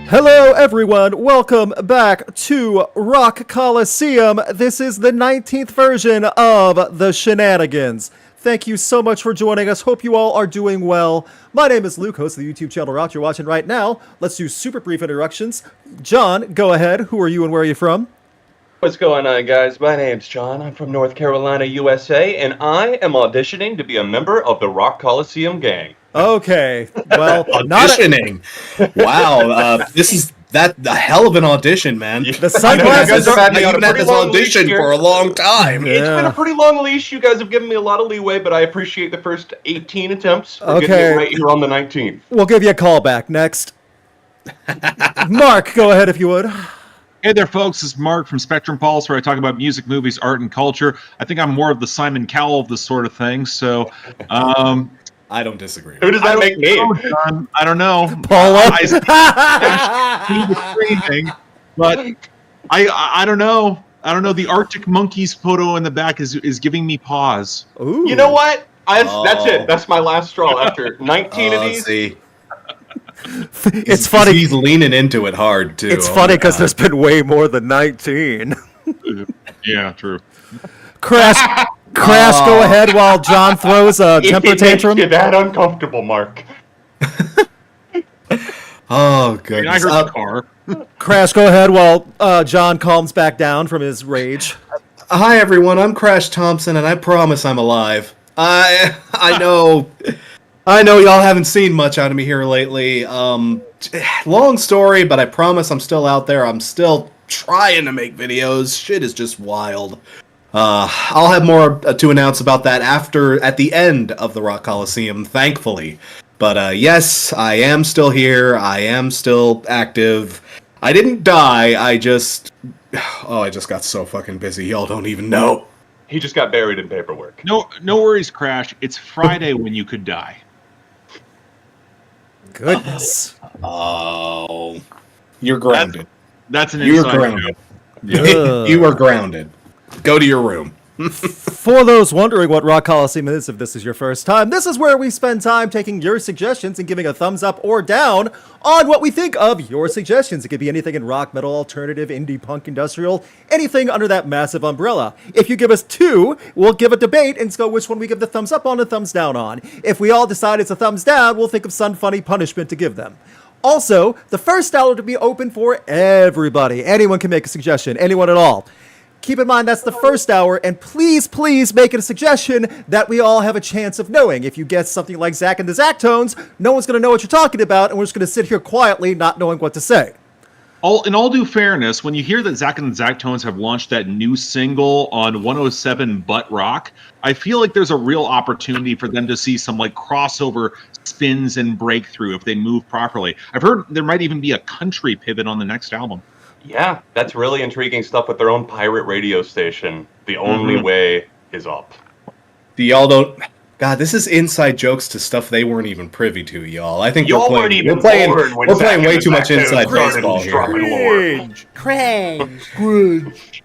Hello everyone, welcome back to Rock Coliseum. This is the 19th version of the Shenanigans. Thank you so much for joining us. Hope you all are doing well. My name is Luke, host of the YouTube channel Rock you're watching right now. Let's do super brief introductions. John, go ahead. Who are you and where are you from? What's going on, guys? My name's John. I'm from North Carolina, USA, and I am auditioning to be a member of the Rock Coliseum gang. Okay, well, auditioning. Wow, this is the hell of an audition, man. The sunglasses have had me You've on a had pretty this long audition leash for a long time. Yeah. It's been a pretty long leash. You guys have given me a lot of leeway, but I appreciate the first 18 attempts. We're getting it right here on the 19th. We'll give you a call back next. Mark, go ahead if you would. Hey there, folks. It's Mark from Spectrum Pulse, where I talk about music, movies, art, and culture. I think I'm more of the Simon Cowell of this sort of thing, so... I don't disagree. Who does that make me? I don't know. Paula? But I don't know. I don't know. The Arctic Monkeys photo in the back is giving me pause. Ooh. You know what? That's it. That's my last straw. After 19 of these... See. It's funny. He's leaning into it hard, too. It's funny because there's been way more than 19. Yeah, true. Crash, go ahead while John throws a temper tantrum. If it makes you that uncomfortable, Mark. Oh, goodness. I heard the car. Crash, go ahead while John calms back down from his rage. Hi, everyone. I'm Crash Thompson, and I promise I'm alive. I know y'all haven't seen much out of me here lately. Long story, but I promise I'm still out there. I'm still trying to make videos. Shit is just wild. I'll have more to announce about that at the end of the Rock Coliseum, thankfully. But yes, I am still here. I am still active. I didn't die. I just got so fucking busy. Y'all don't even know. He just got buried in paperwork. No worries, Crash. It's Friday when you could die. Goodness. Oh, you're grounded. That's an You're inside grounded. joke. You are grounded. Go to your room. For those wondering what Rock Coliseum is, if this is your first time, this is where we spend time taking your suggestions and giving a thumbs up or down on what we think of your suggestions. It could be anything in rock, metal, alternative, indie, punk, industrial, anything under that massive umbrella. If you give us 2, we'll give a debate and go which one we give the thumbs up on and thumbs down on. If we all decide it's a thumbs down, we'll think of some funny punishment to give them. Also, the first hour to be open for everybody. Anyone can make a suggestion, anyone at all. Keep in mind, that's the first hour, and please, please make it a suggestion that we all have a chance of knowing. If you get something like Zack and the Zactones, no one's going to know what you're talking about, and we're just going to sit here quietly not knowing what to say. In all due fairness, when you hear that Zack and the Zactones have launched that new single on 107 Butt Rock, I feel like there's a real opportunity for them to see some like crossover spins and breakthrough if they move properly. I've heard there might even be a country pivot on the next album. Yeah, that's really intriguing stuff with their own pirate radio station. The only way is up. Y'all don't... God, this is inside jokes to stuff they weren't even privy to, y'all. I think we're playing way too much inside baseball here. Cringe.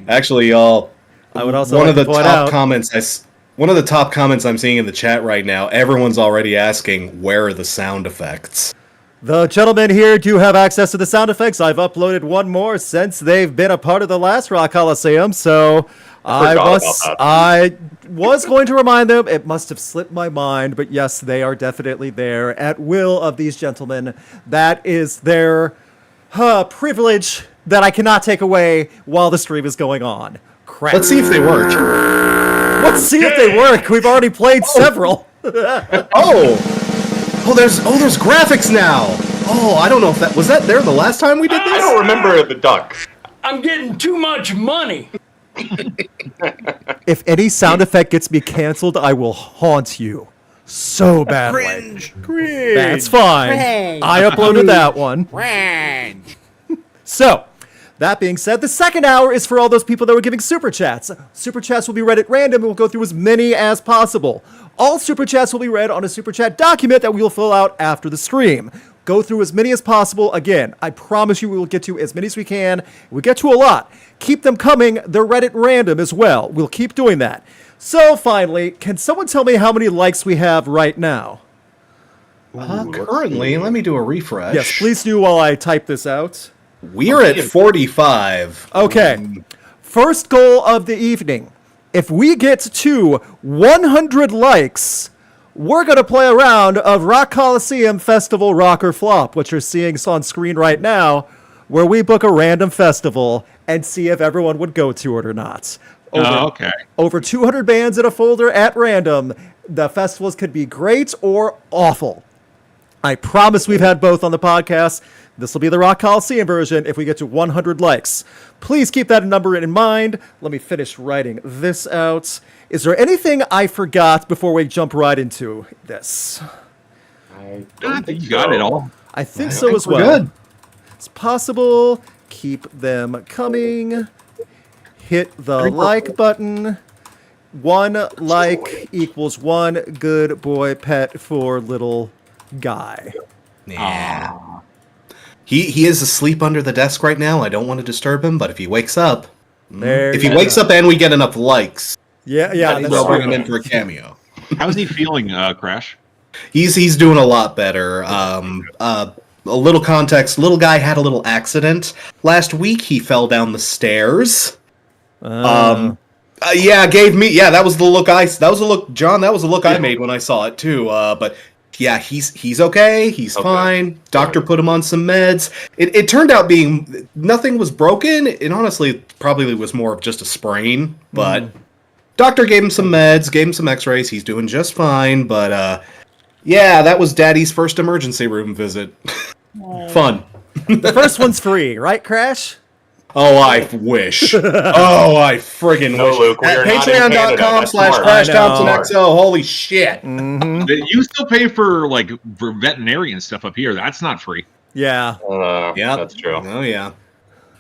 Actually, y'all, I would also one like of the to point top out, comments one of the top comments I'm seeing in the chat right now, everyone's already asking, where are the sound effects? the gentlemen here do have access to the sound effects. I've uploaded one more since they've been a part of the last Rock Coliseum, so I was going to remind them. It must have slipped my mind, but yes, they are definitely there at will of these gentlemen. That is their privilege that I cannot take away while the stream is going on. Crap. Let's see if they work. Let's see if they work. We've already played several. Oh, there's graphics now. Oh, I don't know if that was there the last time we did this. I don't remember the duck. I'm getting too much money. If any sound effect gets me canceled, I will haunt you so badly. Cringe. That's fine. Cringe. I uploaded that one. Cringe. So, that being said, the second hour is for all those people that were giving Super Chats. Super Chats will be read at random, and we'll go through as many as possible. All Super Chats will be read on a Super Chat document that we will fill out after the stream. Go through as many as possible. Again, I promise you we will get to as many as we can. We get to a lot. Keep them coming. They're read at random as well. We'll keep doing that. So, finally, can someone tell me how many likes we have right now? Currently, let me do a refresh. Yes, please do while I type this out. We're at 45. Okay. First goal of the evening. If we get to 100 likes, we're going to play a round of Rock Coliseum Festival Rock or Flop, which you're seeing on screen right now, where we book a random festival and see if everyone would go to it or not. Over 200 bands in a folder at random. The festivals could be great or awful. I promise we've had both on the podcast. This will be the Rock Coliseum version if we get to 100 likes. Please keep that number in mind. Let me finish writing this out. Is there anything I forgot before we jump right into this? I think you got it all. I think so as well. Good. It's possible. Keep them coming. Hit the like button. 1 like equals 1 good boy pet for little guy. Yeah. He is asleep under the desk right now. I don't want to disturb him, but if he wakes up, if he wakes up and we get enough likes, we'll bring him in for a cameo. How's he feeling, Crash? He's doing a lot better. A little context: little guy had a little accident last week. He fell down the stairs. That was the look John. That was the look I made when I saw it too. But yeah, he's okay. He's fine. Doctor put him on some meds. It turned out being nothing was broken. It honestly probably was more of just a sprain. But doctor gave him some meds, gave him some X-rays. He's doing just fine. But that was Daddy's first emergency room visit. Fun. The first one's free, right, Crash? Oh, I wish. Oh, I friggin' wish. Luke, we are not in Canada. Patreon.com/CrashThompsonXO. Holy shit. You still pay for veterinarian stuff up here. That's not free. Yeah. Yeah, that's true. Oh, yeah.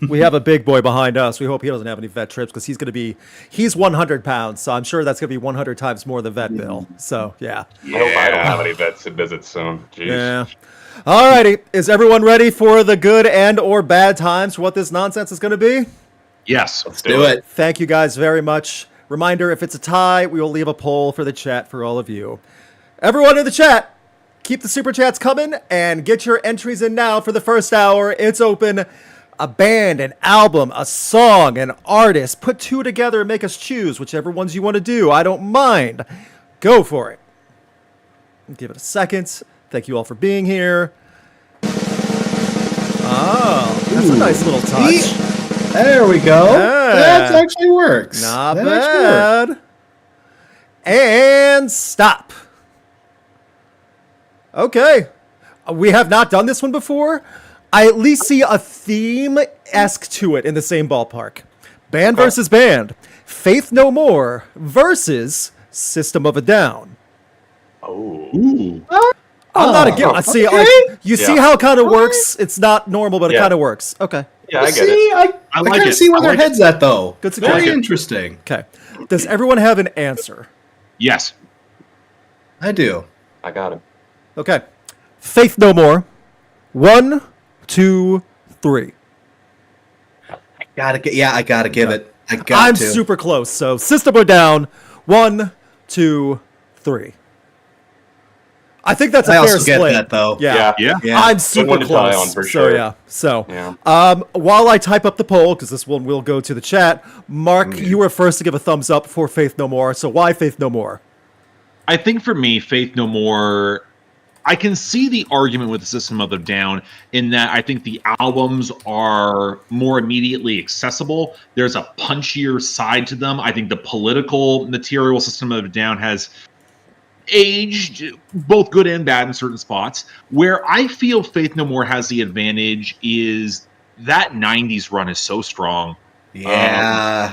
We have a big boy behind us. We hope he doesn't have any vet trips because he's 100 pounds. So I'm sure that's going to be 100 times more the vet bill. So, yeah. I hope I don't have any vets to visit soon. Jeez. Yeah. Alrighty, is everyone ready for the good and or bad times for what this nonsense is going to be? Yes. Let's do it. Thank you guys very much. Reminder, if it's a tie, we will leave a poll for the chat for all of you. Everyone in the chat, keep the super chats coming and get your entries in now for the first hour. It's open. A band, an album, a song, an artist. Put two together and make us choose whichever ones you want to do. I don't mind. Go for it. Give it a second. Thank you all for being here. Oh, that's a nice little touch. There we go. Yeah. That actually works. Not That bad. actually works. And stop. Okay. We have not done this one before. I at least see a theme-esque to it in the same ballpark. Band versus band. Faith No More versus System of a Down. Oh. I'm not against. See, see how it kind of works. It's not normal, but it kind of works. Okay. Yeah, I get it. I like kind it. of see where I their like head's at, though. Good suggestion. Very interesting. Okay. Does everyone have an answer? Yes. I do. I got it. Okay. Faith No More. 1, 2, 3. I gotta give it. I'm super close. So System of a Down. 1, 2, 3. I think that's a fair also split. get that, though. Yeah. Yeah. I'm super one to tie close. on for So sure. yeah. So Yeah. while I type up the poll, because this one will go to the chat, Mark, you were first to give a thumbs up for Faith No More. So why Faith No More? I think for me, Faith No More, I can see the argument with the System of a Down in that I think the albums are more immediately accessible. There's a punchier side to them. I think the political material System of a Down has aged both good and bad in certain spots. Where I feel Faith No More has the advantage is that 90s run is so strong. Yeah.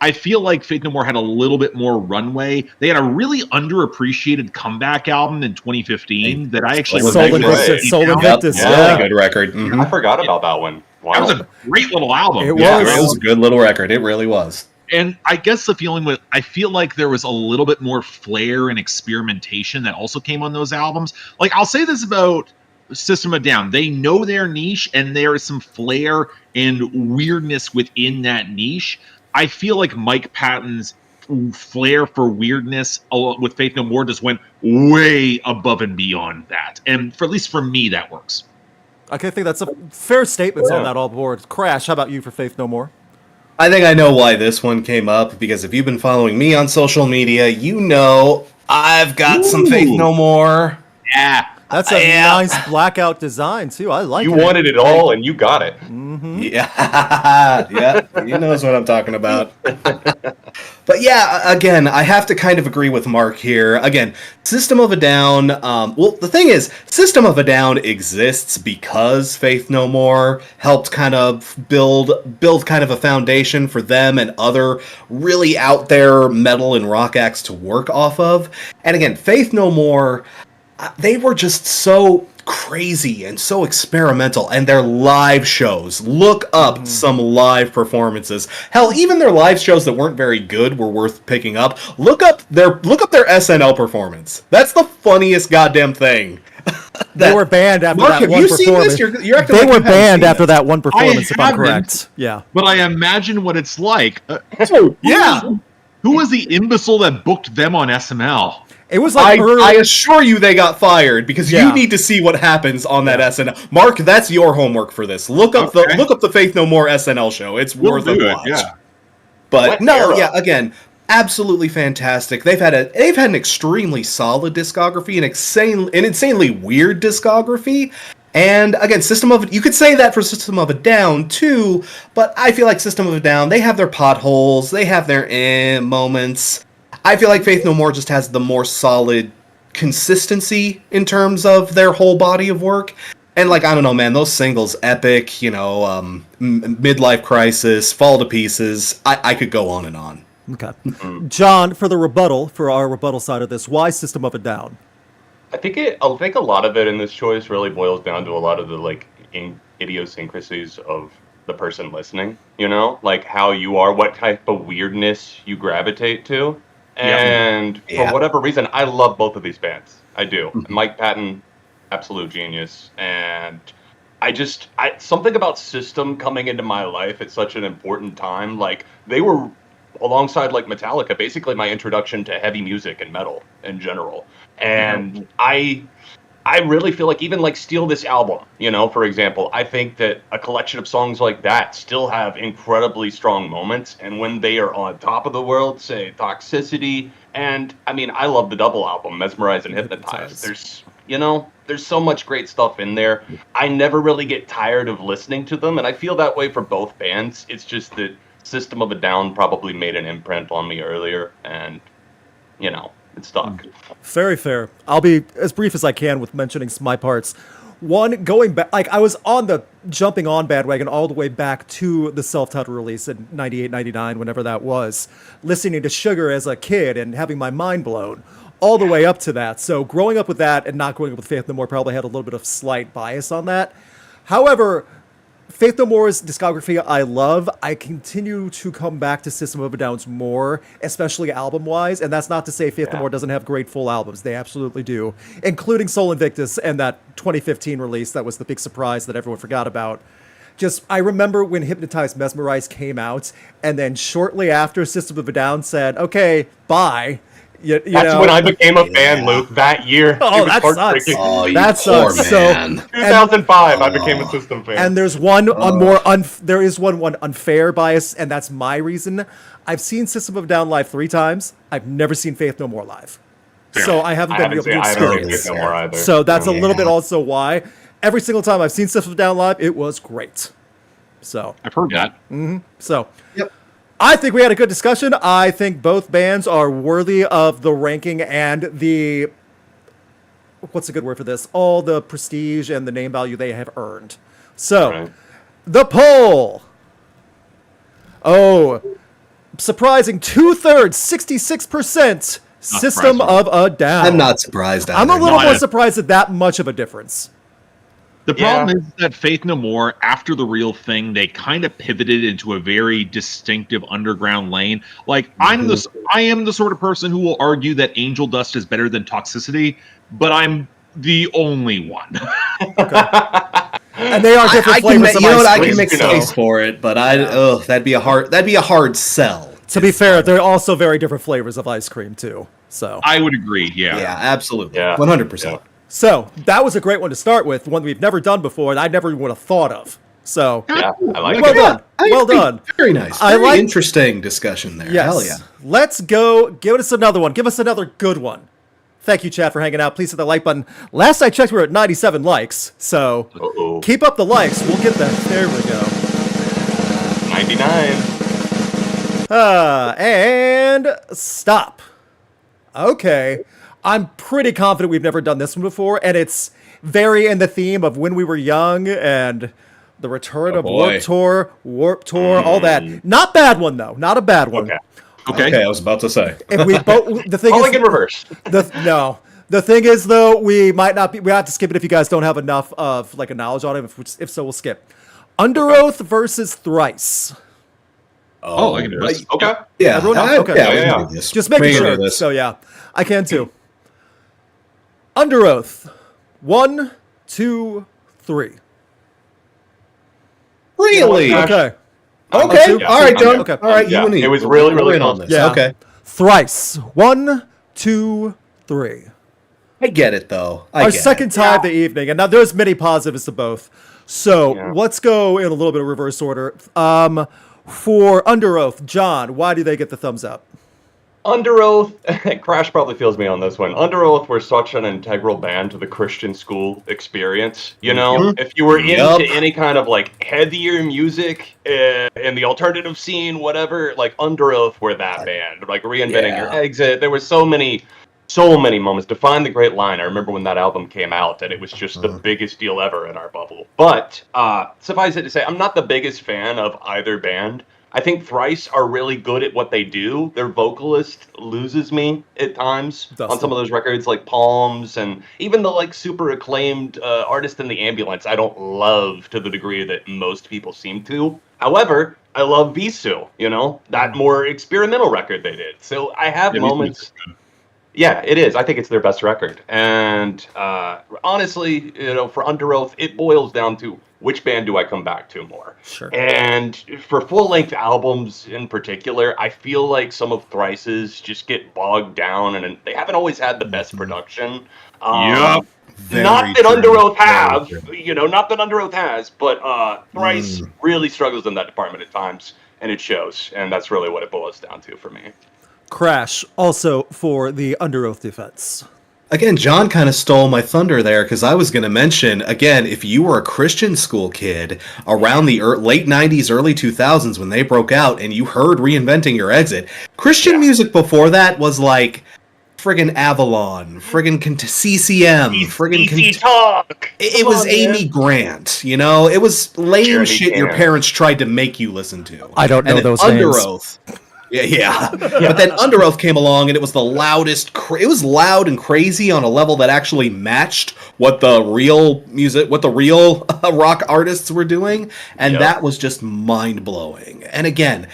I feel like Faith No More had a little bit more runway. They had a really underappreciated comeback album in 2015 that I actually Soul Invictus. Yeah, good record. Mhm. I forgot about that one. Wow. That was a great little album. It Yeah, was. it was a good little record. It really was. And I guess the feeling with I feel like there was a little bit more flair and experimentation that also came on those albums. Like I'll say this about System of a Down. They know their niche and there is some flair and weirdness within that niche. I feel like Mike Patton's flair for weirdness with Faith No More just went way above and beyond that. And for at least for me, that works. Okay, I think that's a fair statement on that all board. Crash, how about you for Faith No More? I think I know why this one came up, because if you've been following me on social media, you know I've got some Faith No More. Yeah. That's a nice blackout design, too. I like it. You wanted it all, and you got it. Yeah, yeah, he knows what I'm talking about. But yeah, again, I have to kind of agree with Mark here. Again, System of a Down, well, the thing is, System of a Down exists because Faith No More helped kind of build kind of a foundation for them and other really out there metal and rock acts to work off of. And again, Faith No More, they were just so crazy and so experimental, and their live shows, look up some live performances. Hell, even their live shows that weren't very good were worth picking up. Look up their SNL performance. That's the funniest goddamn thing. They were banned after Mark, that have one you seen performance. this? You're acting They like were you haven't banned seen after this. that one performance, if I'm haven't. correct. Yeah. But I imagine what it's like. Yeah. Who was the imbecile that booked them on SNL? It was like I assure you they got fired, because Yeah. you need to see what happens on that SNL. Mark, that's your homework for this. Look up the Faith No More SNL show. It's We'll worth do a it, watch. yeah. But What no, era? yeah, again, absolutely fantastic. They've had an extremely solid discography, an insanely weird discography. And again, you could say that for System of a Down too, but I feel like System of a Down, they have their potholes, they have their moments. I feel like Faith No More just has the more solid consistency in terms of their whole body of work. And like, I don't know, man, those singles, Epic, you know, Midlife Crisis, Fall to Pieces, I could go on and on. Okay. John, for our rebuttal side of this, why System of a Down? I think a lot of it in this choice really boils down to a lot of the idiosyncrasies of the person listening, you know, like how you are, what type of weirdness you gravitate to. And for whatever reason, I love both of these bands. I do. Mike Patton, absolute genius. And something about System coming into my life at such an important time. Like, they were, alongside like Metallica, basically my introduction to heavy music and metal in general. And I really feel like even like Steal This Album, you know, for example, I think that a collection of songs like that still have incredibly strong moments. And when they are on top of the world, say Toxicity, and I mean, I love the double album, Mesmerize and Hypnotize. There's so much great stuff in there. I never really get tired of listening to them, and I feel that way for both bands. It's just that System of a Down probably made an imprint on me earlier, and, you know, it stuck. Very fair. I'll be as brief as I can with mentioning my parts. One, going back, like, I was on the jumping on bandwagon all the way back to the self-titled release in 98, 99, whenever that was, listening to Sugar as a kid and having my mind blown all the way up to that. So growing up with that and not growing up with Faith No More probably had a little bit of slight bias on that. However, Faith No More's discography I love. I continue to come back to System of a Down's more, especially album-wise, and that's not to say Faith No More doesn't have great full albums. They absolutely do, including Soul Invictus and that 2015 release that was the big surprise that everyone forgot about. I remember when Hypnotize Mesmerize came out, and then shortly after System of a Down said, okay, bye. That's when I became a fan, Luke, that year. Oh, that sucks. Oh, That sucks. man. 2005, I became a System fan. And there's one there is one unfair bias, and that's my reason. I've seen System of a Down live 3 times. I've never seen Faith No More live. So I haven't been able to experience. Faith No More either. So that's a little bit also why. Every single time I've seen System of a Down live, it was great. So I've heard that. So I think we had a good discussion. I think both bands are worthy of the ranking and the, what's a good word for this? All the prestige and the name value they have earned. So, the poll. Oh, surprising 2/3, 66% System of a Down. I'm not surprised. I'm a either. little more surprised at that much of a difference. The problem is that Faith No More, after The Real Thing, they kind of pivoted into a very distinctive underground lane. Like, I am the sort of person who will argue that Angel Dust is better than Toxicity, but I'm the only one. And they are different flavors of I ice can cream. make space for it, but that'd be a hard sell. To be fair, they're also very different flavors of ice cream too. So I would agree. Yeah. Yeah, absolutely. Yeah. 100%. So that was a great one to start with, one we've never done before, and I never would have thought of. So Yeah, I like well it. done, I well agree. done. Very nice. I Very like- interesting discussion there. Yes. Hell yeah. Let's go. Give us another one. Give us another good one. Thank you, chat, for hanging out. Please hit the like button. Last I checked, we were at 97 likes. So Uh-oh. keep up the likes. We'll get that. There we go. 99. And stop. Okay. I'm pretty confident we've never done this one before, and it's very in the theme of when we were young and the return of boy. Warp Tour, all that. Not bad one though. Not a bad one. Okay. Okay. I was about to say. If we both, the thing Falling in is, reverse. the thing is though, we might not be. We have to skip it if you guys don't have enough of like a knowledge on it. If so, we'll skip. Underoath versus Thrice. Oh, I can do this. Okay. Yeah. Everyone else? Okay. Yeah, we Yeah, can yeah. do this. Just making We can do sure. this. So yeah, I can too. Underoath. 1, 2, 3. Really? Yeah. Okay. Okay. Yeah. All right, John. Okay. All right, Yeah, you and me. it was really, We're really in on close. this. Yeah. Okay. Thrice. 1, 2, 3. I get it though. Our second time of the evening, and now there's many positives to both. So Yeah. let's go in a little bit of reverse order. For Underoath, John, why do they get the thumbs up? Underoath, Crash probably feels me on this one. Underoath were such an integral band to the Christian school experience. You know, if you were Yup. into any kind of like heavier music in the alternative scene, whatever, like Underoath were that band. Like reinventing your Yeah. exit. There were so many moments. Define the Great Line. I remember when that album came out, and it was just the biggest deal ever in our bubble. But suffice it to say, I'm not the biggest fan of either band. I think Thrice are really good at what they do. Their vocalist loses me at times on Dustin. some of those records, like Palms, and even the like super acclaimed Artist in the Ambulance. I don't love to the degree that most people seem to. However, I love Visu. You know, that more experimental record they did. So I have Yeah, moments. Yeah, it is. I think it's their best record. And honestly, you know, for Underoath, it boils down to which band do I come back to more? Sure. And for full-length albums in particular, I feel like some of Thrice's just get bogged down, and they haven't always had the best production. Yup. Not that Underoath have, you know, not that Underoath has, but Thrice really struggles in that department at times, and it shows. And that's really what it boils down to for me. Crash, also for the Underoath defense. Again, John kind of stole my thunder there because I was going to mention, again, if you were a Christian school kid around the late 90s, early 2000s when they broke out and you heard Reinventing Your Exit, Christian music before that was like friggin' Avalon, friggin' CCM, friggin' Talk! It was Amy Grant, you know? It was lame Jeremy shit your Camp. parents tried to make you listen to. I don't know And then those Under names. Oath. Yeah. But then Underoath came along and it was the loudest, it was loud and crazy on a level that actually matched what the real music, what the real rock artists were doing. And Yep. that was just mind-blowing. And again,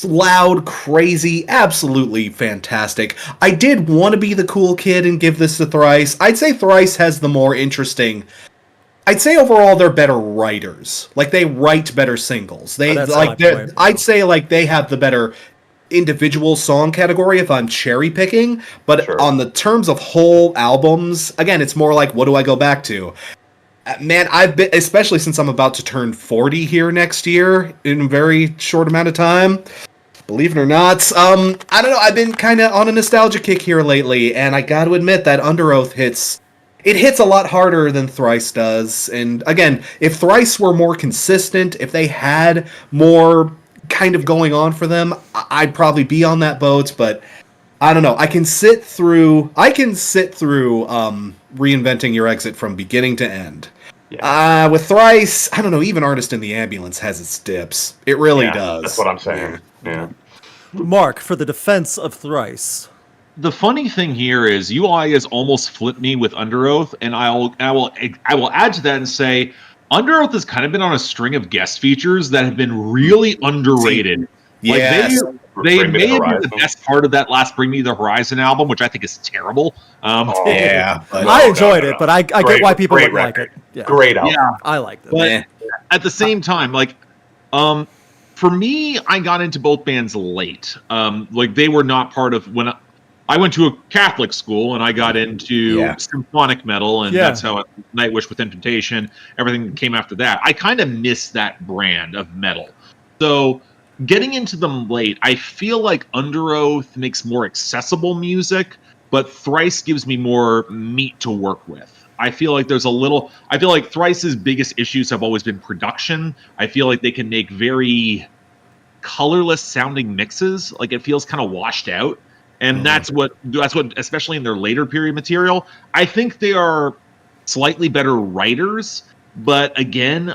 loud, crazy, absolutely fantastic. I did want to be the cool kid and give this to Thrice. I'd say Thrice has the more interesting. I'd say overall they're better writers. Like they write better singles. They that's like my they're- point. I'd say like they have the better individual song category if I'm cherry picking, but Sure. on the terms of whole albums, again, it's more like what do I go back to? Man, I've been, especially since I'm about to turn 40 here next year in a very short amount of time. Believe it or not, I don't know. I've been kind of on a nostalgia kick here lately, and I got to admit that Underoath hits. It hits a lot harder than Thrice does. And again, if Thrice were more consistent, if they had more kind of going on for them, I'd probably be on that boat. But I don't know. I can sit through Reinventing Your Exit from beginning to end. Yeah. With Thrice, I don't know. Even Artist in the Ambulance has its dips. It really Yeah, does. That's what I'm saying. Yeah. Mark, for the defense of Thrice. The funny thing here is you guys almost flipped me with Underoath, and I will add to that and say Underoath has kind of been on a string of guest features that have been really underrated. Yes. They Bring Me may the have been Horizon. the best part of that last Bring Me the Horizon album, which I think is terrible. Oh, Yeah, but I enjoyed no, it, no. but I get Great- why people great didn't like record. it. Yeah, Great album. Yeah, I liked it. but Eh. at the same time, like, For me, I got into both bands late. Like they were not part of when I went to a Catholic school and I got into symphonic metal, and that's how Nightwish with Temptation, everything that came after that. I kind of missed that brand of metal. So getting into them late, I feel like Underoath makes more accessible music, but Thrice gives me more meat to work with. I feel like Thrice's biggest issues have always been production. I feel like they can make very colorless sounding mixes. Like it feels kind of washed out. And that's what, especially in their later period material, I think they are slightly better writers. But again,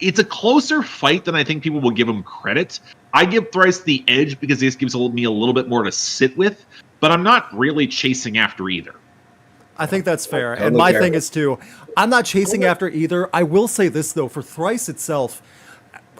it's a closer fight than I think people will give them credit. I give Thrice the edge because this gives me a little bit more to sit with, but I'm not really chasing after either. I think that's fair. And my thing is too, I'm not chasing after either. I will say this though, for Thrice itself,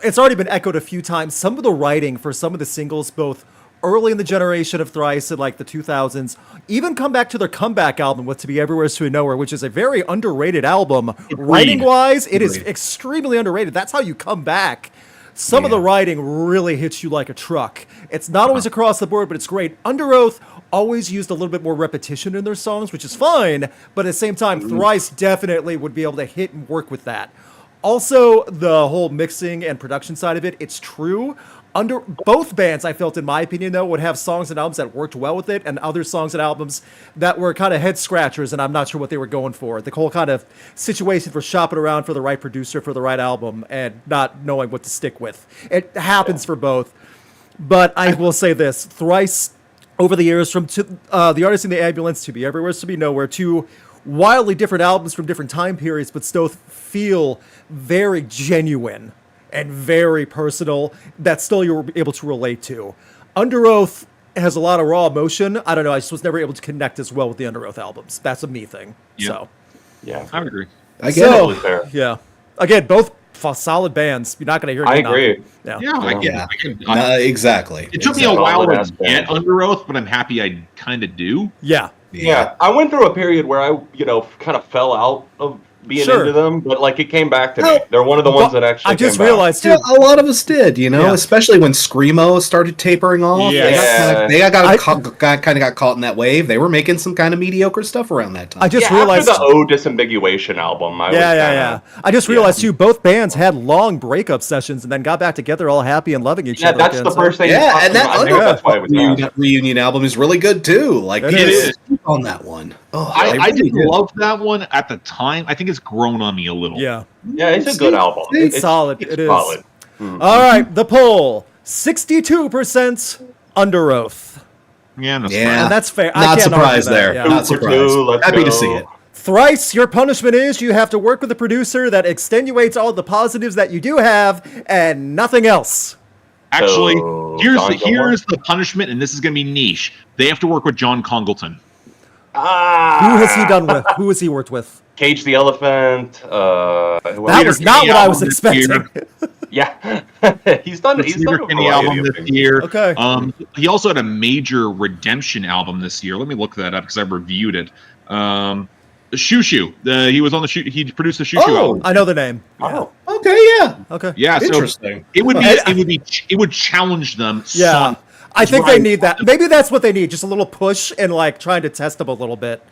it's already been echoed a few times. Some of the writing for some of the singles, both early in the generation of Thrice in like the 2000s, even come back to their comeback album with To Be Everywhere to Be Nowhere, which is a very underrated album. Writing wise, it is extremely underrated. That's how you come back. Some of the writing really hits you like a truck. It's not always across the board, but it's great. Underoath always used a little bit more repetition in their songs, which is fine, but at the same time, Thrice definitely would be able to hit and work with that. Also, the whole mixing and production side of it, it's true. Both bands, I felt, in my opinion, though, would have songs and albums that worked well with it, and other songs and albums that were kind of head scratchers, and I'm not sure what they were going for. The whole kind of situation for shopping around for the right producer for the right album and not knowing what to stick with. It happens for both. But I will say this, Thrice, over the years, from The Artist in the Ambulance, To Be Everywhere, To Be Nowhere, to wildly different albums from different time periods, but still feel very genuine and very personal that still you were able to relate to. Underoath has a lot of raw emotion. I don't know, I just was never able to connect as well with the Underoath albums. That's a me thing. Yeah. So, yeah, I would agree. I get it. Fair. Yeah. Again, both solid bands. You're not going to hear. I agree. Yeah. I get it. Exactly. It took me a while to get Underoath, but I'm happy I kind of do. Yeah. Yeah, I went through a period where I, kind of fell out of being into them, but like it came back to me. They're one of the ones that actually. I just realized too. Yeah, a lot of us did, especially when screamo started tapering off. Yes. They got caught in that wave. They were making some kind of mediocre stuff around that time. I just realized after the O Disambiguation album. I just realized too. Both bands had long breakup sessions and then got back together, all happy and loving each other. Yeah, that's the first thing. Yeah, and that that's why it was reunion album is really good too. Like it is on that one. Oh, I didn't love that one at the time. I think it's grown on me a little. Yeah. Yeah, it's a good album. It's solid. It is. Solid. All right, the poll: 62% Underoath. Yeah, no And that's fair. Not surprised there. Yeah. Not surprised. Happy to see it. Thrice, your punishment is you have to work with a producer that extenuates all the positives that you do have and nothing else. Actually, So, here's the punishment, and this is going to be niche. They have to work with John Congleton. Who has he done with? Who has he worked with? Cage the Elephant. That was not what I was expecting. Yeah, he's done. He's done a Kenny album this year. Okay. He also had a major Redemption album this year. Let me look that up because I reviewed it. Xiu Xiu. He was on the He produced the Xiu Xiu album. I know the name. Oh, Okay, yeah. Okay. Yeah, so Interesting. it would challenge them. Yeah. Some. I think they need that. Maybe that's what they need. Just a little push and like trying to test them a little bit.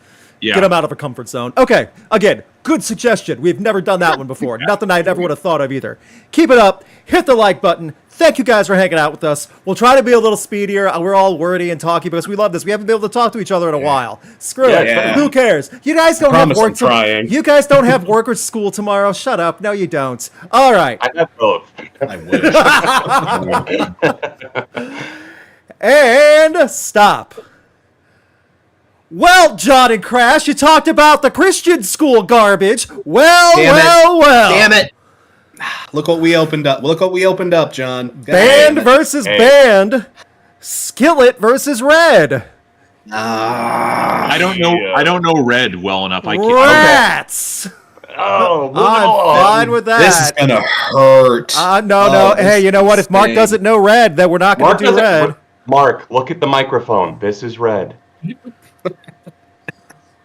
Yeah. Get them out of a comfort zone. Okay. Again, good suggestion. We've never done that one before. Nothing I ever would have thought of either. Keep it up. Hit the like button. Thank you guys for hanging out with us. We'll try to be a little speedier. We're all wordy and talky because we love this. We haven't been able to talk to each other in a while. Screw it. Yeah. Who cares? You guys don't have work. trying. You guys don't have work or school tomorrow. Shut up. No, you don't. All right. I have both. I wish. And stop. Well, John and Crash, you talked about the Christian school garbage. Well. Damn it. Look what we opened up. Look what we opened up, John. Band versus band. Skillet versus Red. I don't know. Yeah. I don't know Red well enough. I can't. Rats. Oh, I'm fine with that. This is gonna hurt. No. Hey, you know what? If Mark doesn't know Red, then we're not going to do Red. Mark, look at the microphone. This is Red.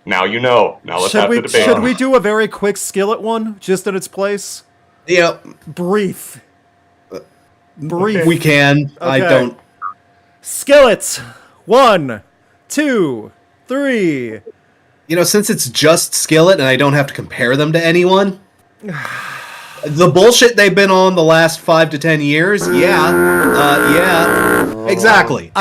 Now you know. Now let's have the debate. Should we do a very quick Skillet one, just in its place? Yep. Brief. brief. We can. I Okay. don't. Skillet. 1, 2, 3. Since it's just Skillet and I don't have to compare them to anyone, the bullshit they've been on the last 5 to 10 years, exactly.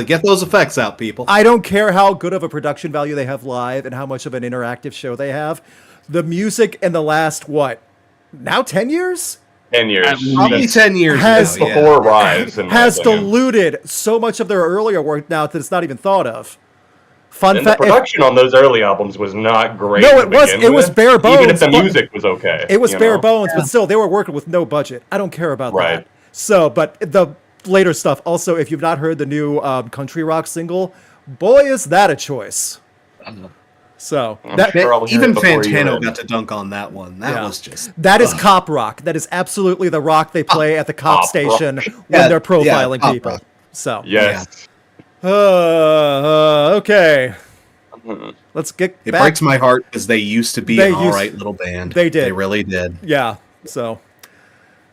Get those effects out, people. I don't care how good of a production value they have live and how much of an interactive show they have. The music in the last, now 10 years? 10 years. Probably 10 years Has- ago, yeah. Before Rise. in my Has opinion. diluted so much of their earlier work now that it's not even thought of. Fun And the fact. production on those early albums was not great. No, to it was- begin it was with, bare Even if bones, the but- music was okay. It was you bare know? bones, but still, they were working with no budget. I don't care about Right. that. So, but the later stuff, also, if you've not heard the new country rock single, boy, is that a choice. So, I'm that, sure I'll hear Even it before you Fantano in. got to dunk on that one. That Yeah. was just. that is cop rock. That is absolutely the rock they play at the cop Cop station rock. when Yeah, they're profiling cop people. rock. So, Yes. okay. Let's get It back. breaks my heart because they used to be They an used- alright little band. they did. They really did. Yeah, so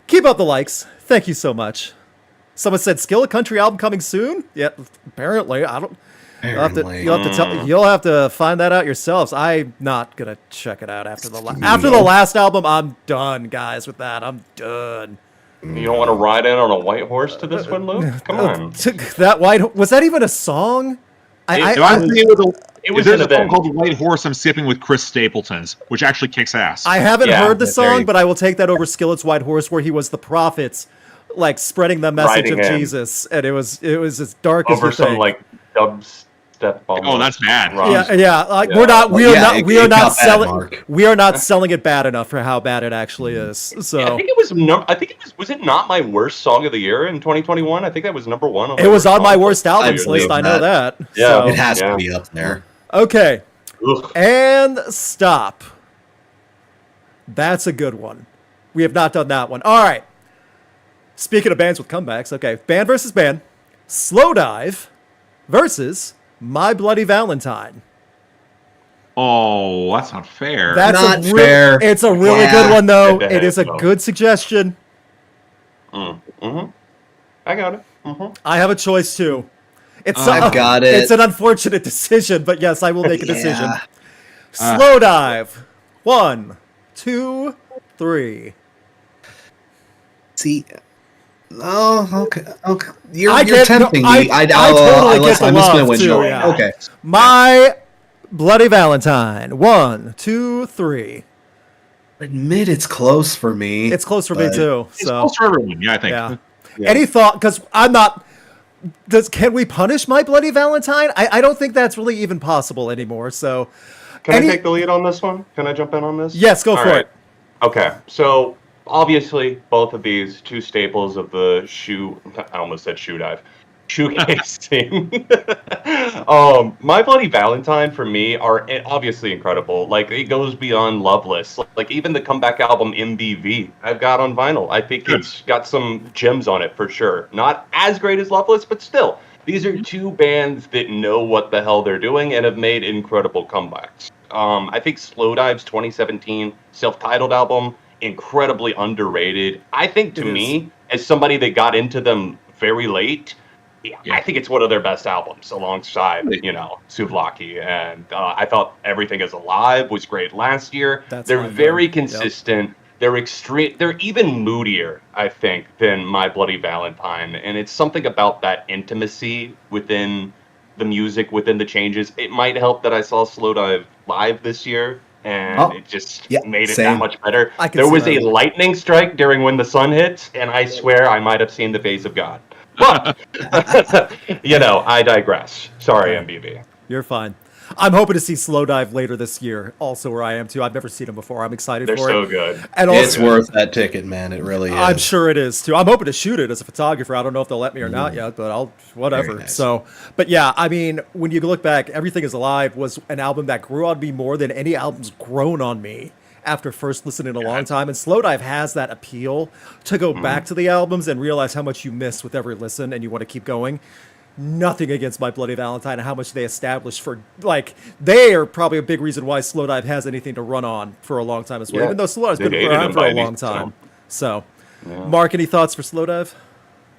keep up the likes. Thank you so much. Someone said Skillet country album coming soon. Yeah, apparently. I don't. Apparently. You'll have to find that out yourselves. I'm not gonna check it out after the last album. I'm done, guys. With that, I'm done. You don't want to ride in on a white horse to this one, Luke? Come on. That was that even a song? It was There's an a song event. called White Horse I'm Skipping with Chris Stapleton's, which actually kicks ass. I haven't Yeah, heard the there you song, go. but I will take that over Skillet's White Horse, where he was the prophet, like spreading the message Riding of in. Jesus, and it was as dark as Over you some think. like dubstep. Oh, that's bad. Yeah. Like Yeah. we're not it got bad, selling. Mark. We are not selling it bad enough for how bad it actually is. I So think it was. Was it not my worst song of the year in 2021? I think that was number one. it was on my song worst list. albums believe list. I know that. Yeah. So, It has Yeah. to be up there. okay, Ugh. and stop. That's a good one. We have not done that one. All right. Speaking of bands with comebacks, okay, band versus band, Slowdive versus My Bloody Valentine. Oh, that's not fair. That's Not a fair. It's a really Yeah. good one, though. Head to It is a head, though. good suggestion. I got it. I have a choice too. It's I've got it. It's an unfortunate decision, but yes, I will make a decision. Yeah. Slowdive. 1, 2, 3. See. Oh, okay. You're I get- tempting no, me. I totally get the I'm just gonna love, win. too, Joey. yeah. Okay. My Bloody Valentine. 1, 2, 3. Admit it's close for me. It's close for me but- too. It's So close for everyone. Yeah, I think. yeah. Any thought? Because I'm not. Can we punish My Bloody Valentine? I don't think that's really even possible anymore. So Can I take the lead on this one? Can I jump in on this? yes, go All for right. it. Okay, so obviously both of these two staples of the I almost said shoe dive. Shoegaze team. My Bloody Valentine for me are obviously incredible. Like it goes beyond Loveless. Like even the comeback album MBV I've got on vinyl. I think it's got some gems on it for sure. Not as great as Loveless, but still. These are two bands that know what the hell they're doing and have made incredible comebacks. I think Slowdive's 2017 self-titled album, incredibly underrated. I think to me, as somebody that got into them very late, I think it's one of their best albums alongside, Souvlaki. And I thought Everything Is Alive was great last year. They're very consistent. They're extreme. They're even moodier, I think, than My Bloody Valentine. And it's something about that intimacy within the music, within the changes. It might help that I saw Slowdive live this year, and it just made it that much better. There was a lightning strike during When the Sun Hits, and I swear I might have seen the face of God. But, I digress. Sorry, MBB. You're fine. I'm hoping to see Slowdive later this year, also where I am too. I've never seen them before. I'm excited They're for it. so good. And It's also, worth that ticket, man. It really is. I'm sure it is too. I'm hoping to shoot it as a photographer. I don't know if they'll let me or not yet, but I'll whatever. Very nice. So, but yeah, I mean, when you look back, Everything Is Alive was an album that grew on me more than any album's grown on me after first listening in a long time. And Slowdive has that appeal to go back to the albums and realize how much you miss with every listen and you want to keep going. Nothing against My Bloody Valentine and how much they established for, they are probably a big reason why Slowdive has anything to run on for a long time as well, even though Slowdive's been around for a long time. So, Mark, any thoughts for Slowdive?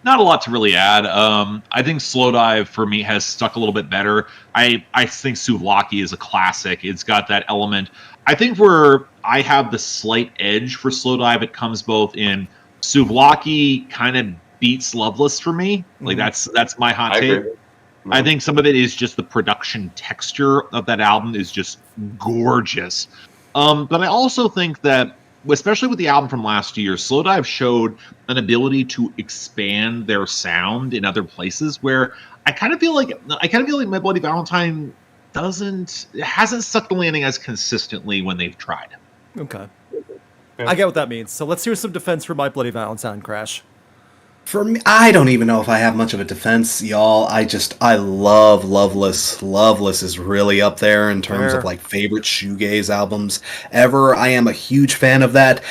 Not a lot to really add. I think Slowdive for me has stuck a little bit better. I think Souvlaki is a classic. It's got that element. I think where I have the slight edge for Slowdive, it comes both in Souvlaki kind of beats Loveless for me. Like that's my hot take. Agree. I think some of it is just the production texture of that album is just gorgeous. But I also think that, especially with the album from last year, Slowdive showed an ability to expand their sound in other places where I kind of feel like My Bloody Valentine hasn't stuck the landing as consistently when they've tried. Okay. I get what that means. So let's hear some defense for My Bloody Valentine, Crash. For me, I don't even know if I have much of a defense, y'all. I love Loveless. Loveless is really up there in terms of like favorite shoegaze albums ever. I am a huge fan of that.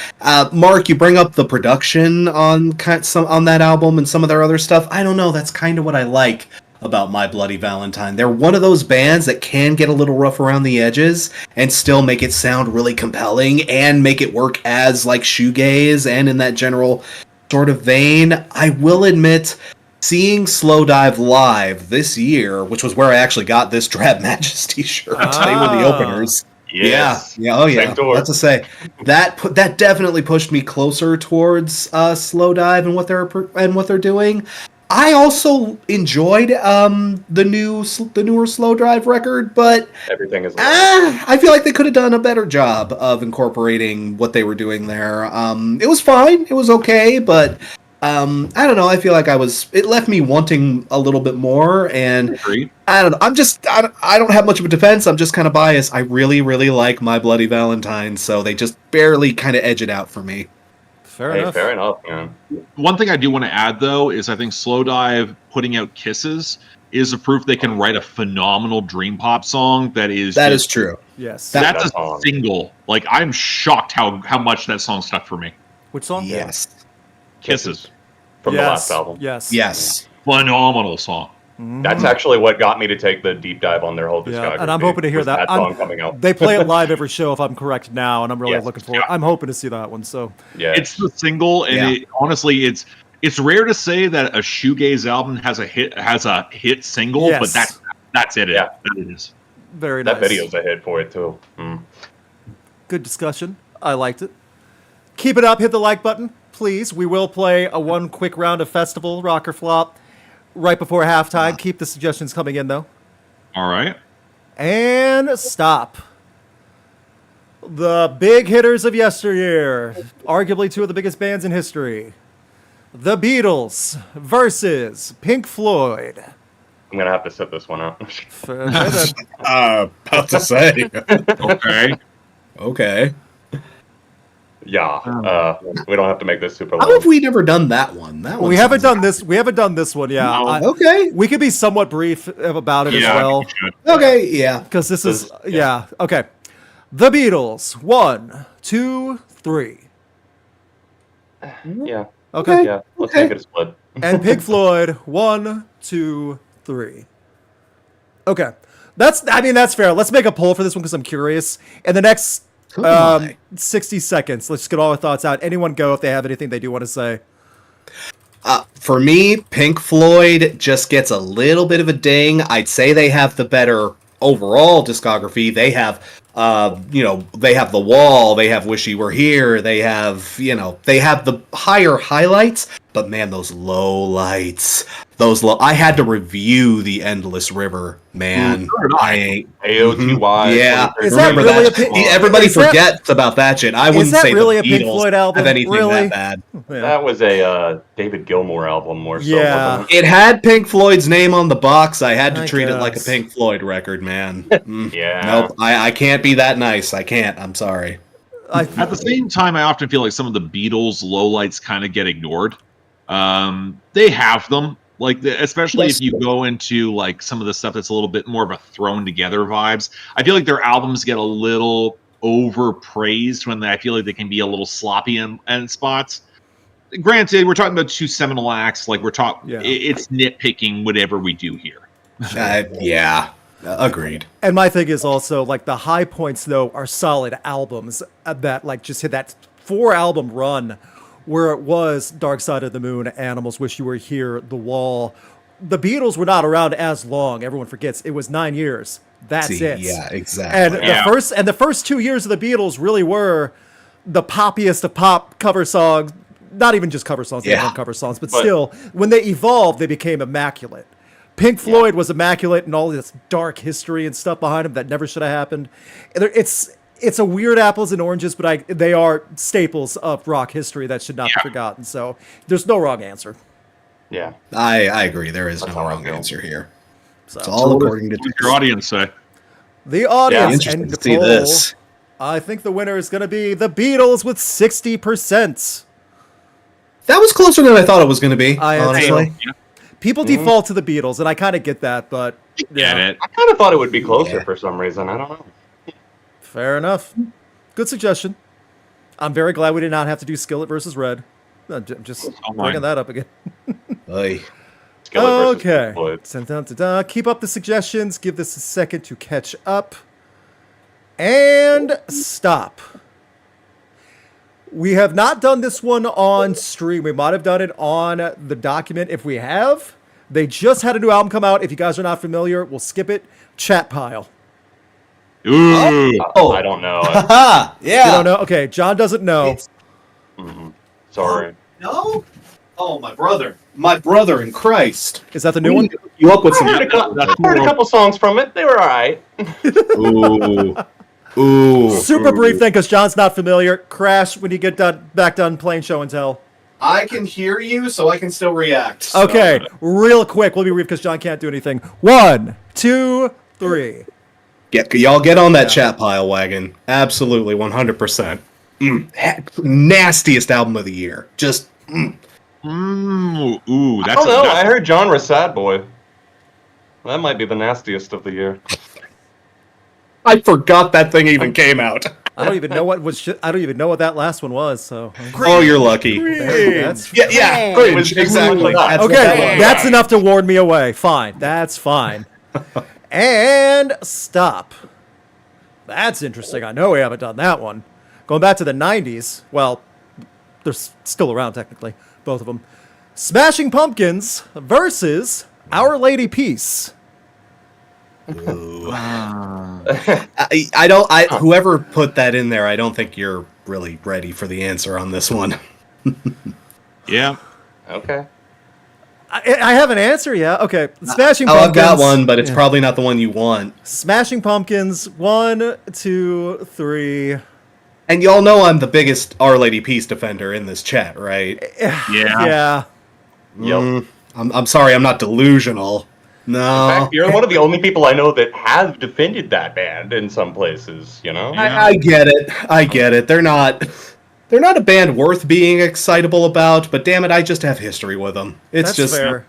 Mark, you bring up the production on that album and some of their other stuff. I don't know. That's kind of what I like about My Bloody Valentine. They're one of those bands that can get a little rough around the edges and still make it sound really compelling and make it work as like shoegaze and in that general sort of vein. I will admit, seeing Slowdive live this year, which was where I actually got this Drab Matches t-shirt. They were the openers. Yes. Yeah. Oh yeah. Same door. That's to say that definitely pushed me closer towards Slowdive and what they're doing. I also enjoyed the newer Slowdive record, but Everything is. I feel like they could have done a better job of incorporating what they were doing there. It was fine, it was okay, but I don't know. I feel like it left me wanting a little bit more, and Agreed. I don't know. I don't have much of a defense. I'm just kind of biased. I really, really like My Bloody Valentine, so they just barely kind of edge it out for me. Fair enough. Fair enough, man. One thing I do want to add, though, is I think Slowdive putting out Kisses is a proof they can write a phenomenal dream pop song that is true. Yes. That's a song. single. Like, I'm shocked how much that song stuck for me. Which song? Yes. Kisses. From the last album. Yes. Yes. Phenomenal song. That's actually what got me to take the deep dive on their whole discography. Yeah, and I'm hoping to hear was that. song coming out. They play it live every show, if I'm correct now, and I'm really Yes. looking forward. Yeah. I'm hoping to see that one. So Yeah. It's the single, and honestly, it's rare to say that a shoegaze album has a hit single, Yes. but that's it. Yeah. That it is. very nice. that video's a hit for it too. Good discussion. I liked it. Keep it up. Hit the like button, please. We will play one quick round of Festival Rock or Flop right before halftime. Keep the suggestions coming in, though. All right. And stop. The big hitters of yesteryear. Arguably two of the biggest bands in history. The Beatles versus Pink Floyd. I'm gonna have to sit this one out. About to say. Okay. Okay. Yeah. We don't have to make this super How long. have we never done that one? That one We haven't sounds- done this. We haven't done this one. Yeah. No. Okay. We could be somewhat brief about it as Yeah, well. we should. Okay. Yeah. Because this is, Yeah. okay. The Beatles, 1, 2, 3. Yeah. Okay. Yeah. Let's Okay. make it a split. And Pink Floyd, 1, 2, 3. Okay. That's fair. Let's make a poll for this one because I'm curious. In the next Oh my. 60 seconds, let's get all our thoughts out. Anyone go if they have anything they do want to say. For me, Pink Floyd just gets a little bit of a ding. I'd say they have the better overall discography. They have, they have The Wall. They have Wish You Were Here. They have, they have the higher highlights. But man, those low lights, I had to review The Endless River, man. I ain't. AOTY. Yeah, Is that remember really that. a Pink- Everybody is that- forgets about that shit. I wouldn't that say really the a Pink Beatles Floyd album? have anything Really? that bad. Yeah. That was a David Gilmour album more so. Yeah. wasn't it? It had Pink Floyd's name on the box. I had to I treat it like a guess. Pink Floyd record, man. Yeah. Nope, I can't be that nice. I can't. I'm sorry. At the same time, I often feel like some of the Beatles lowlights kind of get ignored. They have them, especially if you go into like some of the stuff that's a little bit more of a thrown together vibes. I feel like their albums get a little overpraised when I feel like they can be a little sloppy in spots. Granted, we're talking about two seminal acts. Like it's nitpicking whatever we do here. Yeah, agreed. And my thing is also, like, the high points, though, are solid albums that, like, just hit that 4-album run where it was Dark Side of the Moon, Animals, Wish You Were Here, The Wall. The Beatles were not around as long. Everyone forgets it was 9 years. That's it. Yeah, exactly. And the first 2 years of the Beatles really were the poppiest of pop cover songs. Not even just cover songs, they had cover songs, but still, when they evolved, they became immaculate. Pink Floyd was immaculate and all this dark history and stuff behind them that never should have happened. It's a weird apples and oranges, but they are staples of rock history that should not be forgotten. So there's no wrong answer. Yeah. I agree. There is no how I wrong feel. answer here. So It's all according to What does your audience say? the audience interesting and to see poll, this. I think the winner is going to be the Beatles with 60%. That was closer than I thought it was going to be, I honestly. Yeah, People default to the Beatles, and I kind of get that, but get it. I kind of thought it would be closer for some reason. I don't know. fair enough. Good suggestion. I'm very glad we did not have to do Skillet versus Red. I'm just Oh, bringing mine. that up again. Oy. Skillet versus Okay. Floyd. Dun-dun-dun-dun. Keep up the suggestions. Give this a second to catch up. And stop. We have not done this one on stream. We might have done it on the document. If we have, they just had a new album come out. If you guys are not familiar, we'll skip it. Chat Pile. Ooh. Oh. I don't know. Haha, yeah. You don't know? Okay, John doesn't know. Sorry. No? Oh, my brother. My brother in Christ. Is that the new We one? need to hook you up with I some... heard, That's I heard a cool. couple songs from it. They were all right. Ooh. Ooh. Super brief thing, because John's not familiar. Crash when you get back done playing show and tell. I can hear you, so I can still react. So- Okay, real quick. We'll be brief because John can't do anything. 1, 2, 3. Y'all get on that chat pile wagon. Absolutely, 100%. Nastiest album of the year. Just... Ooh, I that's don't know. I heard genre Sad Boy. That might be the nastiest of the year. I forgot that thing even came out. I don't even know what I don't even know what that last one was. So Oh, you're lucky. that's Yeah, cringe, exactly. That's what that okay. was. That's enough to warn me away. Fine, that's fine. And stop. That's interesting. I know we haven't done that one. Going back to the 90s. Well, they're still around technically, both of them. Smashing Pumpkins versus Our Lady Peace. Whoever put that in there, I don't think you're really ready for the answer on this one. Yeah. Okay. I have an answer, yeah. Okay, Smashing Oh, Pumpkins. I've got one, but it's probably not the one you want. Smashing Pumpkins. 1, 2, 3. And y'all know I'm the biggest Our Lady Peace defender in this chat, right? Yeah. Yep. I'm sorry, I'm not delusional. In No. fact, you're one of the only people I know that have defended that band in some places, you know? I get it. I get it. They're not a band worth being excitable about, but damn it, I just have history with them. It's That's just fair.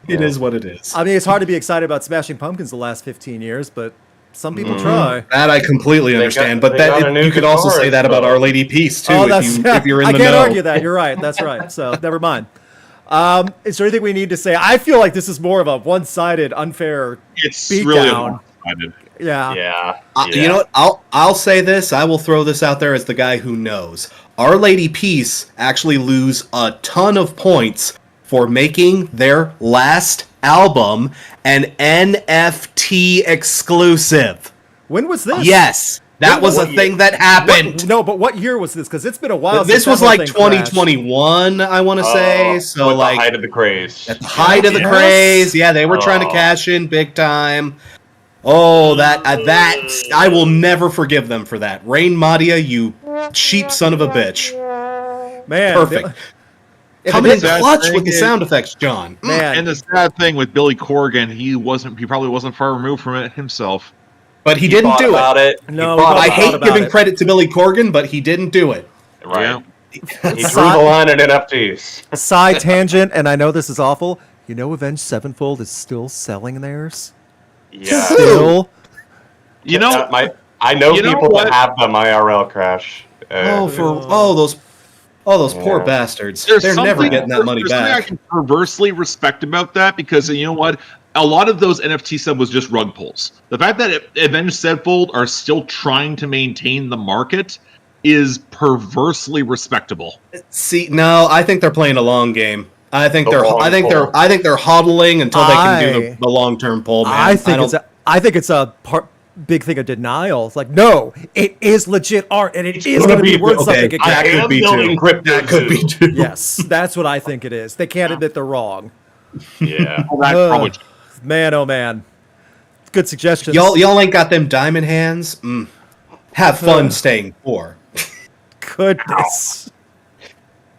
It is what it is. I mean, it's hard to be excited about Smashing Pumpkins the last 15 years, but some people try. That I completely understand, but they got a new you could also guitarist, say that about though. Our Lady Peace too. Oh, if you're in I the can't know. argue that. You're right. That's right. So never mind. Is there anything we need to say? I feel like this is more of a one-sided, unfair It's beat really down. one-sided. Yeah. Yeah. You know what? I'll say this. I will throw this out there as the guy who knows. Our Lady Peace actually lose a ton of points for making their last album an NFT exclusive. When was this? Yes, that was a What thing that happened. No, but what year was this? Because it's been a while. This since was that whole like thing crashed. 2021, I want to say. So with like the height of the craze. at the height of the Yes. craze, yeah, they were trying to Oh. cash in big time. Oh, that I will never forgive them for that. Rain Madia, you cheap son of a bitch. Man, Perfect. if Coming it in did- Sad clutch thing with the is- sound effects, John. Man, And the sad thing with Billy Corgan, he probably wasn't far removed from it himself. But he didn't Thought do about it. it. No, He thought we I both about hate about giving it. credit to Billy Corgan, but he didn't do it. it. Right. Yeah. He drew the line at NFTs. side tangent, and I know this is awful. You know, Avenged Sevenfold is still selling theirs. Yeah. Still. You know, I know you know people what? that have them IRL crash. Those poor Yeah. bastards. there's They're never something- getting that money there's something I back. can perversely respect about that because you know what? A lot of those NFT stuff was just rug pulls. The fact that Avenged Sevenfold are still trying to maintain the market is perversely respectable. See, no, I think they're playing a long game. I think The they're long pole. hodling until they can do the long-term pull, man. I think it's a big thing of denial. It's like, no, it is legit art, and it is going to be worth something again. That could be building too. crypto That could be too. Yes, that's what I think it is. They can't admit they're wrong. Yeah. Well, that probably Man, oh man. Good suggestions. Y'all ain't got them diamond hands. Have fun staying poor. Goodness.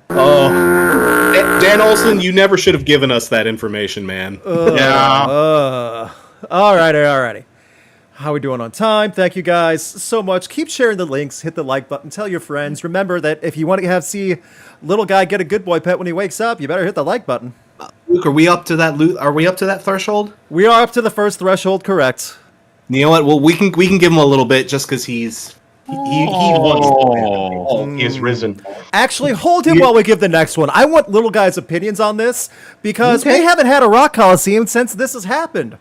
Oh, Dan Olson, you never should have given us that information, man. yeah. Alrighty. How we doing on time? Thank you guys so much. Keep sharing the links. Hit the like button. Tell your friends. Remember that if you want to see little guy get a good boy pet when he wakes up, you better hit the like button. Luke, are we up to that? Are we up to that threshold? We are up to the first threshold, correct? You know what? Well, we can give him a little bit just because he wants. He is risen. Actually, hold him while we give the next one. I want little guy's opinions on this because Okay. we haven't had a Rock Coliseum since this has happened.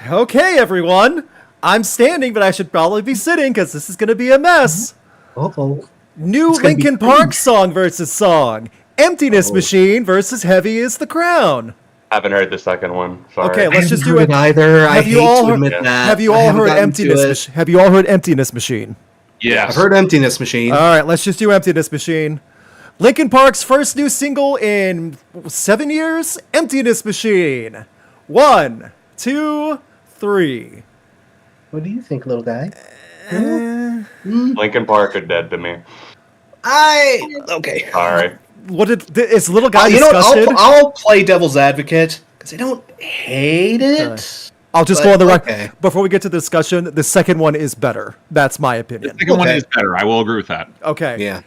Okay, everyone. I'm standing, but I should probably be sitting because this is going to be a mess. Uh-oh. New It's gonna be Linkin Park song versus song. Emptiness Machine versus Heavy is the Crown. Haven't heard the second one. Sorry. Okay, let's just do it. Either. I Have hate you all to heard- admit that. Have you I all haven't heard gotten to Emptiness? it. Have you all heard Emptiness Machine? Yes. I've heard Emptiness Machine. All right, let's just do Emptiness Machine. Linkin Park's first new single in 7 years, Emptiness Machine. 1, 2, 3. What do you think, little guy? Linkin Park are dead to me. Okay. Sorry. Is little guy You know what? disgusted? I'll play devil's advocate because I don't hate it. I'll just but- go on the record. okay. Before we get to the discussion, the second one is better. That's my opinion. The second one Okay. is better. I will agree with that. Okay. Yeah.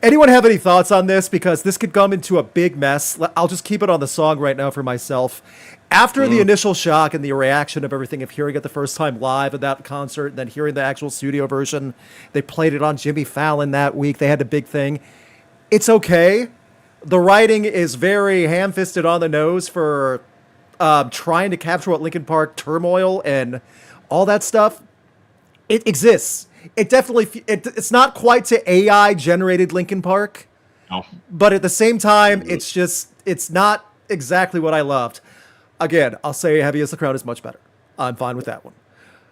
Anyone have any thoughts on this? Because this could come into a big mess. I'll just keep it on the song right now for myself. After the initial shock and the reaction of everything of hearing it the first time live at that concert, and then hearing the actual studio version, they played it on Jimmy Fallon that week. They had a big thing. It's okay. The writing is very ham-fisted on the nose for trying to capture what Linkin Park turmoil and all that stuff. It exists. It definitely it's not quite to AI generated Linkin Park, No. but at the same time, it's not exactly what I loved. Again, I'll say Heavy as the Crown is much better. I'm fine with that one.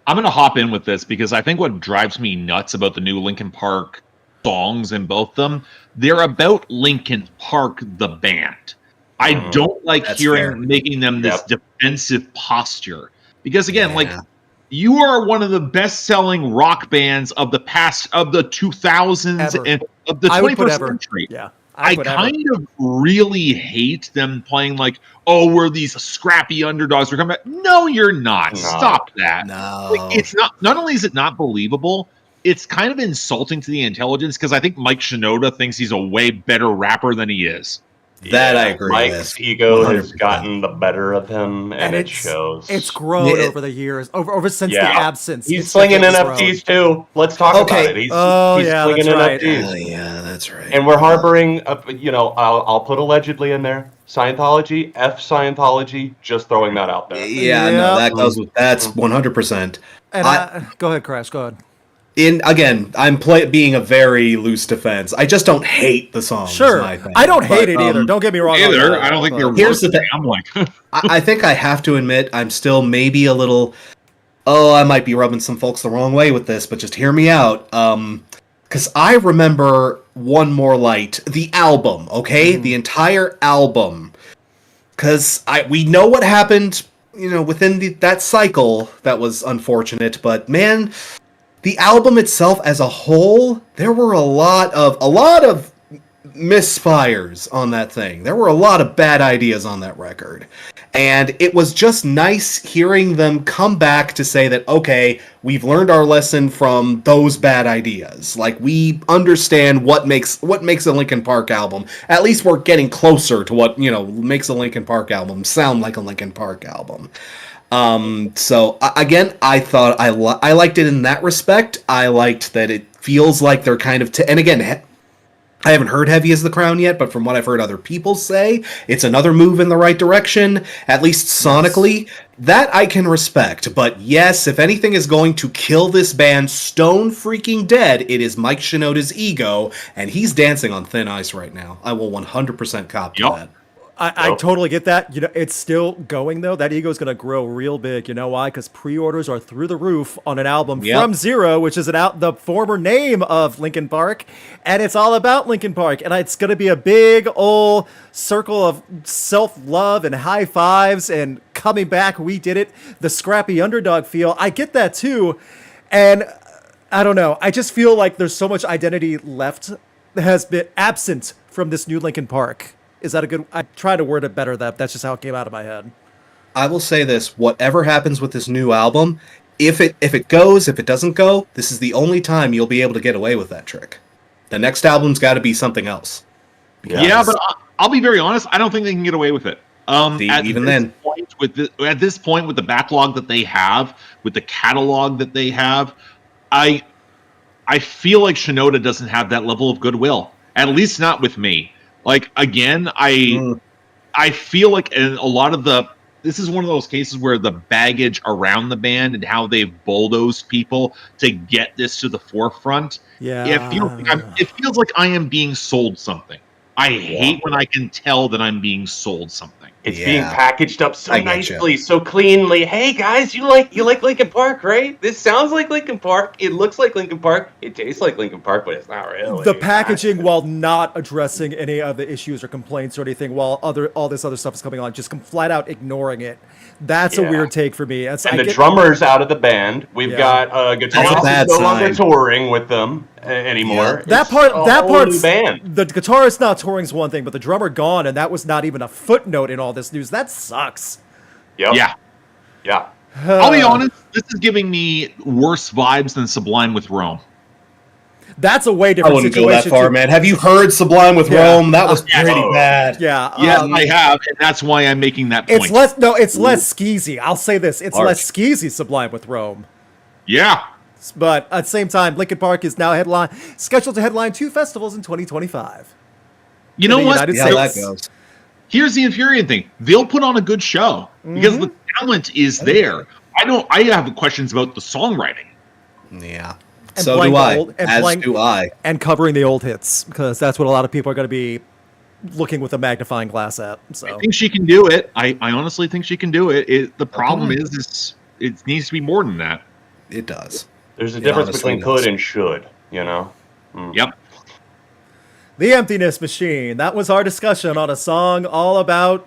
I'm going to hop in with this because I think what drives me nuts about the new Linkin Park songs in both of them, they're about Linkin Park, the band. I don't like That's hearing fair. making them this defensive posture. Because again, like Yeah. you are one of the best-selling rock bands of the past, of the 2000s Ever. and of the I would put 21st ever. century. Yeah. I put ever. kind of really hate them playing like, oh, we're these scrappy underdogs. We're coming back. No, you're not. No. Stop that. No. Like, it's not only is it not believable, it's kind of insulting to the intelligence because I think Mike Shinoda thinks he's a way better rapper than he is. That I agree Mike's with. ego has 100%. gotten the better of him, and it it's shows. It's grown Yeah. over the years, over since the Yeah. absence. He's It's slinging definitely NFTs too. Let's talk Okay. about it. He's yeah, slinging that's right. NFTs. Oh, yeah, that's right. And we're harboring, I'll put allegedly in there. Scientology, F Scientology, just throwing that out there. Yeah, Yeah. no, that goes with that's 100%. And go ahead, Crash. Go ahead. I'm being a very loose defense. I just don't hate the song. Sure, I don't hate it either. Don't get me wrong. on Either. that, I don't think but- you're. Here's the thing. I'm like, I think I have to admit I'm still maybe a little. Oh, I might be rubbing some folks the wrong way with this, but just hear me out. Because I remember One More Light, the album. Okay, the entire album. Because we know what happened. Within that cycle, that was unfortunate. But man, the album itself as a whole, there were a lot of misfires on that thing. There were a lot of bad ideas on that record. And it was just nice hearing them come back to say that, okay, we've learned our lesson from those bad ideas. Like, we understand what makes a Linkin Park album. At least we're getting closer to what, makes a Linkin Park album sound like a Linkin Park album. So again, I thought I liked it in that respect. I liked that it feels like they're kind of and again, I haven't heard Heavy as the Crown yet, but from what I've heard other people say, it's another move in the right direction, at least sonically. That I can respect. But yes, if anything is going to kill this band stone freaking dead, it is Mike Shinoda's ego, and he's dancing on thin ice right now. I will 100% cop to that. I totally get that. You know, it's still going though. That ego is going to grow real big. You know why? Because pre-orders are through the roof on an album from Zero, which is the former name of Linkin Park, and it's all about Linkin Park. And it's going to be a big old circle of self-love and high fives and coming back. We did it. The scrappy underdog feel. I get that too, and I don't know. I just feel like there's so much identity left that has been absent from this new Linkin Park. Is that a good... I try to word it better. That's just how it came out of my head. I will say this. Whatever happens with this new album, if it goes, if it doesn't go, this is the only time you'll be able to get away with that trick. The next album's got to be something else. Yeah, but I'll be very honest. I don't think they can get away with it. At this point, with the backlog that they have, with the catalog that they have, I feel like Shinoda doesn't have that level of goodwill. At least not with me. Like, again, I feel like in a lot of this is one of those cases where the baggage around the band and how they've bulldozed people to get this to the forefront. Yeah. It feels like I am being sold something. I hate when I can tell that I'm being sold something. It's being packaged up so nicely, so cleanly. Hey guys, you like Linkin Park, right? This sounds like Linkin Park. It looks like Linkin Park. It tastes like Linkin Park, but it's not really. The packaging, while not addressing any of the issues or complaints or anything, while all this other stuff is coming on, just flat out ignoring it. That's a weird take for me. And the drummer's out of the band. We've got guitarist no longer touring with them anymore. Yeah. That part's band. The guitarist not touring is one thing, but the drummer gone, and that was not even a footnote in all this news. That sucks. Yep. Yeah. I'll be honest. This is giving me worse vibes than Sublime with Rome. That's a way different I wouldn't situation. go that far, man. Have you heard Sublime with Rome? That was pretty bad. Yeah. Yes, I have, and that's why I'm making that point. It's less skeezy. I'll say this. It's less skeezy Sublime with Rome. Yeah. But at the same time, Linkin Park is now scheduled to headline 2 festivals in 2025. You know what? United That States. goes. Here's the infuriating thing. They'll put on a good show because the talent is there. I have questions about the songwriting. Yeah. And So do I. Do I. And covering the old hits, because that's what a lot of people are going to be looking with a magnifying glass at. So I think she can do it. I honestly think she can do it. The problem is it needs to be more than that. It does. There's a difference between could and should, you know? Yep. The Emptiness Machine. That was our discussion on a song all about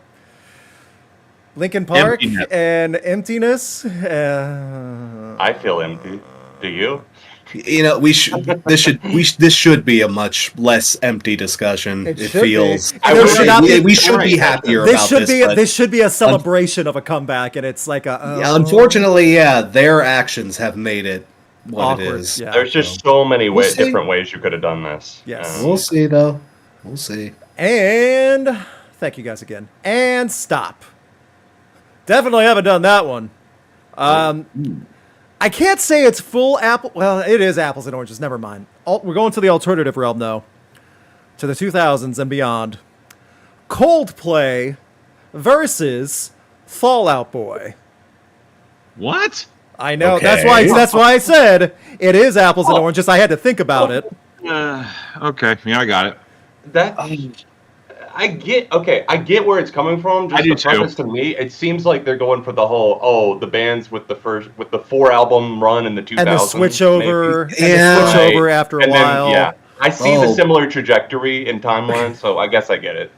Linkin Park and emptiness. I feel empty. Do you? You know, this should be a much less empty discussion. It feels. We should be happier about this. This should be a celebration of a comeback, and it's like unfortunately, their actions have made it what awkward, it is. Yeah. There's just so many different ways you could have done this. Yes. We'll see, though. We'll see. And thank you guys again. And stop. Definitely haven't done that one. I can't say it's full apple. Well, it is apples and oranges. Never mind. We're going to the alternative realm, though. To the 2000s and beyond. Coldplay versus Fall Out Boy. What? I know. Okay. That's why I said it is apples and oranges. I had to think about it. Okay. Yeah, I got it. I get where it's coming from. Just I do the premise to me, it seems like they're going for the whole the bands with the 4 album run in the 2000s And the switch over, after a while. Then, I see the similar trajectory in timeline, so I guess I get it.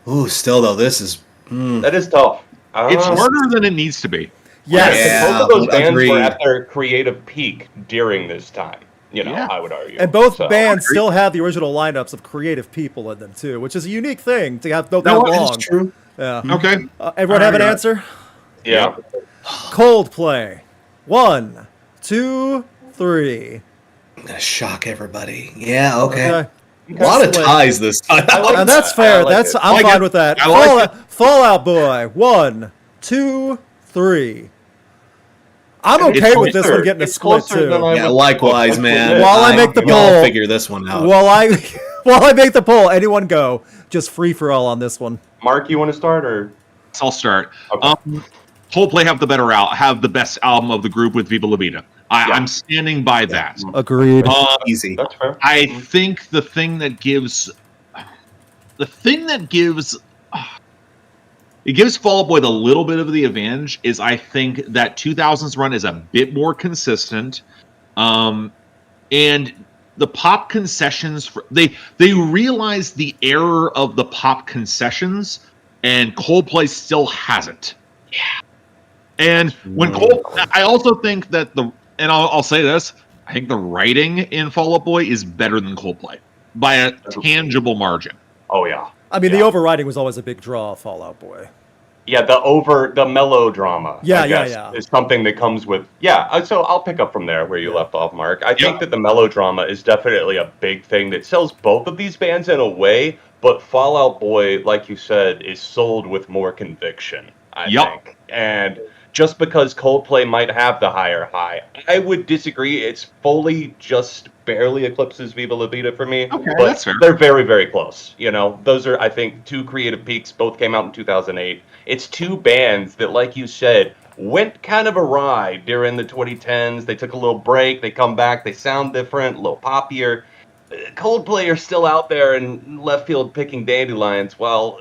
Ooh, still though, this is that is tough. It's harder than it needs to be. Yes. Both of those bands were at their creative peak during this time. I would argue. And both bands still have the original lineups of creative people in them too, which is a unique thing to have that long. That's true. Yeah. Okay. Everyone have an answer? Yeah. Coldplay. 1, 2, 3. I'm gonna shock everybody. Yeah. Okay. Okay. A lot of ties this time. And that's fair. I'm fine with that. Fallout Boy. 1, 2, 3. I'm okay with this one getting a split too. Yeah, likewise, man. While I make the poll, I'll figure this one out. While While I make the poll, anyone go. Just free for all on this one. Mark, you want to start or? I'll start. Okay. Coldplay have the best album of the group with Viva La Vida. I'm standing by that. Agreed. Easy. That's fair. I think the thing that gives it gives Fall Out Boy the little bit of the advantage is I think that 2000s run is a bit more consistent, and the pop concessions they realize the error of the pop concessions, and Coldplay still hasn't. Yeah. And when I also think that I'll say this, I think the writing in Fall Out Boy is better than Coldplay by a tangible margin. Oh yeah. I mean, the overriding was always a big draw of Fall Out Boy. Yeah, the melodrama. Yeah, I guess, is something that comes with. Yeah, so I'll pick up from there where you left off, Mark. I think that the melodrama is definitely a big thing that sells both of these bands in a way, but Fall Out Boy, like you said, is sold with more conviction, I think. And just because Coldplay might have the higher high, I would disagree. It's fully just barely eclipses Viva La Vida for me. Okay, but that's fair. They're very, very close. You know, those are, I think, two creative peaks. Both came out in 2008. It's two bands that, like you said, went kind of awry during the 2010s. They took a little break. They come back. They sound different, a little poppier. Coldplay are still out there in left field picking dandelions, while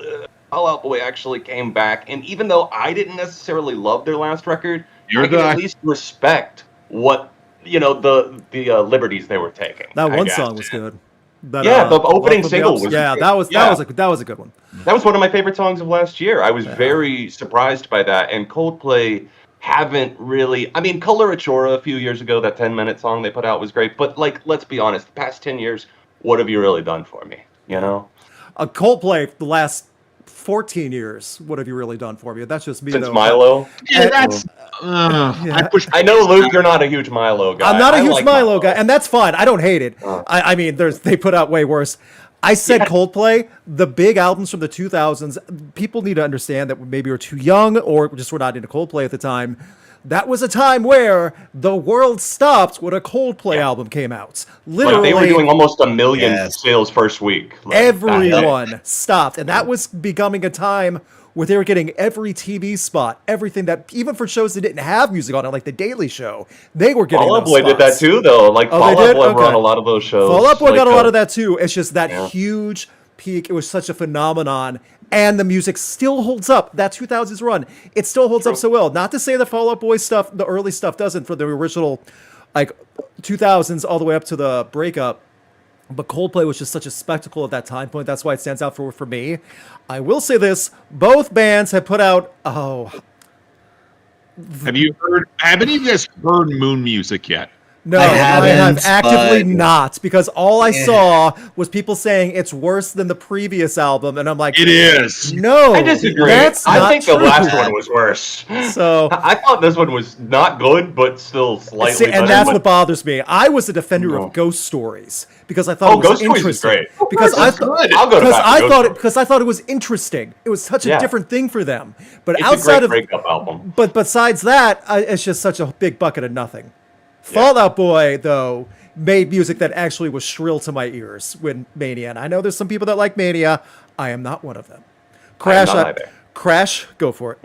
Fall Out Boy actually came back. And even though I didn't necessarily love their last record, I can at least respect what, the liberties they were taking. That one song was good. The opening single was that was a good one. That was one of my favorite songs of last year. I was very surprised by that. And Coldplay haven't really. I mean, Coloratura a few years ago, that 10-minute song they put out was great. But let's be honest, the past 10 years, what have you really done for me? Coldplay, the last 14 years, what have you really done for me? That's just me. Since Milo? Yeah, that's... I know, Luke, you're not a huge Milo guy. I'm not a huge Milo guy, and that's fine. I don't hate it. I mean, they put out way worse. I said Coldplay, the big albums from the 2000s, people need to understand that maybe we're too young or just we're not into Coldplay at the time. That was a time where the world stopped when a Coldplay album came out. Literally, they were doing almost 1 million sales first week. Everyone stopped. And that was becoming a time where they were getting every TV spot, everything that, even for shows that didn't have music on it, like The Daily Show, they were getting Fall Out Boy did that too, though. Fall Out Boy were on a lot of those shows. Fall Out Boy got a lot of that too. It's just that huge peak. It was such a phenomenon. And the music still holds up. That 2000s run, it still holds up so well. Not to say the Fall Out Boy stuff, the early stuff doesn't for the original, 2000s all the way up to the breakup. But Coldplay was just such a spectacle at that time point. That's why it stands out for me. I will say this: both bands have put out. Haven't any of you guys heard Moon Music yet? No, I have actively not, because all I saw was people saying it's worse than the previous album, and I'm like, it is. No, I disagree. I think the last one was worse. So I thought this one was not good, but still slightly better. And that's what bothers me. I was a defender of Ghost Stories because I thought it was Ghost interesting. Stories is great. Because I thought it was interesting. It was such a different thing for them. But it's outside a great breakup album. But besides that, it's just such a big bucket of nothing. Fall Out Boy, though, made music that actually was shrill to my ears with Mania. And I know there's some people that like Mania. I am not one of them. Crash, go for it.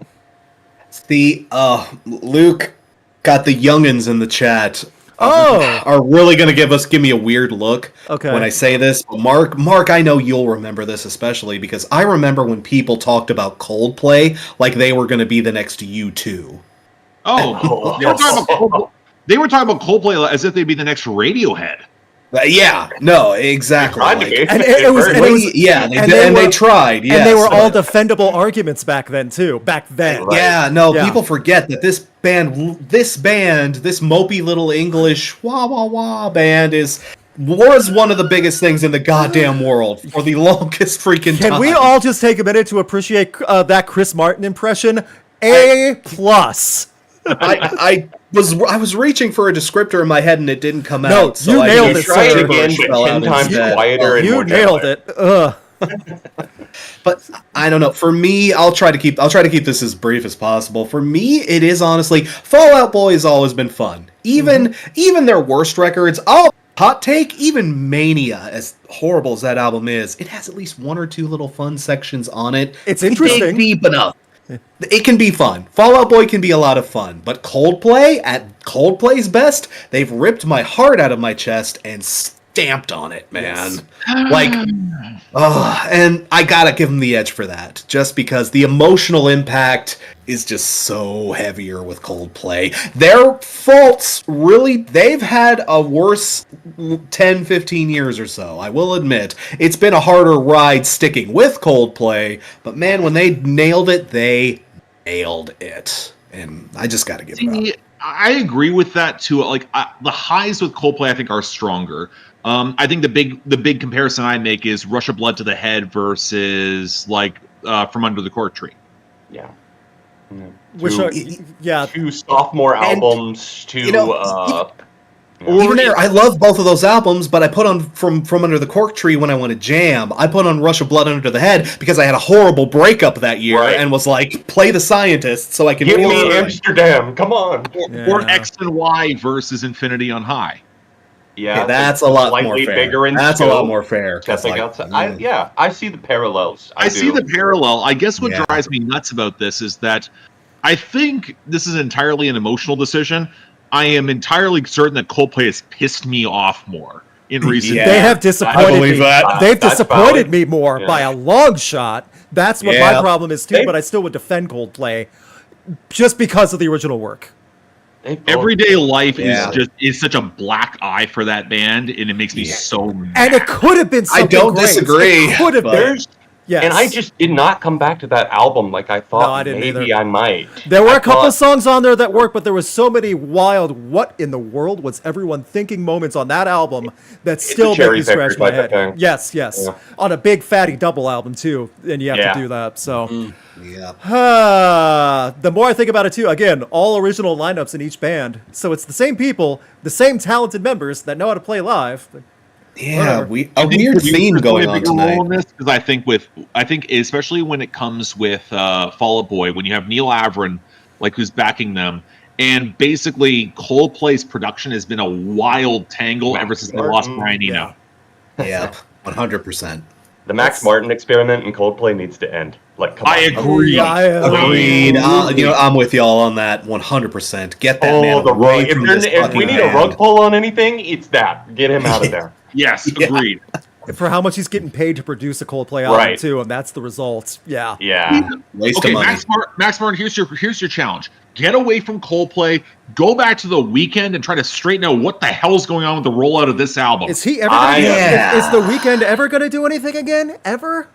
Luke got the youngins in the chat. Are really going to give me a weird look when I say this. Mark, I know you'll remember this especially because I remember when people talked about Coldplay like they were going to be the next U2. They were talking about Coldplay as if they'd be the next Radiohead. No, exactly. They tried. Yes, and they were all defendable arguments back then too. People forget that this mopey little English wah wah wah band was one of the biggest things in the goddamn world for the longest freaking time. Can we all just take a minute to appreciate that Chris Martin impression? A+. I was reaching for a descriptor in my head and it didn't come out. So you nailed it. Try it again, but 10 times quieter and more nailed it. But I don't know. For me, I'll try to keep this as brief as possible. For me, it is honestly Fall Out Boy has always been fun. Even their worst records, I'll hot take, even Mania, as horrible as that album is, it has at least one or two little fun sections on it. It's interesting. Dig deep enough. It can be fun. Fall Out Boy can be a lot of fun, but Coldplay, at Coldplay's best, they've ripped my heart out of my chest and stamped on it, man. Like, and I gotta give them the edge for that, just because the emotional impact is just so heavier with Coldplay. Their faults, really, they've had a worse 10, 15 years or so, I will admit. It's been a harder ride sticking with Coldplay, but man, when they nailed it, they nailed it. And I just gotta give it up. I agree with that too. Like the highs with Coldplay, I think, are stronger. I think the big comparison I make is Rush of Blood to the Head versus like From Under the Cork Tree. Yeah. Two sophomore albums, even there, I love both of those albums, but I put on From Under the Cork Tree when I want to jam. I put on Rush of Blood Under the Head because I had a horrible breakup that year and was like, play the scientist so I can... Give me Amsterdam, come on! Or X and Y versus Infinity on High. Yeah, that's a lot more fair. Bigger that's a lot more fair. I see the parallels. I see the parallel. I guess what drives me nuts about this is that I think this is entirely an emotional decision. I am entirely certain that Coldplay has pissed me off more in recent years. They have disappointed me. They've disappointed me more Yeah. by a long shot. That's what my problem is too, but I still would defend Coldplay just because of the original work. Everyday Life is such a black eye for that band, and it makes me so mad. And it could have been something I don't great. disagree. It could have been. Yes. And I just did not come back to that album like I thought I didn't maybe either. I might. There were a couple songs on there that worked, but there was so many wild, what in the world was everyone thinking moments on that album that still make me scratch my head. Yes. Yeah. On a big fatty double album too, and you have to do that. So the more I think about it too, again, all original lineups in each band. So it's the same people, the same talented members that know how to play live. Yeah, a weird theme going on tonight. Because I think especially when it comes with Fall Out Boy, when you have Neil Avron, like who's backing them, and basically Coldplay's production has been a wild tangle ever since they lost Brian Eno. Yep, 100%. The Max Martin experiment in Coldplay needs to end. Like, come on. I agree. Agreed. I'm with y'all on that 100%. Get that man away from this if we need a rug pull on anything, it's that. Get him out of there. Yes, agreed. For how much he's getting paid to produce a Coldplay album too, and that's the result. Yeah. Waste of money. Max Martin, here's your challenge. Get away from Coldplay. Go back to The Weeknd and try to straighten out what the hell's going on with the rollout of this album. Is he ever going to is The Weeknd ever going to do anything again? Ever?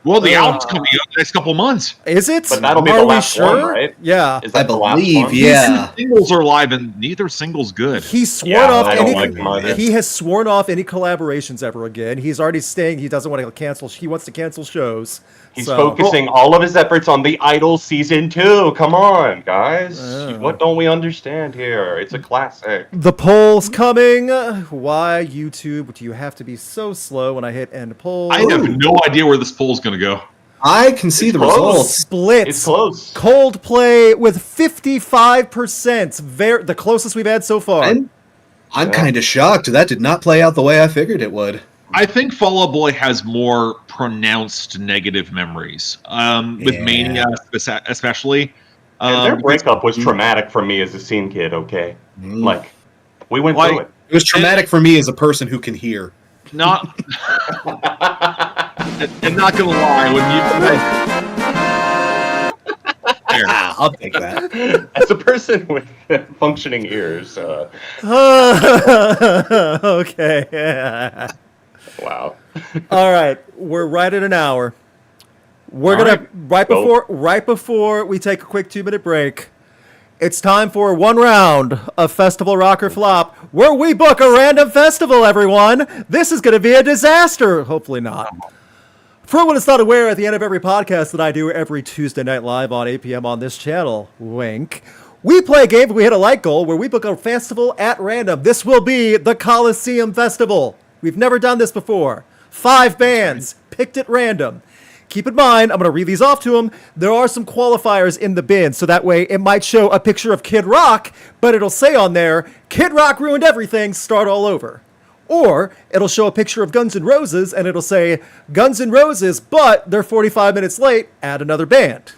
Well, the album's coming out in the next couple months. Is it? But that'll be the last one, right? Yeah. Is that I believe, the yeah. Singles are live, and neither single's good. He's sworn off I don't any. like them either. He has sworn off any collaborations ever again. He's already saying he doesn't want to cancel. He wants to cancel shows. He's focusing all of his efforts on the Idol season 2. Come on, guys. What don't we understand here? It's a classic. The poll's coming. Why, YouTube, do you have to be so slow when I hit end poll? I have no idea where this poll's going to go. I can see the results. Splits. It's close. Coldplay with 55%. The closest we've had so far. I'm kind of shocked. That did not play out the way I figured it would. I think Fall Out Boy has more pronounced negative memories. With Mania, especially. And their breakup was traumatic for me as a scene kid, okay? Like, we went through it. It was traumatic for me as a person who can hear. Not... and not gonna lie, when you... I'll take that. As a person with functioning ears. Okay. Wow. All right, we're right at an hour. We're right before we take a quick 2-minute break. It's time for one round of Festival Rock or Flop, where we book a random festival, everyone. This is going to be a disaster. Hopefully not. For anyone that's not aware, at the end of every podcast that I do every Tuesday night live on 8 p.m. on this channel, wink, we play a game if we hit a like goal where we book a festival at random. This will be the Coliseum Festival. We've never done this before. 5 bands picked at random. Keep in mind, I'm going to read these off to them. There are some qualifiers in the bin, so that way it might show a picture of Kid Rock, but it'll say on there, Kid Rock ruined everything, start all over. Or it'll show a picture of Guns N' Roses and it'll say Guns N' Roses, but they're 45 minutes late, add another band.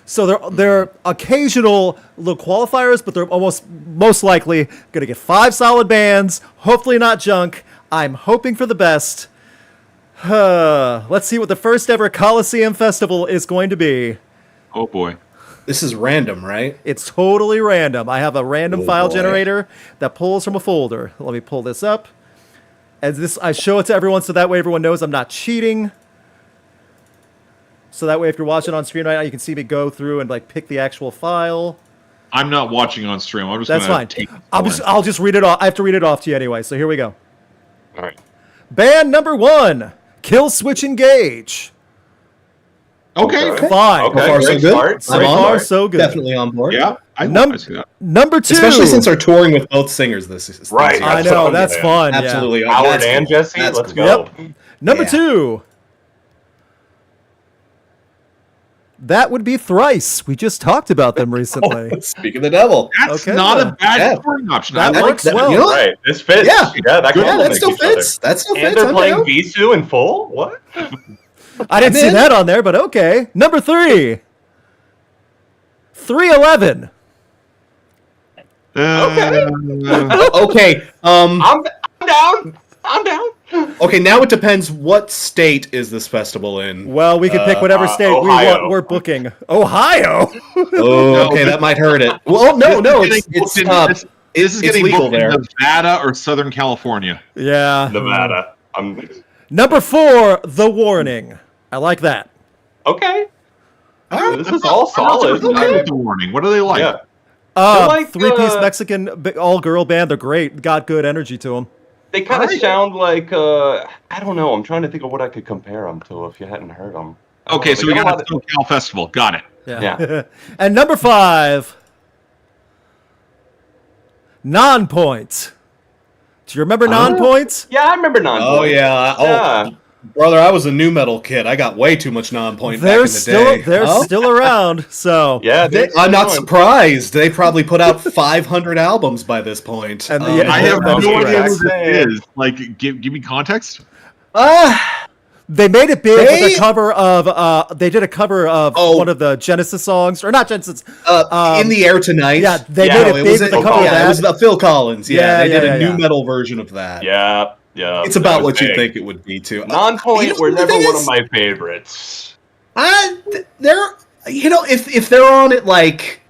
So they're occasional little qualifiers, but they're most likely going to get 5 solid bands, hopefully not junk. I'm hoping for the best. Let's see what the first ever Coliseum Festival is going to be. Oh boy. This is random, right? It's totally random. I have a random file boy. generator that pulls from a folder. Let me pull this up. As this, I show it to everyone so that way everyone knows I'm not cheating. So that way if you're watching on stream right now, you can see me go through and like pick the actual file. I'm not watching on stream. I'm just That's gonna fine. take I'll just read it off. I have to read it off to you anyway. So here we go. All right. Band number 1, Kill Switch Engage. Okay. Fine. Okay. So far, so great good. start. I'm Great on. start. So good. Definitely on board. Yeah. I Num- see that. Number 2. Especially since they're touring with both singers this Right. year. I That's what know, I'm that's saying. fun. Absolutely. Yeah. Howard That's and cool. Jesse, That's let's cool. go. Number Yeah. 2. That would be Thrice. We just talked about them recently. Speak of the devil. That's Okay, not then. a bad Yeah. touring option. That I like works that. well. You know what? Right. This fits. Yeah. That Yeah, complements that still each other. fits. That still fits. And they're I'm playing down. Xiu in full? What? I didn't see in. that on there, but okay. Number 3. 311. Okay. I'm down. I'm down. Okay. Now it depends. What state is this festival in? Well, we can pick whatever state we Ohio. want. We're booking. Ohio. Oh, okay, that might hurt it. Well, no, This it's is getting booked this is it's getting legal booked in there. Nevada or Southern California. Yeah. Nevada. Number 4, The Warning. I like that. Okay. All right. This is all I'm not solid. familiar with the warning. What are they like? Yeah. They're like, 3-piece Mexican all-girl band. They're great. Got good energy to them. They kind of Alright. sound like I don't know. I'm trying to think of what I could compare them to if you hadn't heard them. Okay, so we got a SoCal festival. Got it. Yeah. And number 5, Non-Point. Do you remember Non-Point? Yeah, I remember non. Oh yeah. Oh, Yeah. brother, I was a new metal kid. I got way too much non-point back They're in the still day. they're Oh, still around. So Yeah. I'm not surprised. They probably put out 500 albums by this point. And the- I have That's no idea correct. who this is. Like, give me context. they made it big with They- a cover of they did a cover of Oh. one of the Genesis songs, or not Genesis. In the Air Tonight. Yeah, they Yeah, made it No, big with the cover of yeah, it was that. about Phil Collins. Yeah, Yeah, they did yeah, a yeah. new metal version of that. Yeah. Yeah. It's about that was what you big. think it would be too. Non-point You know, were the never thing one is- of my favorites. They're if they're on at like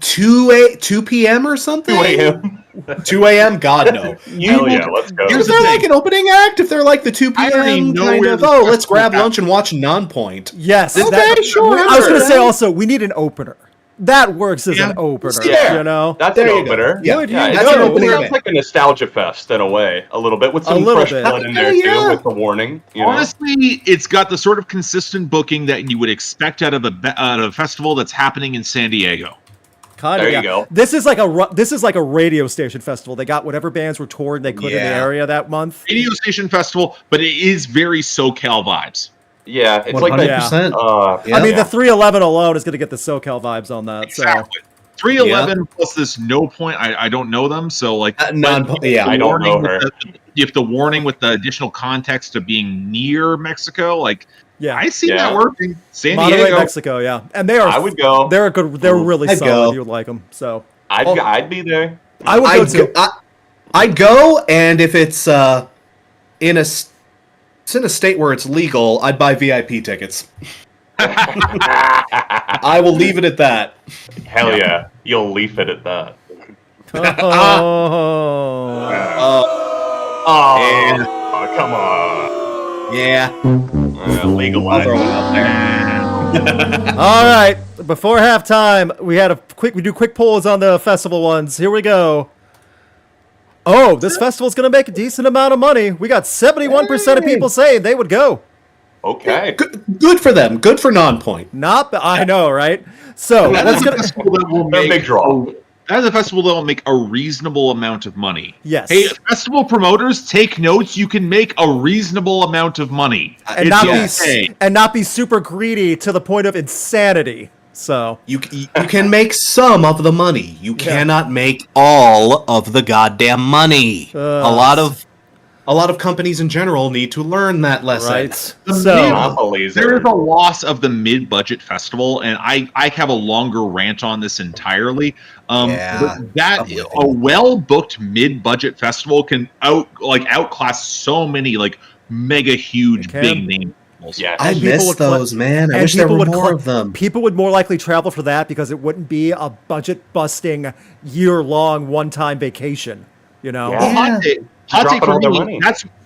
2 p.m. or something. 2 a.m. 2 a.m. God no. Hell yeah, let's go. If Here's the they're thing. like an opening act, if they're like the 2 I already p.m. know kind where of, this let's festival grab is lunch and watch Non-Point. Yes. Okay, sure. I was going to say Sure. also we need an opener. That works as Yeah. an opener. Yeah. You know. That's There an you go. opener. Yeah, Good, Yeah, you it that's go. an sounds- opening sounds band. like a nostalgia fest in a way, a little bit, with some little fresh bit. blood in there Yeah. too, with the warning. You know? Honestly, it's got the sort of consistent booking that you would expect out of a festival that's happening in San Diego. Kind There of. you Yeah. go. This is like a radio station festival. They got whatever bands were touring they could in the Yeah. area that month. Radio station festival, but it is very SoCal vibes. Yeah, it's like that. 100%. Yeah. I mean, yeah. the 311 alone is going to get the SoCal vibes on that. Exactly. 311 plus this no point. I don't know them, so like Yeah. I don't know warning her. if the warning with the additional context of being near Mexico, like Yeah. I see Yeah. that working. San Monterey, Diego. Mexico. Yeah, and they are. I would go. They're good. They're really I'd solid. go. You would like them. So I'd be there. I would go too. I'd go, and if it's in a state where it's legal, I'd buy VIP tickets. I will leave it at that. Hell yeah, you'll leaf it at that. Oh. Oh, come on. Yeah. Legalize. Throw it out there. All right. Before halftime, we do quick polls on the festival ones. Here we go. Oh, this festival's going to make a decent amount of money. We got 71% of people saying they would go. Okay. Good for them. Good for Non-Point. I know, right? So let's That's a get. festival that will They're a make big draw. That is a festival that will make a reasonable amount of money. Yes. Hey, festival promoters, take notes. You can make a reasonable amount of money. And It's not be super greedy to the point of insanity. So You can make some of the money. You cannot make all of the goddamn money. A lot of a lot of companies in general need to learn that lesson. Right. So there is a loss of the mid-budget festival, and I have a longer rant on this entirely. But that a well-booked mid-budget festival can outclass so many like mega huge big name. Yeah, I miss those, man. I wish there were more of them. People would more likely travel for that because it wouldn't be a budget-busting, year-long, one-time vacation. You know? Hot take for me.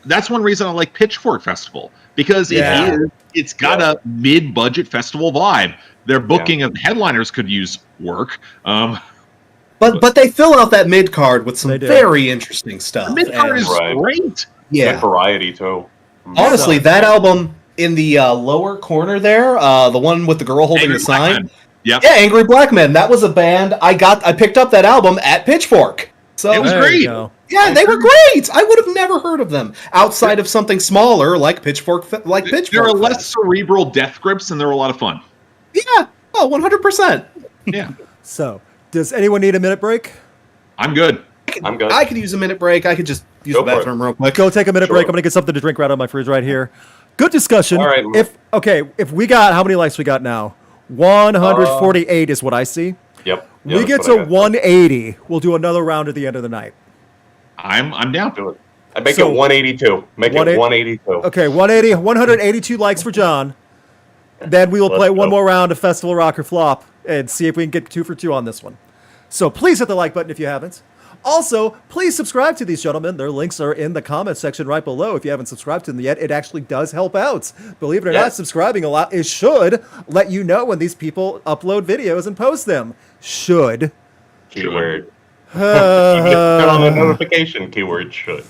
That's one reason I like Pitchfork Festival, because it's got a mid-budget festival vibe. Their booking of headliners could use work. But they fill out that mid card with some very interesting stuff. The mid card is great. Yeah, good variety too. Honestly, that album in the lower corner there, the one with the girl holding the sign. Yeah, Angry Black Men. That was a band I picked up that album at Pitchfork. So it was great. Yeah, they were great. I would have never heard of them outside of something smaller like Pitchfork. There are less cerebral death grips, and they're a lot of fun. Yeah. Oh, 100%. Yeah. So, does anyone need a minute break? I'm good. I'm good. I could use a minute break. I could just use the bathroom real quick. Go take a minute break. I'm gonna get something to drink right on my fridge right here. Good discussion. All right. If we got how many likes we got now? 148 is what I see. Yep. We get to 180. We'll do another round at the end of the night. I'm down. Do it. I make it 182. Make it 182. Okay, 182 likes for John. Then we will play one more round of Festival Rock or Flop and see if we can get 2 for 2 on this one. So please hit the like button if you haven't. Also, please subscribe to these gentlemen. Their links are in the comments section right below. If you haven't subscribed to them yet, it actually does help out. Believe it or not, subscribing a lot, it should let you know when these people upload videos and post them. Should. Keyword. Turn on the notification. Keyword should.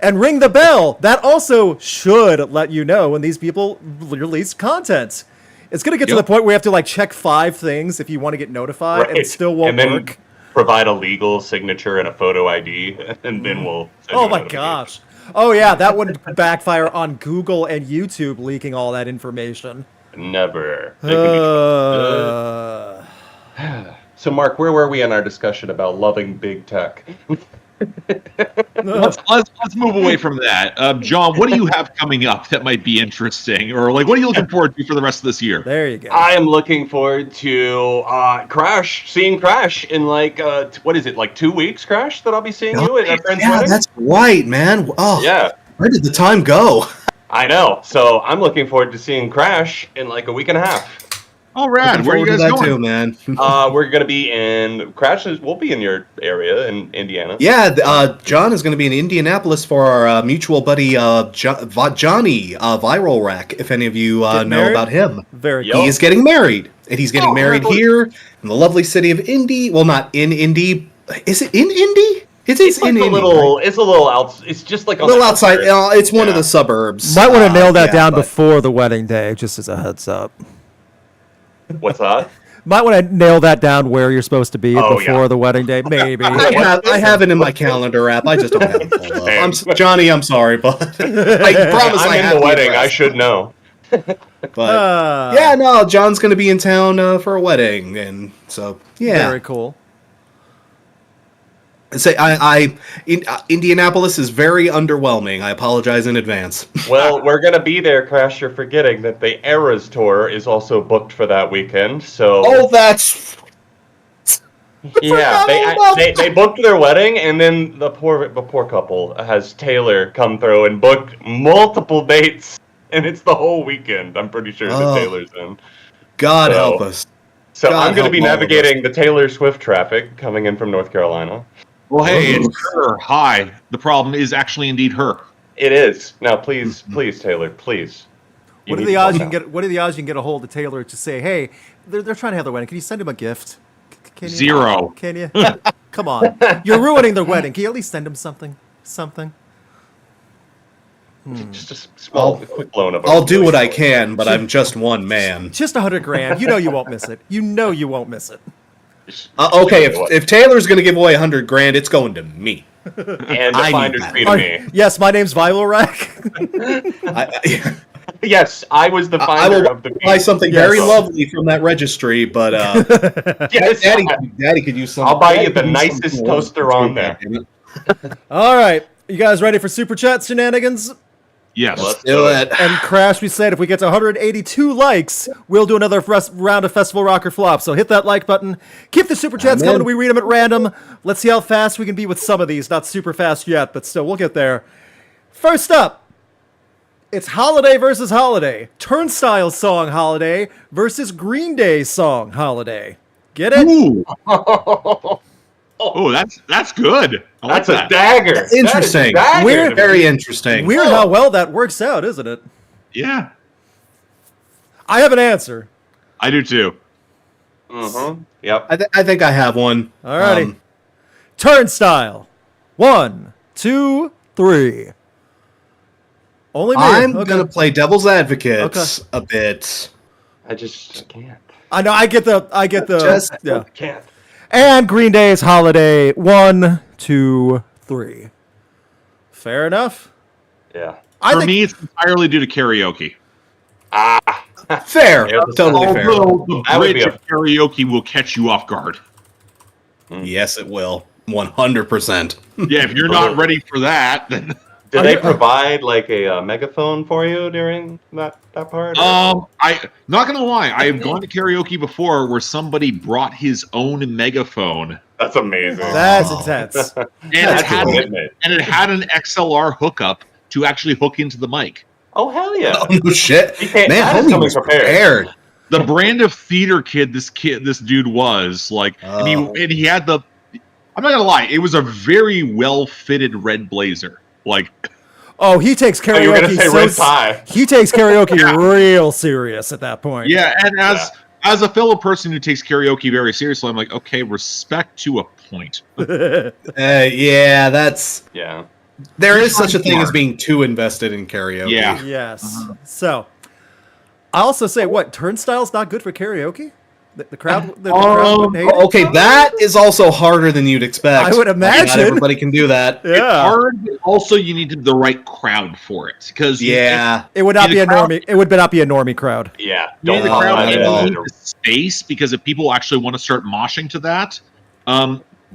And ring the bell. That also should let you know when these people release content. It's going to get to the point where you have to check 5 things if you want to get notified, and it still won't work. Provide a legal signature and a photo ID, and then we'll send Oh my gosh. Oh yeah, that would backfire on Google and YouTube leaking all that information. Never. So Mark, where were we in our discussion about loving big tech? Let's move away from that. John, what do you have coming up that might be interesting, or what are you looking forward to for the rest of this year? There you go. I am looking forward to seeing Crash in what is it, 2 weeks, Crash, that I'll be seeing you at our friend's wedding? That's right, man. Oh, yeah. Where did the time go? I know. So I'm looking forward to seeing Crash in a week and a half. Oh, rad. Where are you guys going? Too, man. We're going to be in we'll be in your area in Indiana. Yeah, John is going to be in Indianapolis for our mutual buddy Johnny, Viral Rack, if any of you know about him. Very cool. He is getting married, and he's getting married here in the lovely city of Indy. Well, not in Indy. Is it in Indy? It's in Indy. It's a little out. It's just like a little outside. It's one of the suburbs. Might want to nail that down before the wedding day, just as a heads up. What's that? Might want to nail that down where you're supposed to be before the wedding day, maybe. I have it in my calendar app. I just don't have it pulled up. Johnny, I'm sorry, but I promise I'm in the wedding. I should know. But no, John's going to be in town for a wedding, and so Very cool. Indianapolis is very underwhelming. I apologize in advance. Well, we're going to be there, Crash. You're forgetting that the Eras tour is also booked for that weekend. So that's... Yeah, they booked their wedding, and then the poor couple has Taylor come through and booked multiple dates, and it's the whole weekend. I'm pretty sure that Taylor's in. God help us. So I'm going to be navigating the Taylor Swift traffic coming in from North Carolina. Well, hey, it's her. Hi. The problem is actually indeed her. It is. Now, please, Taylor, please. What are the odds you can get a hold of Taylor to say, hey, they're trying to have their wedding. Can you send him a gift? Can you? 0. Can you? Come on. You're ruining their wedding. Can you at least send them something? Just a small, quick loan of. I'll do what I can, but I'm just one man. Just $100,000. You know you won't miss it. Okay, if Taylor's going to give away $100,000, it's going to me. And the finder's fee to me. Yes, my name's Viral Rack. Yes, I was the finder of the fee. Buy something very lovely from that registry, but yes, Daddy could use something. I'll buy you the nicest toaster on there. All right. You guys ready for Super Chat shenanigans? Yes. Let's Do it. And Crash, we said if we get to 182 likes, we'll do another round of Festival Rock or Flop. So hit that like button. Keep the Super Chats coming. We read them at random. Let's see how fast we can be with some of these. Not super fast yet, but still, we'll get there. First up, it's Holiday versus Holiday. Turnstile song Holiday versus Green Day song Holiday. Get it? Ooh. Oh, that's good. I like That's a that. dagger. That's interesting. That is a dagger Weird. to me. Very interesting. Weird how well that works out, isn't it? Yeah, I have an answer. I do too. Yep. I think I have one. Alrighty. Turnstile. 1, 2, 3. Only me. I'm Okay. gonna play devil's advocate Okay. a bit. I just can't. I know. I get the. Just- Yeah. I can't. And Green Day's Holiday. 1, 2, 3. Fair enough. Yeah. I For think. me, it's entirely due to karaoke. Fair, Yeah, totally fair. Although the That would be bridge a- of karaoke will catch you off guard. Yes, it will. 100%. Yeah, if you're not ready for that, then Did Are they you- provide like a megaphone for you during that part? I not gonna lie, I have gone to karaoke before where somebody brought his own megaphone That's amazing. That's intense. and That's it had commitment. and it had an XLR hookup to actually hook into the mic. Oh hell yeah! Oh no shit. You can't- Man, that is homie coming was prepared. prepared. The brand of theater kid this dude was like, and he had the. I'm not gonna lie, it was a very well fitted red blazer. Like, Oh, he takes Oh, you were gonna karaoke say so. red tie. He takes karaoke real serious at that point. yeah, and as a fellow person who takes karaoke very seriously, I'm like, okay, respect to a point. Yeah, that's. Yeah. There is such a Smart. thing as being too invested in karaoke. Yeah. Yes. So, I also say, what, Turnstile's not good for karaoke? The crowd, the crowd wouldn't hate it? Okay, that is also harder than you'd expect. I would imagine. Not everybody can do that. Yeah. Hard, but also you need the right crowd for it because Yeah. It would not Yeah, be the a crowd- normie. It would not be a normie crowd. Yeah. you need the No, crowd not and at all. you need the space because if people actually want to start moshing to that,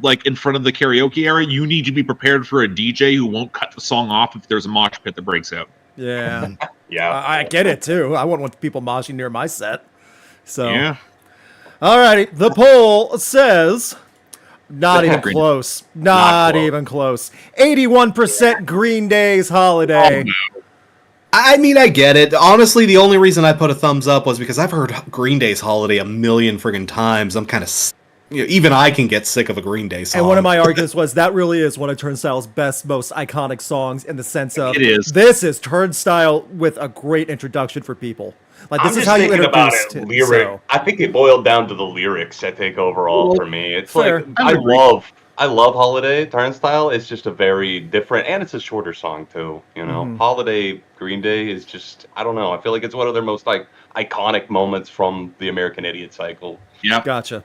like in front of the karaoke area, you need to be prepared for a DJ who won't cut the song off if there's a mosh pit that breaks out. Yeah. Yeah. I get it, too. I wouldn't want people moshing near my set. So, Yeah. alrighty. The poll says... Not even Green- close. Not Not close. even close. 81% Green Day's Holiday. I mean, I get it. Honestly, the only reason I put a thumbs up was because I've heard Green Day's Holiday a million friggin' times. I'm kind of... even I can get sick of a Green Day song. And one of my arguments was that really is one of Turnstile's best, most iconic songs in the sense of It is. this is Turnstile with a great introduction for people. Like this I'm is just how you thinking about introduced it. him. Lyric. So. I think it boiled down to the lyrics. I think overall for me, it's Fair. like I agree. I love Holiday. Turnstile is just a very different, and it's a shorter song too. You know, Mm-hmm. Holiday Green Day is just I don't know. I feel like it's one of their most like iconic moments from the American Idiot cycle. Yep. Gotcha.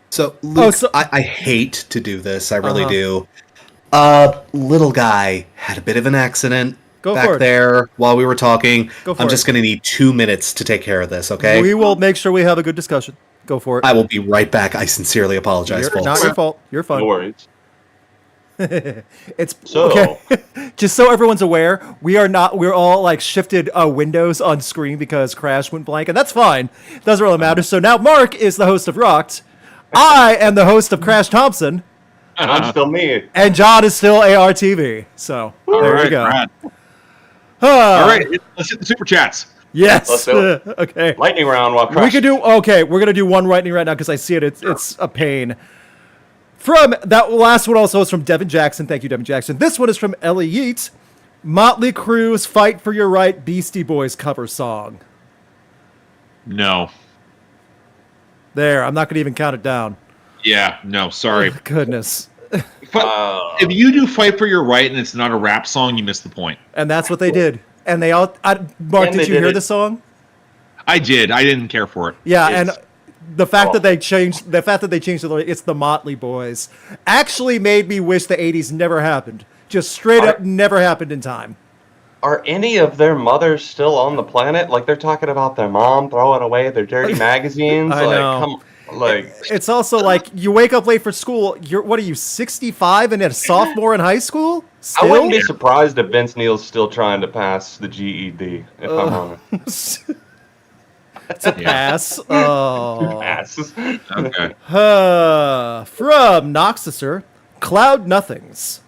So, Luke, so- I hate to do this. I really Uh-huh. do. Little guy had a bit of an accident Go back for it. there while we were talking. Go for I'm it. just going to need 2 minutes to take care of this, okay? We will make sure we have a good discussion. Go for it. I will be right back. I sincerely apologize, You're, folks. not your fault. You're No fine. worries. It's So- okay. Just so everyone's aware, we're all like shifted windows on screen because Crash went blank, and that's fine. Doesn't really matter. So now Mark is the host of Rocked. I am the host of Crash Thompson, And I'm still me. and John is still ARTV. So All there right, you go. Brad. Ah, All right, let's hit the super chats. Yes. Let's do it. Okay. Lightning round while We Crash. could do okay. We're gonna do one lightning right now because I see it. It's a pain. From that last one also is from Devin Jackson. Thank you, Devin Jackson. This one is from Ellie Yeat. Motley Crue's "Fight for Your Right" Beastie Boys cover song. No. There, I'm not gonna even count it down. Yeah. No. Sorry. Goodness. If you do fight for your right and it's not a rap song, you miss the point. And that's what they did. And they all. Mark, And did they you did hear it. the song? I did. I didn't care for it. Yeah, It's- and the fact Oh. that they changed the lyric, it's the Motley Boys, actually made me wish the '80s never happened. Just straight up never happened in time. Are any of their mothers still on the planet? Like they're talking about their mom throwing away their dirty magazines. I know. It's also like you wake up late for school. What are you, 65 and a sophomore in high school? I wouldn't be Still? surprised if Vince Neil's still trying to pass the GED, if I'm honest. It's a pass. Oh. Pass. Okay. From Noxuser, Cloud Nothings.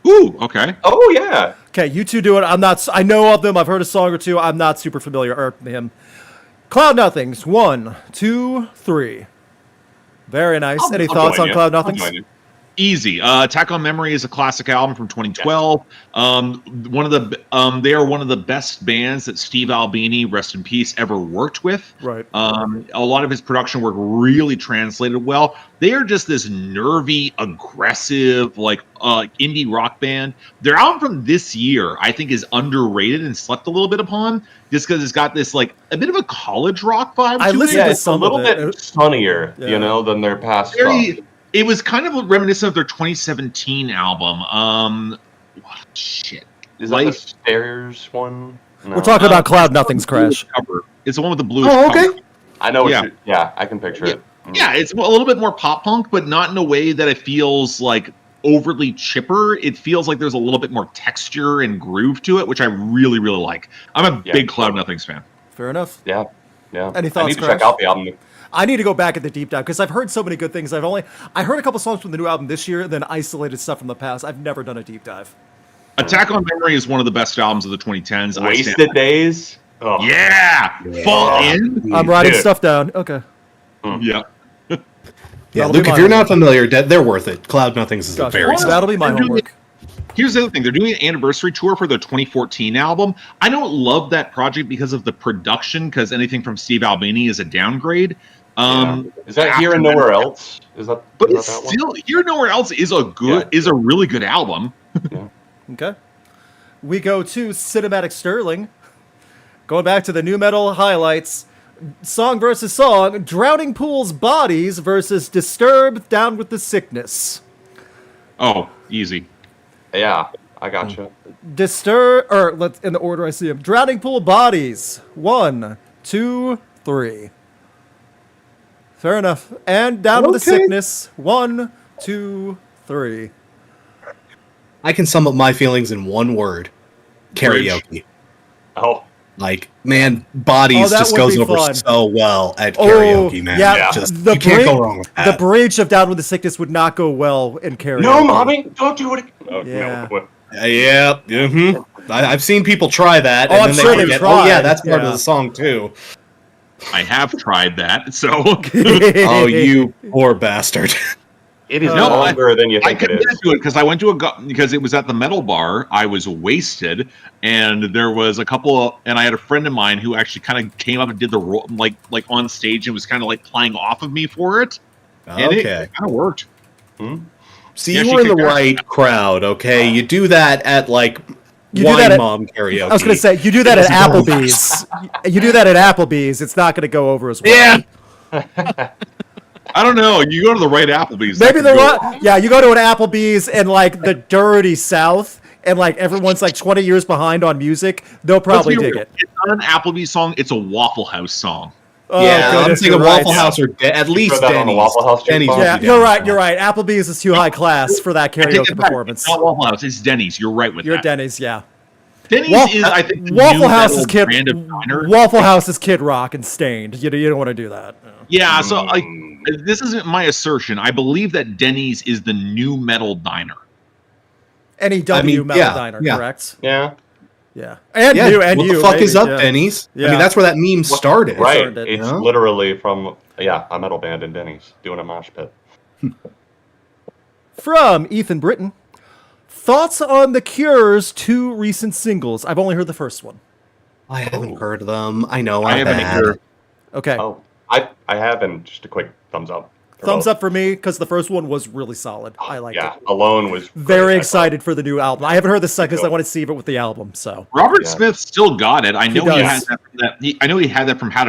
Ooh, okay. Oh, yeah. Okay, you two do it. I know of them. I've heard a song or two. I'm not super familiar. Or him. Cloud Nothings. 1, 2, 3. Very nice. Any I'll thoughts join on you. Cloud I'll Nothings? join you. Easy. Attack on Memory is a classic album from 2012. They are one of the best bands that Steve Albini, rest in peace, ever worked with. Right. A lot of his production work really translated well. They are just this nervy, aggressive, indie rock band. Their album from this year, I think, is underrated and slept a little bit upon, just because it's got this a bit of a college rock vibe. I to listened it. to Yeah, it's a some little of bit it. sunnier, Yeah. than their past stuff. It was kind of reminiscent of their 2017 album. Shit. Is that the Stairs one? No. We're talking about Cloud Nothings, Crash. Cover. It's the one with the blues Oh, okay. cover. I know what Yeah. yeah, I can picture it. Yeah, it's a little bit more pop punk, but not in a way that it feels overly chipper. It feels like there's a little bit more texture and groove to it, which I really, really like. I'm a big Cloud Nothings fan. Fair enough. Yeah. Yeah. Any I thoughts, need to Crash? check out the album. I need to go back at the deep dive because I've heard so many good things. I heard a couple songs from the new album this year, then isolated stuff from the past. I've never done a deep dive. Attack on Memory is one of the best albums of the 2010s. Wasted Days. Oh. Yeah! Fall in. I'm writing Dude. stuff down. Okay. Yeah. Yeah, That'll Luke, be if mine. you're not familiar, they're worth it. Cloud Nothings is Gotcha. a very So solid. that'll be my I'm doing homework. Here's the other thing. They're doing an anniversary tour for their 2014 album. I don't love that project because of the production, because anything from Steve Albini is a downgrade. Is that Here and Nowhere Else? Is that? But is it's that still Here and Nowhere Else is a really good album. Okay. We go to Cinematic Sterling. Going back to the new metal highlights. Song versus song. Drowning Pool's Bodies versus Disturbed Down with the Sickness. Oh, easy. Yeah, I gotcha. Let's in the order I see them. Drowning Pool Bodies. 1, 2, 3. Fair enough. And Down with the Okay. Sickness. 1, 2, 3. I can sum up my feelings in one word: karaoke. Oh, Man, Bodies that just would goes be over fun. so well at karaoke, man. Yeah, Just, the you can't go bridge- wrong with that. The bridge of Down with the Sickness would not go well in karaoke. no, mommy, don't do it. Oh, Yeah. No. Yeah, I've seen people try that, Oh, and I'm then sure they they've forget, oh yeah, tried, that's part yeah. of the song too. I have tried that, so Oh, you poor bastard. It is No, longer than you I think it committed is. to it because I went to because it was at the metal bar. I was wasted, and there was and I had a friend of mine who actually kind of came up and did the like on stage and was kind of playing off of me for it. And Okay. it kind of worked. See, Yeah, you she were in the kicked ass. right crowd, okay? You do that at, You do Wine that at- Mom karaoke. I was going to say, you do that at doesn't go Applebee's. You do that at Applebee's, it's not going to go over as well. Yeah. I don't know. You go to the right Applebee's. that Maybe could they're go- not. Yeah, you go to an Applebee's in the dirty South, and everyone's 20 years behind on music. They'll Let's probably be dig real. it. It's not an Applebee's song. It's a Waffle House song. Oh, Yeah, I'm goodness, thinking you're right. Waffle House or at least throw that on the Denny's. Waffle House Denny's jukebox? would Yeah, be you're down right. with You're that. right. Applebee's is too high class for that I take karaoke it back. performance. It's not Waffle House. It's Denny's. You're right with You're that. Denny's, yeah. Denny's is, I think, the Waffle new House metal is Kid. brand of diner. Waffle House is Kid Rock and Stained. You don't want to do that. Yeah, so this isn't my assertion. I believe that Denny's is the new metal diner. NEW Metal yeah, Diner, yeah. correct? Yeah. Yeah. And Yeah, you, and what you. the fuck is maybe, up, yeah. Denny's? I Yeah. mean, that's where that meme started. Right. started it, It's yeah. literally from a metal band in Denny's doing a mosh pit. From Ethan Britton. Thoughts on The Cure's 2 recent singles? I've only heard the first one. I haven't heard them. I know I I'm haven't bad. heard. Okay. Oh, I haven't. Just a quick thumbs up. for Thumbs both. up for me because the first one was really solid. I liked Yeah, it. Alone was Very great, I excited for the new album. I haven't heard the second because I Cool. want to see it with the album. So Robert Yeah. Smith still got it. I know he does. had that. I know he had that from How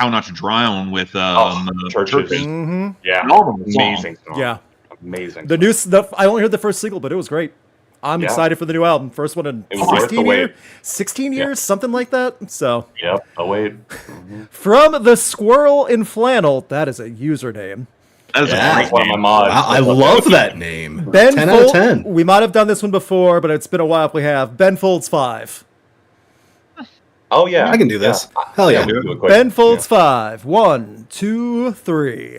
Not to Drown with thought. Churches. Yeah, Phenomenal song. amazing song. yeah, Amazing. the new stuff. I only heard the first single, but it was great. I'm Yeah. excited for the new album. First one in It was worth the 16 wait. years, 16 years, something like that. So Yep. Oh wait. from the Squirrel in Flannel, that is a username. That is Yeah. a great One of my name. mods. I love that name. Ben 10 out of 10. We might have done this one before, but it's been a while if we have. Ben Folds 5. Oh yeah, I can do this. Hell yeah. we can do it quick. Ben Folds 5. 1, 2, 3.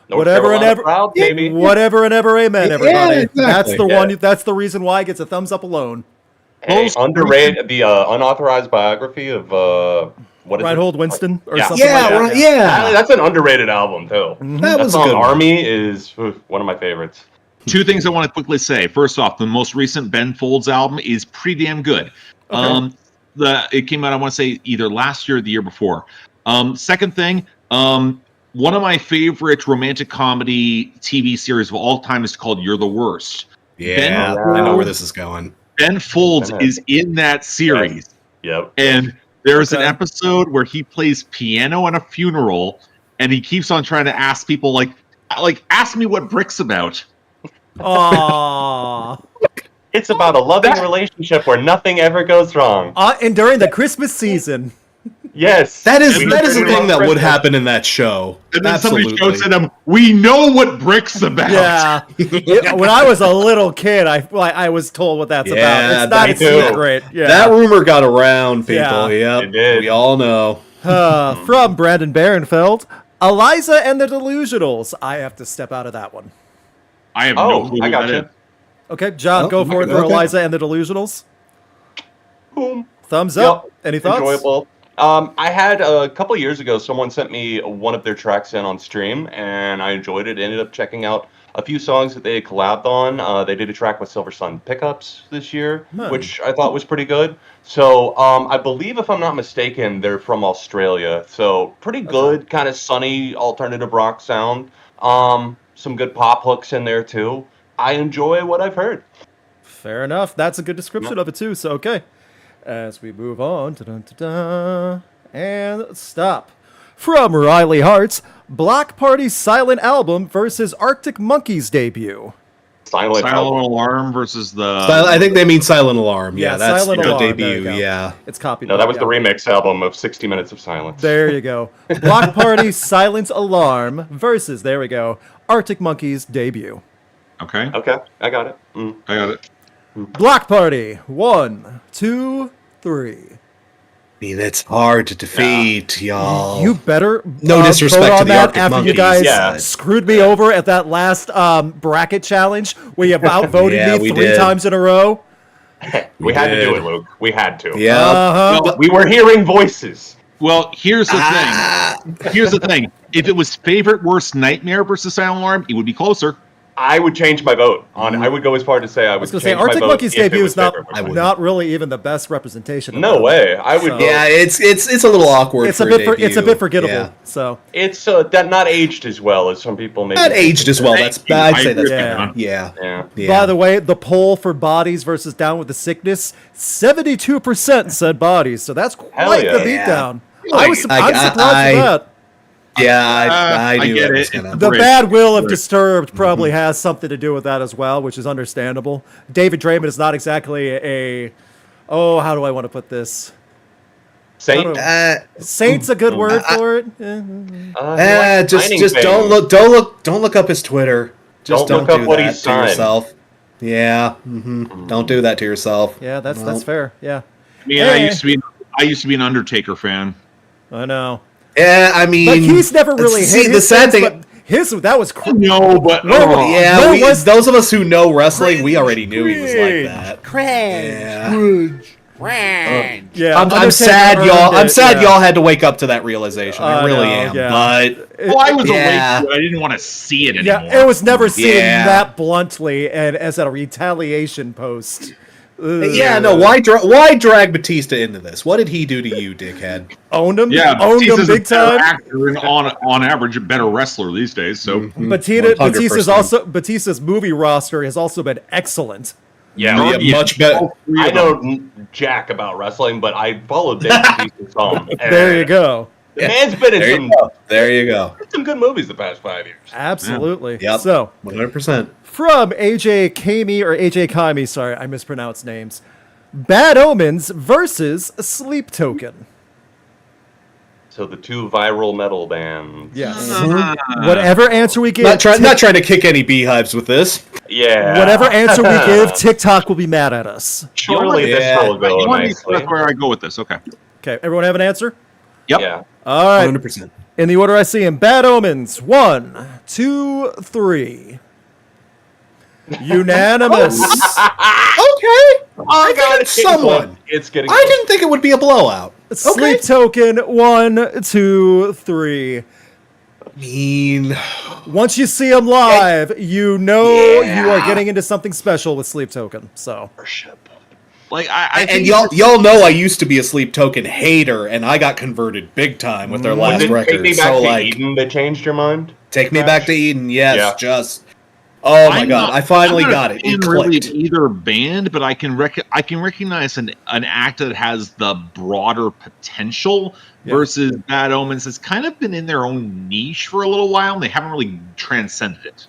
North Whatever and Carolina ever, proud, baby. whatever and ever, amen, Yeah, everybody. exactly. That's the Yeah. one. That's the reason why it gets a thumbs up alone. Hey, Most underrated the unauthorized biography of what is Reinhold it? Winston or Yeah. something Yeah, like that. right, yeah. That's an underrated album too. That was a song good one. Army is one of my favorites. Two things I want to quickly say. First off, the most recent Ben Folds album is pretty damn good. It came out, I want to say, either last year or the year before. Second thing, one of my favorite romantic comedy TV series of all time is called You're the Worst. Yeah, Ben- I know where this is going. Ben Folds Ben- is in that series. Yep. And there's an Okay. episode where he plays piano at a funeral, and he keeps on trying to ask people, like ask me what Brick's about. Aww. It's about a loving relationship where nothing ever goes wrong. And during the Christmas season. Yes. That is We a heard it thing on that would Christmas. happen in that show. And then Absolutely. somebody shouts at him, "We know what Brick's about." Yeah. Yeah, when I was a little kid, I was told what that's Yeah, about. It's not me a too. secret. Yeah. That rumor got around, people. Yeah. Yep. It did. We all know. From Brandon Barenfeld, Eliza and the Delusionals. I have to step out of that one. I have no clue I who got that you. is. Okay, John, Oh, go for it for okay. Eliza and the Delusionals. Boom. Thumbs up. Any thoughts? Enjoyable. I had a couple years ago, someone sent me one of their tracks in on stream, and I enjoyed it. Ended up checking out a few songs that they had collabed on. They did a track with Silver Sun Pickups this year, which I thought was pretty good. So I believe, if I'm not mistaken, they're from Australia. So pretty good, kind of sunny alternative rock sound. Some good pop hooks in there too. I enjoy what I've heard. Fair enough. That's a good description of it too. So okay, as we move on, and stop. From Riley Hart's Block Party Silent Album versus Arctic Monkeys debut. Silent Silent album. Alarm versus the. I think they mean Silent Alarm. Yeah, that's Silent the Alarm. There you debut. go. Yeah. It's copied. No, that was yeah. the remix album of 60 Minutes of Silence. There you go. Block Party Silent Alarm versus, there we go, Arctic Monkeys debut. Okay, Okay, I got it. I got it. Block Party. 1, 2, 3. I mean, it's hard to defeat, y'all. You better No disrespect vote to on the that Arctic after you Monkeys. guys Yeah. screwed me over at that last bracket challenge where you outvoted Yeah, me we 3 did. times in a row. We had to do did. it, Luke. We had to. Yeah. Uh-huh. We were hearing voices. Well, here's the thing. Here's the thing. If it was favorite worst nightmare versus Silent Alarm, it would be closer. I would change my vote on. I would go as far to say I would I was going change to say, my Arctic vote Monkeys if it debut was is not, favorite. I would. not really even the best representation. Of No them. way. I would So- vote. Yeah, it's a little awkward. It's for a bit debut. it's a bit forgettable. Yeah. So It's that not aged as well as some people maybe. Not aged as well. That's I'd say that's Yeah. bad. Yeah. Yeah. Yeah. By the way, the poll for Bodies versus Down with the Sickness, 72% said Bodies, so that's quite yeah. the beatdown. Really? I'm surprised with that. Yeah, I I knew get that was it. gonna. The Great. bad will of Great. Disturbed probably has something to do with that as well, which is understandable. David Draymond is not exactly how do I want to put this? Saint. Saint's a good word for it. Just don't look up his Twitter. Just Don't don't, look up do what that he's to signed. yourself. Yeah, don't do that to yourself. Yeah, that's Well, fair. Yeah, I mean, Hey. I used to be an Undertaker fan. I know. Yeah, I mean, But he's never really see, hit the his sad fans, thing. but his that was No, but Yeah, Where was- those of us who know wrestling, we already knew he was like that. Cringe. Yeah, I'm Undertaker sad, earned y'all. I'm it, sad, yeah. y'all had to wake up to that realization. I I really know, am. yeah. But well, I was Yeah. awake, but I didn't want to see it anymore. Yeah, it was never seen Yeah. that bluntly and as a retaliation post. Ugh. yeah, no. Why drag Batista into this? What did he do to you, dickhead? Owned him. Yeah, Owned him Batista's a big better time. actor and on average a better wrestler these days. So Batista's 100%. Batista's movie roster has also been excellent. Yeah. Yeah, much better. all three I of them. know jack about wrestling, but I followed Dave Bautista's song. There you go. The man's been There in you go. There you go. some good movies the past 5 years. Absolutely. Yep. So 100%. from AJ Kaimi, sorry, I mispronounced names. Bad Omens versus Sleep Token. So the two viral metal bands. Yes. Whatever answer we give, Not trying to kick any beehives with this. Yeah. whatever answer we give, TikTok will be mad at us. Surely Yeah. this will go nicely. That's where I go with this. Okay. Okay, everyone have an answer? Yep. Yeah. All right. 100%. In the order I see them, Bad Omens, 1, 2, 3. Unanimous. Okay. I got it's someone. It's getting I didn't think it would be a blowout. Sleep Token, 1, 2, 3. Mean. Once you see them live, you know you are getting into something special with Sleep Token. So Like I And think y'all know I used to be a Sleep Token hater, and I got converted big time with their last Did record. Take Me Back So to like, Eden that changed your mind? Take Me Back to Eden. Yes, Yeah. just. Oh my I'm god! not- I finally I'm not got a it. It fan really of clicked. either band, but I can recognize an act that has the broader potential versus Bad Omens. It's kind of been in their own niche for a little while, and they haven't really transcended it.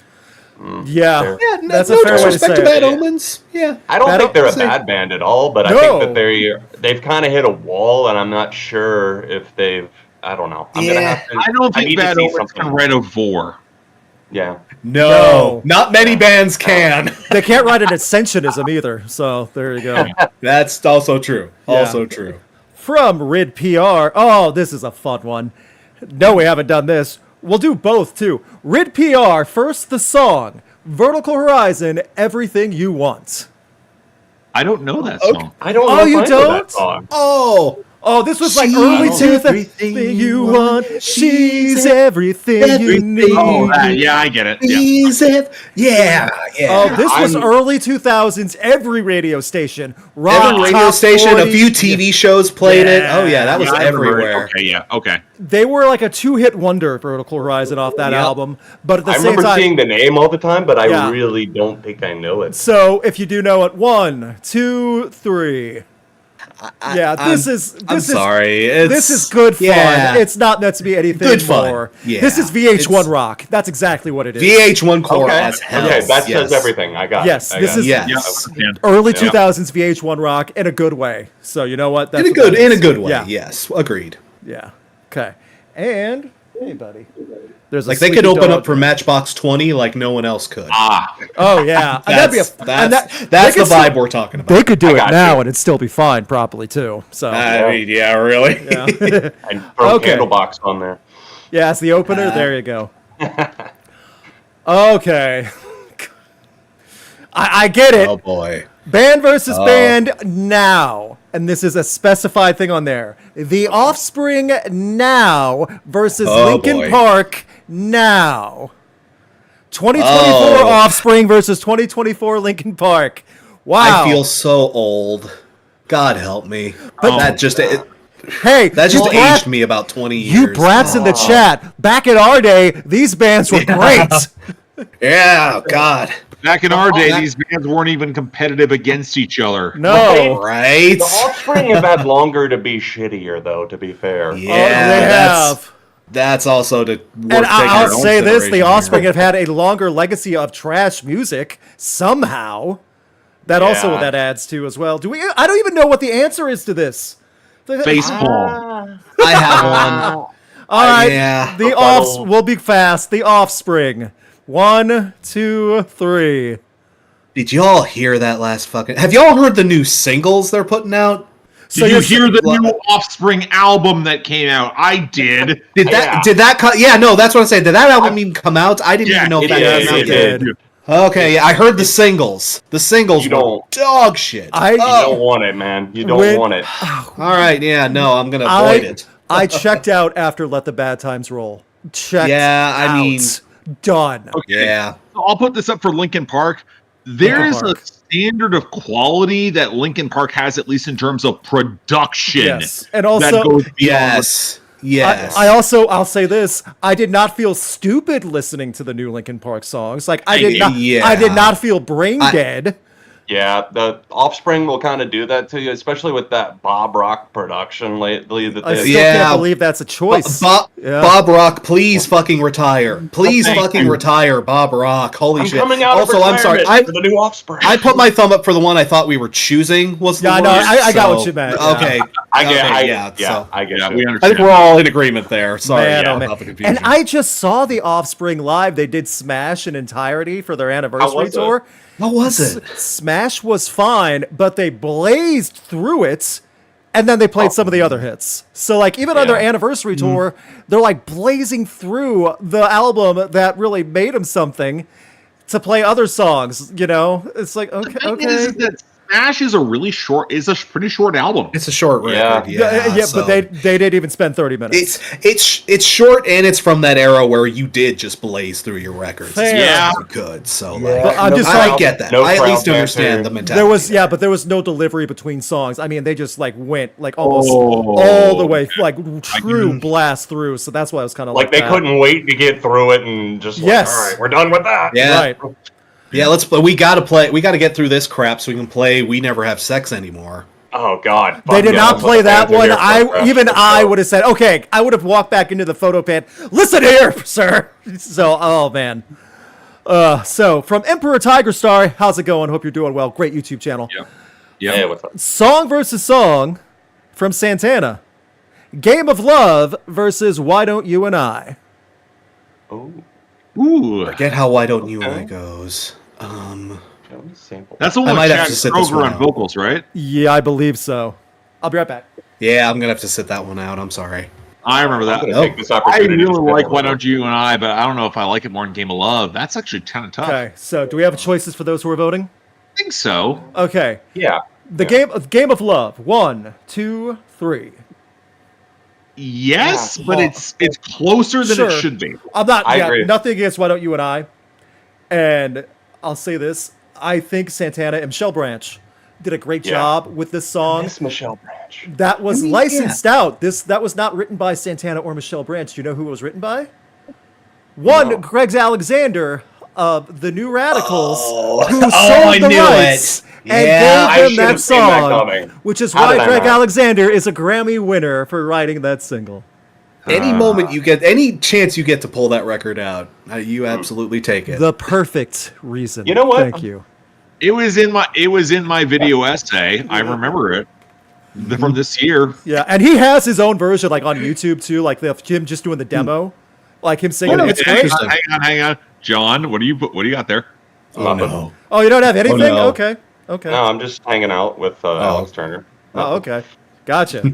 yeah, Fair. Yeah, that's no a fair way to disrespect say to Bad it. Omens. Yeah, I don't Bad think they're a Omens- bad band at all, but I No. think that they've kind of hit a wall, and I'm not sure if they've. I don't know. I'm gonna Yeah. have to. I don't think need to Bad see Omens something. can write a vor. Yeah. no, not many bands can. They can't write an ascensionism either. So there you go. That's also true. Also true. From Rid PR. Oh, this is a fun one. No, we haven't done this. We'll do both too. Rid PR. First, the song. Vertical Horizon. Everything You Want. I don't know that Okay. song. I don't Oh, know if you I know don't? that song. Oh, Oh, this was like She's early 2000s. everything Everything you you want. want. She's everything you everything. need. Oh, that, yeah, I get it. Yeah. easy. Yeah, yeah. Oh, this was I'm- early 2000s. Every radio station, rock, Every radio top station, 40. a few TV shows played it. Yeah. Oh yeah, that was Yeah, I remember it. everywhere. Okay, yeah, okay. They were like a two-hit wonder, Vertical Horizon, off that Yep. album. But at the I same remember time, seeing the name all the time, but I Yeah. really don't think I know it. so if you do know it, 1, 2, 3. Yeah, this is I'm sorry. It's, this is good fun. Yeah. It's not meant to be anything Good fun. more. Yeah. This is VH1 It's- rock. That's exactly what it is. VH1 core Okay. as hell. Okay, that Yes. says everything. I got Yes, it. I this got is- it. Yes. Yeah. Early Yeah. 2000s VH1 rock in a good way. So you know what? That's In a what good that is. way. Yeah. Yes, agreed. Yeah. Okay. And hey, buddy. There's a Like they could sleepy open dog. up for Matchbox 20 like no one else could. Ah, Oh yeah, and that'd be a. and That's that- that's they the could vibe still- we're talking about. They could do I it got now you. and it'd still be fine, properly too. So I mean, yeah, really. yeah, And throw Okay. Candlebox on there. yeah, it's the opener. There you go. Okay, I get it. Oh boy. Band versus band now. And this is a specified thing on there. The Offspring now versus Oh, Linkin boy. Park now. 2024 Oh. Offspring versus 2024 Linkin Park. Wow. I feel so old. God help me. But that just hey, that just you brat- aged me about 20 years. You brats in the chat. Back in our day, these bands were great. Yeah, God. back in our day, these bands weren't even competitive against each other. No. Right? The Offspring have had longer to be shittier, though. To be fair. Yeah, Oh, they have. That's also to worth And I'll taking say this, the consideration Offspring here. have had a longer legacy of trash music somehow. That also Yeah. that adds to as well. I don't even know what the answer is to this. Facepalm. I have one. All right. Yeah. The Rebuttal. We'll be fast. The Offspring. 1, 2, 3. Did y'all hear that last fucking... Have y'all heard the new singles they're putting out? So Did you you're hear the saying- new Offspring album that came out? I did. Did that yeah, no, that's what I'm saying. Did that album even come out? I didn't even know if it that did. came out It yet. did. Okay, yeah, I heard the singles. The singles You were don't- dog shit. You don't want it, man. You don't When- want it. All right, yeah, no, I'm gonna avoid it. I checked out after Let the Bad Times Roll. Checked Yeah, I out. mean- Done. Okay. Yeah. I'll put this up for Linkin Park. There is Park. a standard of quality that Linkin Park has, at least in terms of production. Yes. And also, that goes beyond. Yes. Yes. I'll say this. I did not feel stupid listening to the new Linkin Park songs. Like I did Yeah. not feel brain dead. Yeah, the Offspring will kind of do that to you, especially with that Bob Rock production lately. That I they, still can't believe that's a choice. Yeah. Bob Rock, please fucking retire. Please Thank fucking you. retire, Bob Rock. Holy I'm shit. coming out Also, of I'm sorry. retirement for the new Offspring. I put my thumb up for the one I thought we were choosing was the Yeah, I know. worst, I got so- what you meant. Yeah. Okay. I get, okay, yeah, I get Yeah, you. we I understand. think we're all in agreement there. Sorry Man, oh, man. about the confusion. And I just saw the Offspring live. They did Smash in entirety for their anniversary was it? tour. What was it? Smash was fine, but they blazed through it, and then they played some of the other hits. So, like, even on their Yeah. anniversary tour, they're like blazing through the album that really made them something to play other songs. You know, it's like The okay, thing okay. is that Smash is a pretty short album. It's a short record. Yeah. Yeah, But they didn't even spend 30 minutes. It's short, and it's from that era where you did just blaze through your records. Fair. Yeah. Good. So Yeah. like, I'm just I like- get that. No I at crowd least understand banter. the mentality. But there was no delivery between songs. I mean, they just like went like almost Oh. all the way, like true can- blast through. So that's why I was kind of Like they couldn't wait to get through it and just like, Yes. all right, we're done with that. Yeah. Right. Yeah, let's play. We gotta get through this crap so we can play We Never Have Sex Anymore. Oh God. They Fuck did yeah, not I'm play so that glad one. they're here for it. I would have said, okay, I would have walked back into the photo pit. Listen here, sir. So, oh man. So from Emperor Tiger Star, how's it going? Hope you're doing well. Great YouTube channel. Yeah. Hey, what's up? Song versus song from Santana. Game of Love versus Why Don't You and I. Oh, Ooh. Forget how Why Don't You and I Okay. goes. let me sample. That's the I one might with have Chad to sit this Kroger one on out. vocals, right? Yeah, I believe so. I'll be right back. Yeah, I'm gonna have to sit that one out. I'm sorry. I remember that. I'm gonna take this I opportunity. to really spit like a Why little. Don't You and I, but I don't know if I like it more in Game of Love. That's actually kind of tough. Okay, so do we have choices for those who are voting? I think so. Okay, Yeah. the Game of Love. 1, 2, 3. Yes, Yeah. but it's closer than Sure. it should be. I'm not. I agree. Nothing against Why Don't You and I. And I'll say this: I think Santana and Michelle Branch did a great Yeah. job with this song. Miss Michelle Branch. That was licensed out. That was not written by Santana or Michelle Branch. Do you know who it was written by? One, No. Greg Alexander of the New Radicals, who sold I the knew rights it. and Yeah. I gave them should that have seen that song, coming. which is How why did I Greg not? Alexander is a Grammy winner for writing that single. Any moment you get, any chance you get to pull that record out, you absolutely take it. The perfect reason. You know what? Thank you. It was in my video essay. I remember it from this year. Yeah, and he has his own version, like on YouTube too, like him just doing the demo, like him singing. Oh, It's that's great. interesting. Hang on. John, what do you got there? Oh no. Oh, you don't have anything? no. Okay. No, I'm just hanging out with Alex Turner. Oh, okay. Gotcha.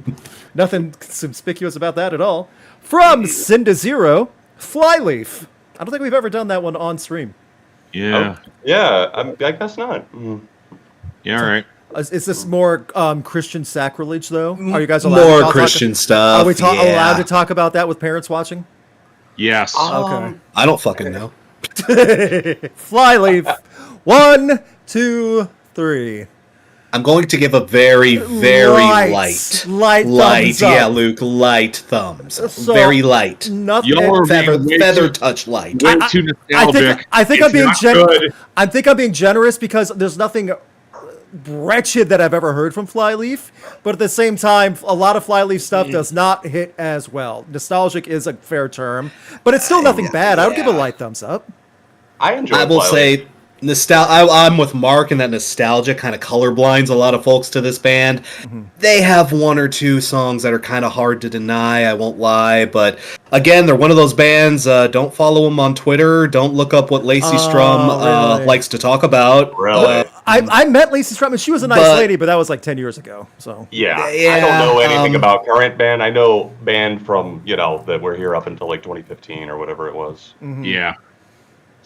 Nothing conspicuous about that at all. From Sin to Zero, Flyleaf. I don't think we've ever done that one on stream. Yeah. Yeah, I guess not. Yeah, all right. Is this more Christian sacrilege, though? Are you guys allowed More to talk Christian stuff. Are we yeah. allowed to talk about that with parents watching? Yes. Okay. I don't fucking know. Flyleaf. 1, 2, 3. I'm going to give a very, very light, Light thumbs up. yeah, Luke, light thumbs, So, very light, Nothing. Y'all are feather, being way feather too- touch light. Way too nostalgic. I think It's I'm being not generous. good. I think I'm being generous because there's nothing wretched that I've ever heard from Flyleaf, but at the same time, a lot of Flyleaf stuff does not hit as well. Nostalgic is a fair term, but it's still nothing bad. I would give a light thumbs up. I enjoy. I will Flyleaf. say, I'm with Mark, and that nostalgia kind of colorblinds a lot of folks to this band. They have one or two songs that are kind of hard to deny. I won't lie, but again, they're one of those bands. Don't follow them on Twitter. Don't look up what Lacey Strum really? likes to talk about. Really? I met Lacey Strum, and she was a nice But- lady, but that was like 10 years ago. So Yeah, I Yeah, don't know anything um, about current band. I know band from that were here up until like 2015 or whatever it was. Yeah.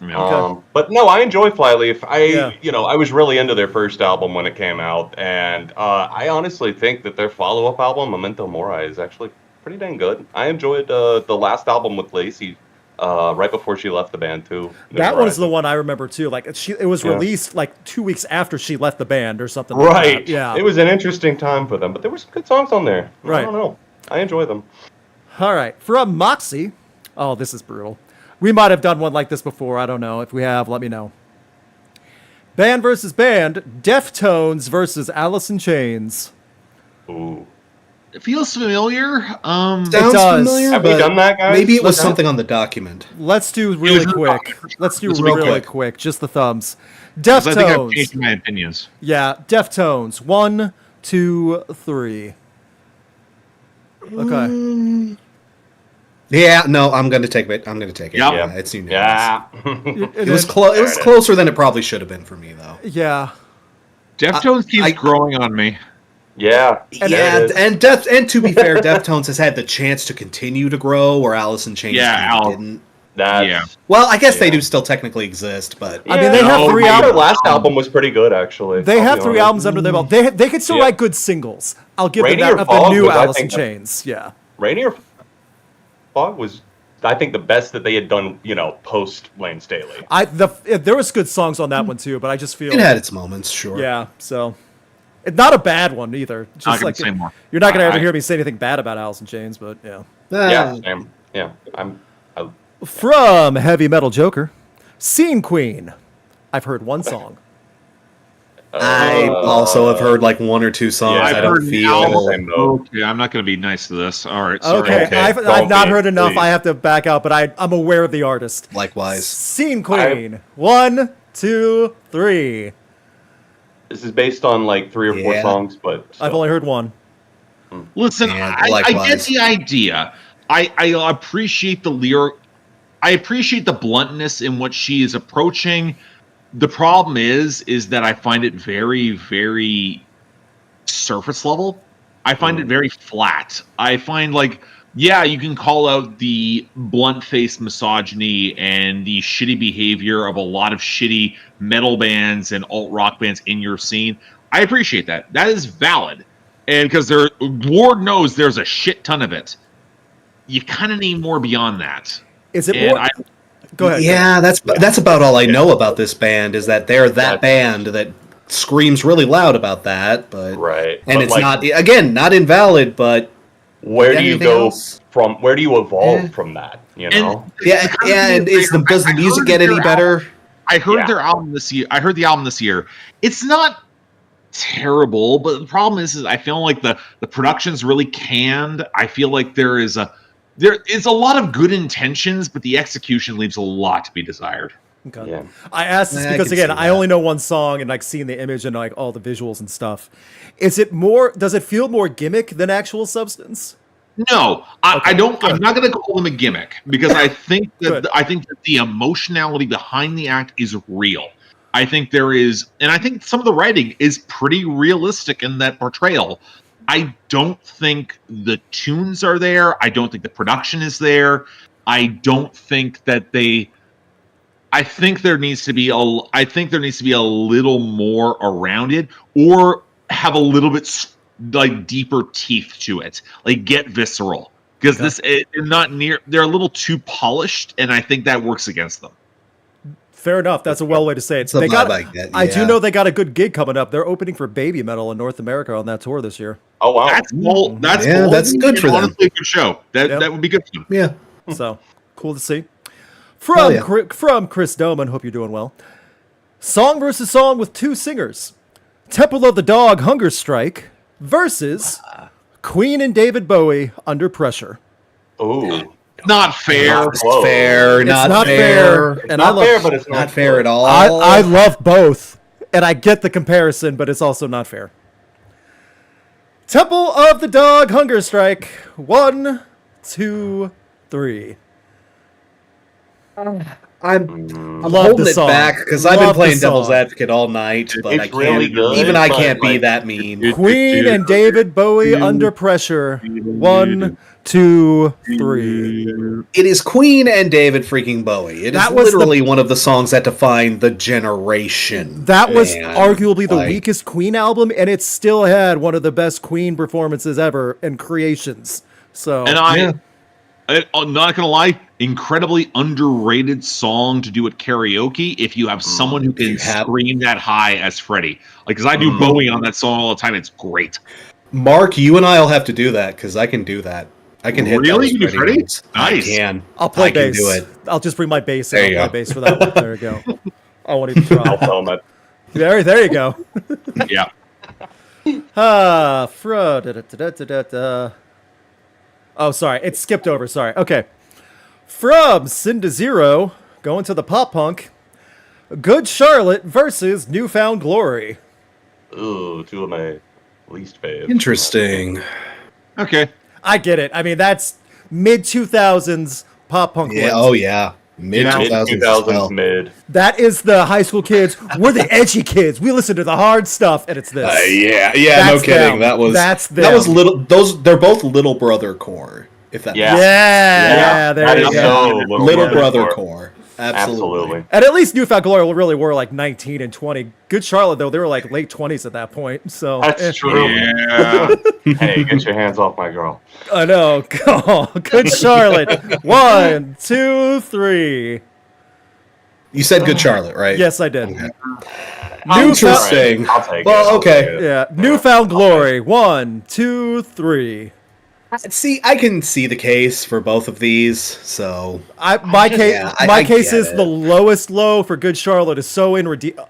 Yeah. Okay. But no, I enjoy Flyleaf. Yeah. I was really into their first album when it came out, and I honestly think that their follow-up album, Memento Mori, is actually pretty dang good. I enjoyed the last album with Lacey right before she left the band too. that one is the one I remember too. Like it was Yeah. released like 2 weeks after she left the band or something. Like Right. that. Yeah. It was an interesting time for them, but there were some good songs on there. Right. I don't know. I enjoy them. All right. From Moxie. Oh, this is brutal. We might have done one like this before. I don't know. If we have, let me know. Band versus band. Deftones versus Alice in Chains. Ooh. It feels familiar. Sounds does. familiar, Have we but done that, guys? maybe it was Let's- something on the document. Let's do really was- quick. Let's do This will be really quick. quick. Just the thumbs. 'Cause I think I've Deftones. changed my opinions. Yeah, Deftones. 1, 2, 3. Okay. Yeah, no, I'm gonna take it. I'm gonna take it. Yep. Yeah, it's unanimous. Yeah. It was close. It was closer than it probably should have been for me, though. Yeah. Deftones keeps growing on me. Yeah. Yeah, There it is. and to be fair, Deftones has had the chance to continue to grow, where Alice in Chains Yeah, didn't. That's, Yeah. Well, I guess they Yeah. do still technically exist, but I mean, they have No, 3 Their albums. last album was pretty good, actually. They I'll have be 3 honest. albums under their belt. They could still Yeah. write good singles. I'll give them Rainier that of the Fog new was, I Alice in think, Chains. Yeah. Rainier Fog was, I think, the best that they had done, post Lane Staley. There was good songs on that one too, but I just feel it had its moments, sure. yeah. So, it's not a bad one either. Just Not gonna like say more. you're not gonna ever I- hear me say anything bad about Alice in Chains, but yeah. Yeah, same. Yeah, From Heavy Metal Joker, Scene Queen. I've heard one song. I also have heard like 1 or 2 songs. Yeah, I I've don't heard feel. album. Okay, I'm not going to be nice to this. All right, sorry. Okay, Okay, I've don't not be, heard enough. please. I have to back out, but I'm aware of the artist. Likewise. Scene Queen. 1, 2, 3. This is based on like 3 or 4 Yeah. songs, but I've only heard one. Listen, Yeah, I get likewise. the idea. I appreciate the lyric. I appreciate the bluntness in what she is approaching. The problem is that I find it very, very surface level. I find it very flat. I find yeah, you can call out the blunt-faced misogyny and the shitty behavior of a lot of shitty metal bands and alt-rock bands in your scene. I appreciate that. That is valid. And because Lord knows there's a shit ton of it. You kind of need more beyond that. Is it And more? Go ahead. Yeah, that's about all I know about this band is that they're that That's- band that screams really loud about that, but right. and But, it's like, not invalid, but Where do you anything go else? from? Where do you evolve Yeah. from that? You And know. yeah, and does the I music heard get any their better? I heard Yeah. their album this year. I heard the album this year. It's not terrible, but the problem is I feel like the production's really canned. I feel like there is a lot of good intentions, but the execution leaves a lot to be desired. Okay. Yeah. I asked this I because can again, see I that. only know one song and seeing the image and all the visuals and stuff. Is it more? Does it feel more gimmick than actual substance? No, I Okay, don't. good. I'm not going to call them a gimmick because I think Good. that the emotionality behind the act is real. I think there is, and I think some of the writing is pretty realistic in that portrayal. I don't think the tunes are there. I don't think the production is there. I don't think that they. I think there needs to be a little more around it, or have a little bit deeper teeth to it. Like get visceral because they're not near. They're a little too polished, and I think that works against them. Fair enough. That's a well way to say it. It's the vibe I get, I do yeah. know they got a good gig coming up. They're opening for Baby Metal in North America on that tour this year. Oh wow. That's bold. That's Yeah, bold that's good and for them. honestly a good show. That Yep. that would be good for them. Yeah. So cool to see. Hell From yeah. from Chris Doman. Hope you're doing well. Song versus song with 2 singers. Temple of the Dog Hunger Strike versus Queen and David Bowie Under Pressure. Ooh. Not fair. Not Whoa. fair. It's Not not fair. and I Not love fair, but it's Not fair at all. I love both, and I get the comparison, but it's also not fair. Temple of the Dog Hunger Strike. 1, 2, 3. I'm Love holding the it song. back because I've been Love the playing devil's song. advocate all night, but It's I can't. really good, Even I but, can't be like- that mean. Queen and David Bowie Under Pressure. 1, 2, 3. It is Queen and David freaking Bowie. It is That was the- literally one of the songs that defined the generation. That was Man, arguably the like, weakest Queen album, and it still had one of the best Queen performances ever and creations. So And I'm not gonna lie, incredibly underrated song to do at karaoke if you have someone who can you have- scream that high as Freddie. Like, because I do Bowie on that song all the time. It's great. Mark, you and I'll have to do that because I can do that. I can hit Really? those You do Freddie Freddie? notes. Nice. I can. I'll play I can bass. do it. I'll just bring my bass There and you I'll play go. bass for that one. There you go. I won't even I'll try. tell him that. There you go. Yeah. Oh, sorry. It skipped over. Sorry. Okay. From Sin to Zero, going to the pop punk. Good Charlotte versus Newfound Glory. Ooh, two of my least faves. Interesting. Okay. I get it. I mean, that's mid 2000s pop punk. Yeah. wins. Oh yeah. Mid Mid 2000s. 2000s mid. That is the high school kids. We're the edgy kids. We listen to the hard stuff, and it's this. Yeah. That's No kidding. them. That's that was them. little. They're both little brother core. If that. Yeah. Yeah, there that you is go. so Little brother core. Absolutely. And at least Newfound Glory really were like 19 and 20. Good Charlotte, though, they were like late 20s at that point. So That's true. Yeah. Hey, get your hands off my girl. I know. Oh, Good Charlotte. 1, 2, 3. You said Good Charlotte, right? Yes, I did. Okay. Newfound, Interesting. I'll take Well, it. I'll okay. take it. yeah, Newfound Glory. 1, 2, 3. See, I can see the case for both of these. So My case, yeah, my I case get is it. the lowest low for Good Charlotte is so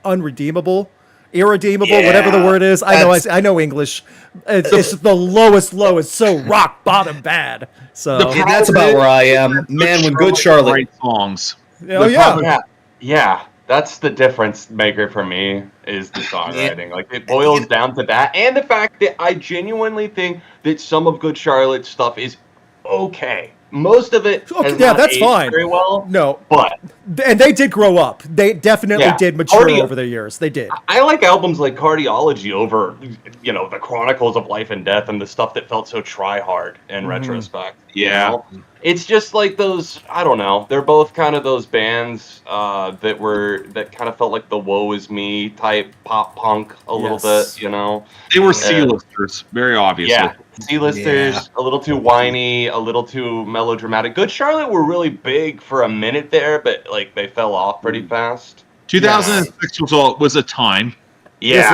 unredeemable, irredeemable, whatever the Yeah, word is. I know English. It's just the lowest low is so rock bottom bad. So yeah, that's about where I am, man. When Good Charlotte, Write songs. oh yeah. Yeah, that's the difference maker for me is the songwriting. Like it boils down to that, and the fact that I genuinely think that some of Good Charlotte's stuff is okay. Most of it, Okay, has yeah, not that's aged fine. very well. No, But and they did grow up. They definitely Yeah. did mature Cardio- over the years. They did. I like albums like Cardiology over, the Chronicles of Life and Death and the stuff that felt so try-hard in retrospect. you Yeah. know? It's just like those, I don't know, they're both kind of those bands that kind of felt like the woe is me type pop punk a little Yes. bit, They were C-listers, very obviously. Yeah, C-listers, Yeah. a little too whiny, a little too melodramatic. Good Charlotte were really big for a minute there, but like they fell off pretty fast. 2006 was a time. Yeah. Yes,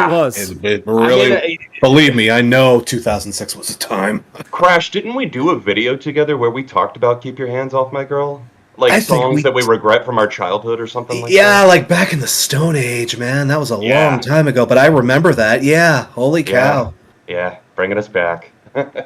it was. it really, I mean, believe me, I know 2006 was a time. Crash, didn't we do a video together where we talked about Keep Your Hands Off My Girl? Like I think songs that we regret from our childhood or something like Yeah, that? like back in the Stone Age, man. That was a Yeah. long time ago, but I remember that. Yeah, holy cow. Yeah, bringing us back.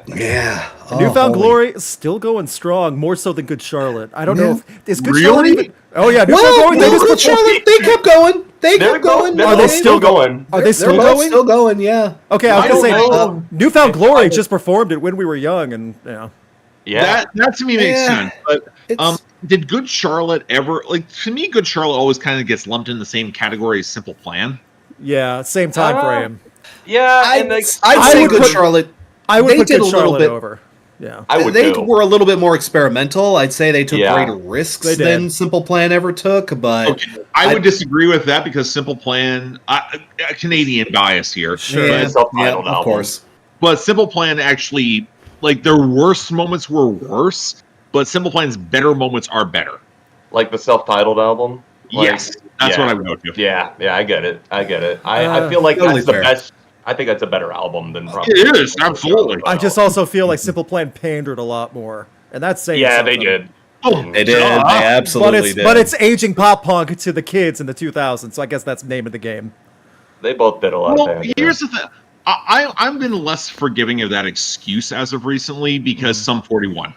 Yeah. Oh, Newfound holy- Glory is still going strong, more so than Good Charlotte. I don't know if is Good Really? Charlotte even. Oh yeah, Newfound Well, Glory. They no, just Good performed- Charlotte, they kept going. They They're kept going. They're Are they both still going? Are they They're still both going? still going, yeah. Okay, I was I gonna say don't know. Newfound Glory It's- just performed it when we were young, and Yeah. That to me makes Yeah. sense. But It's- did Good Charlotte ever to me? Good Charlotte always kind of gets lumped in the same category as Simple Plan. yeah, same time frame. Yeah, and like, I'd say would Good put- Charlotte. I would They put did Good a little Charlotte bit- over. Yeah, I would They too. were a little bit more experimental. I'd say they took Yeah. greater risks They did. than Simple Plan ever took, but Okay, I would disagree with that because Simple Plan, a Canadian bias here, Sure. yeah, It's a self-titled of album. course. but Simple Plan actually, like their worst moments were worse, but Simple Plan's better moments are better. Like the self-titled album? Like, Yes, that's yeah. what I would go to. Yeah, I get it. I feel like Totally that's the fair. best. I think that's a better album than probably. It is, absolutely. I just also feel like Simple Plan pandered a lot more, and that's saying Yeah, something. they did. Oh, They did. They absolutely did. But it's aging pop punk to the kids in the 2000s, so I guess that's the name of the game. They both did a lot Well, of things. here's the thing. I've been less forgiving of that excuse as of recently because Sum 41.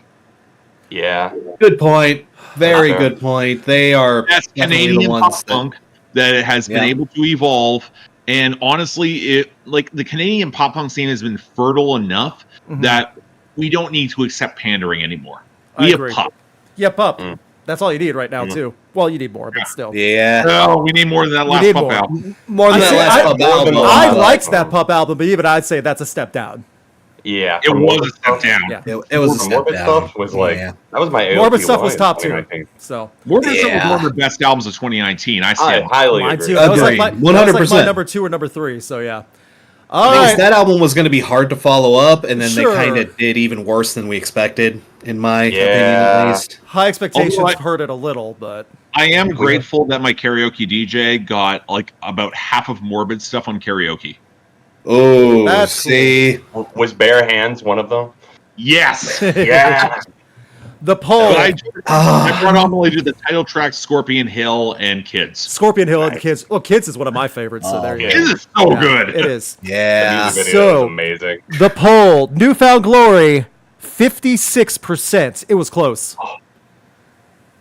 Yeah. good point. Very Fair. good point. They are That's definitely Canadian the ones pop that, punk that it has been Yeah. able to evolve. And honestly, the Canadian pop punk scene has been fertile enough that we don't need to accept pandering anymore. I We have agree. pop. Yeah, pup. Mm. That's all you need right now, too. Well, you need more, but still. Yeah, No, we need more than that We last need pop more. album. more than I that say- last I- pub album. I but- liked that pop album, but even I'd say that's a step down. Yeah. It from was Morbid a step Stuff- down. Yeah. It was a from step Morbid down. Stuff was like Yeah. that was my AOP Morbid Stuff was line, top I tier. mean, I think. So, Morbid Stuff was Yeah. one of the best albums of 2019. I I said. highly mine agree. too. That was like Agreed. my, that was like 100%. my number 2 or number 3, so yeah. All Because right. that album was going to be hard to follow up, and then Sure. they kind of did even worse than we expected, in my opinion Yeah. at least. High expectations Although I- hurt it a little, but I am grateful that my karaoke DJ got like about half of Morbid Stuff on karaoke. Oh, That's see, Was Bare Hands one of them? Yes. Yeah. The poll. I predominantly do the title track, Scorpion Hill, and Kids. Scorpion Hill and Kids. Well, Kids is one of my favorites, so there you go. Kids is so good. It is. Yeah. The music video So- is amazing. The poll, Newfound Glory, 56%. It was close.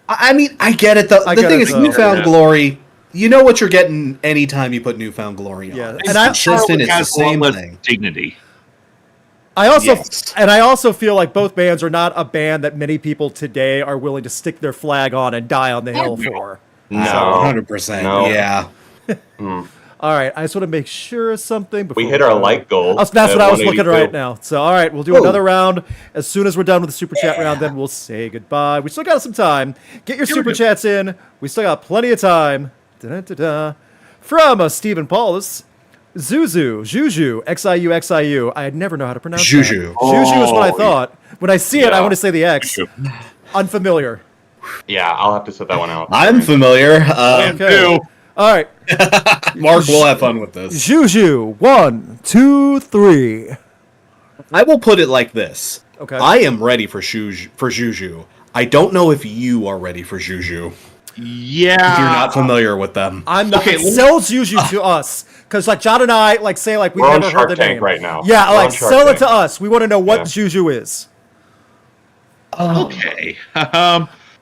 I mean, I get it. The get thing it, is, though. Newfound Yeah. Glory, you know what you're getting anytime you put Newfound Glory on. Yeah. It's And I- consistent, it's the Has a lot same less thing. dignity. I Yes. also feel like both bands are not a band that many people today are willing to stick their flag on and die on the hill for. No. 100%. No. Yeah. All right, I just want to make sure of something before We hit our like goal. Oh, so that's at what I was looking at 182. right now. So, all right, we'll do another round. As soon as we're done with the Super Chat round, then we'll say goodbye. We still got some time. Get your Super Chats in. We still got plenty of time. Da-da-da-da. From Stephen Paulus, Zuzu, Juju, Xiu. I never know how to pronounce Juju. that. Juju is what I Oh, thought. When I see it, I Yeah. want to say the X. Unfamiliar. Yeah, I'll have to set that one out. I'm familiar. Okay. All right. Mark, we'll have fun with this. Juju, 1, 2, 3. I will put it like this. Okay. I am ready for Juju. I don't know if you are ready for Juju. Yeah. If you're not familiar with them. I'm not. Okay, Sell Juju to us, because like John and I like say like we've We're on never Shark heard the Tank name right now. Yeah, We're like on Shark sell it Tank. to us. We want to know what Yeah. Juju is. Okay.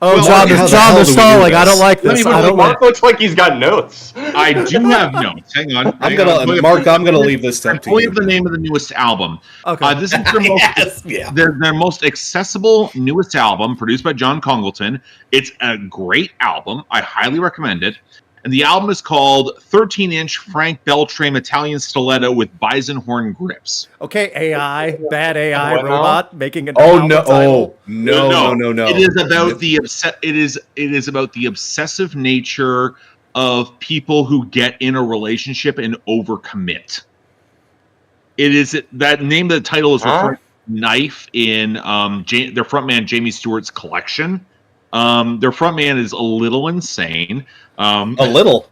Oh, Well, John, how they're, the John, hell they're do we do stalling. I this? don't like this. I don't like. Mark looks like he's got notes. I do have notes. Hang on. I'm gonna leave this up to Tell you. you the name of the newest album. Okay. This is their most, Yes, yeah. their most accessible newest album, produced by John Congleton. It's a great album. I highly recommend it. And the album is called 13-inch Frank Beltrame Italian Stiletto with Bison Horn Grips. Okay, AI, bad AI What now? robot making an Oh album no! title. Oh no! It is about it is about the obsessive nature of people who get in a relationship and overcommit. It is that name of the title is referring to Knife in their frontman Jamie Stewart's collection. Their frontman is a little insane. A little.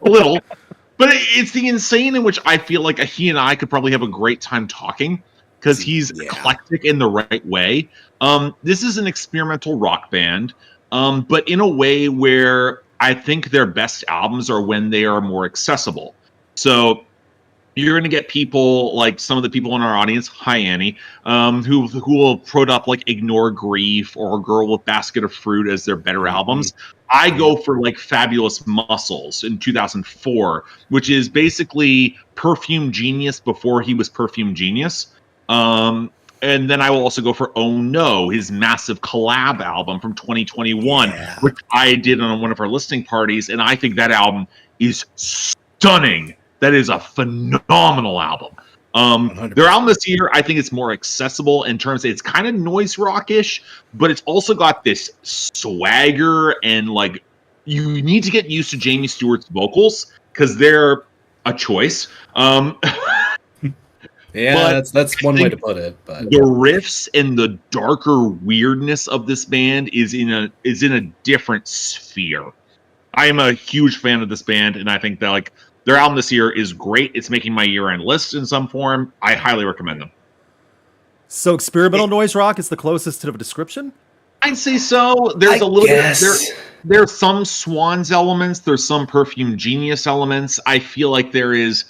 But it's the insane in which I feel like he and I could probably have a great time talking because he's eclectic in the right way. This is an experimental rock band, but in a way where I think their best albums are when they are more accessible. So you're going to get people like some of the people in our audience, hi Annie, who will put up like Ignore Grief or Girl with Basket of Fruit as their better albums. I go for like Fabulous Muscles in 2004, which is basically Perfume Genius before he was Perfume Genius. And then I will also go for Oh No, his massive collab album from 2021, which I did on one of our listening parties, and I think that album is stunning. That is a phenomenal album. Their album this year, I think it's more accessible in terms of it's kind of noise rockish, but it's also got this swagger and like you need to get used to Jamie Stewart's vocals because they're a choice. Yeah, that's one way to put it. But The riffs and the darker weirdness of this band is in a different sphere. I am a huge fan of this band, and I think that like their album this year is great. It's making my year-end list in some form. I highly recommend them. So experimental noise rock is the closest to the description? I'd say so. There's I a little guess. bit there's some Swans elements, there's some Perfume Genius elements. I feel like there is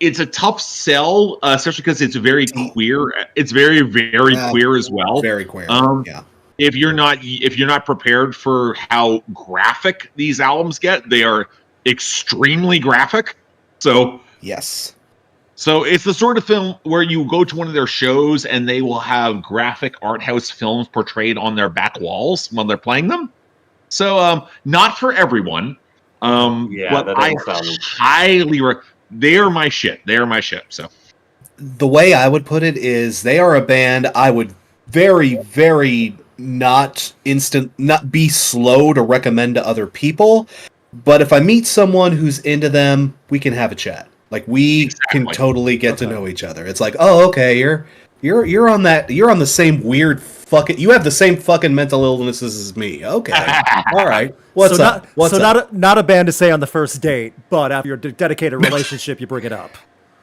it's a tough sell, especially because it's very queer. It's very, very queer as well. very queer. Yeah. If you're not prepared for how graphic these albums get, they are extremely graphic. So Yes. So it's the sort of film where you go to one of their shows and they will have graphic art house films portrayed on their back walls while they're playing them. So not for everyone. But that I doesn't sound. highly they are my shit. They are my shit. So The way I would put it is they are a band I would very, very not be slow to recommend to other people. But if I meet someone who's into them, we can have a chat. Like we can totally get to know each other. It's like, oh, okay, you're on the same weird fucking. You have the same fucking mental illnesses as me. Okay, all right. What's up? Not a band to say on the first date, but after your dedicated relationship, you bring it up.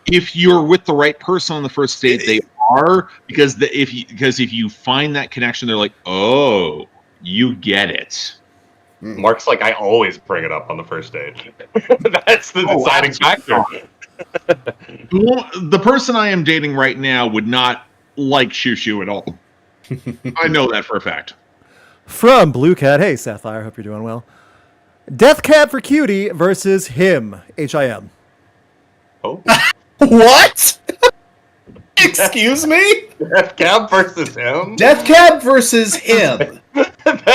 if you're with the right person on the first date, they are because if you find that connection, they're like, oh, you get it. Mark's like, I always bring it up on the first date. That's the deciding factor. The person I am dating right now would not like Xiu Xiu at all. I know that for a fact. From Blue Cat, hey Sapphire, hope you're doing well. Death Cab for Cutie versus him, H-I-M. Oh, What? Excuse me? Death Cab versus him. Death Cab versus him.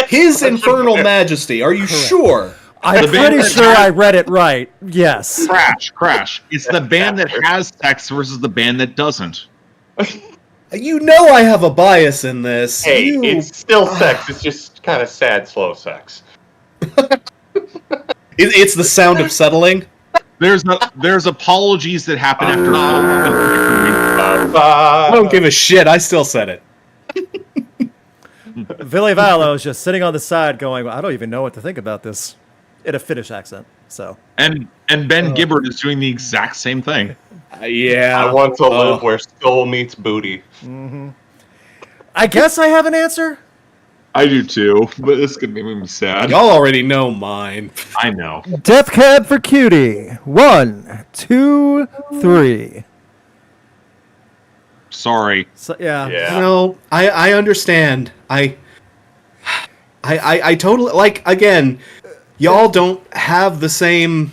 His Infernal Majesty. Are you sure? I'm pretty sure I read it right. Yes. Crash. It's the band that has sex versus the band that doesn't. You know I have a bias in this. Hey, it's still sex. It's just kind of sad, slow sex. It's the sound of settling. There's apologies that happen after. I don't give a shit. I still said it. Villy Vallo is just sitting on the side going, I don't even know what to think about this. In a Finnish accent, so. And Ben Gibbard is doing the exact same thing. Yeah. I want to live where skull meets booty. Mm-hmm. I guess I have an answer. I do too, but this could make me sad. Y'all already know mine. I know. Death Cab for Cutie. 1, 2, 3. Sorry. So, yeah. Yeah. No, I understand. I totally, like, again, y'all don't have the same...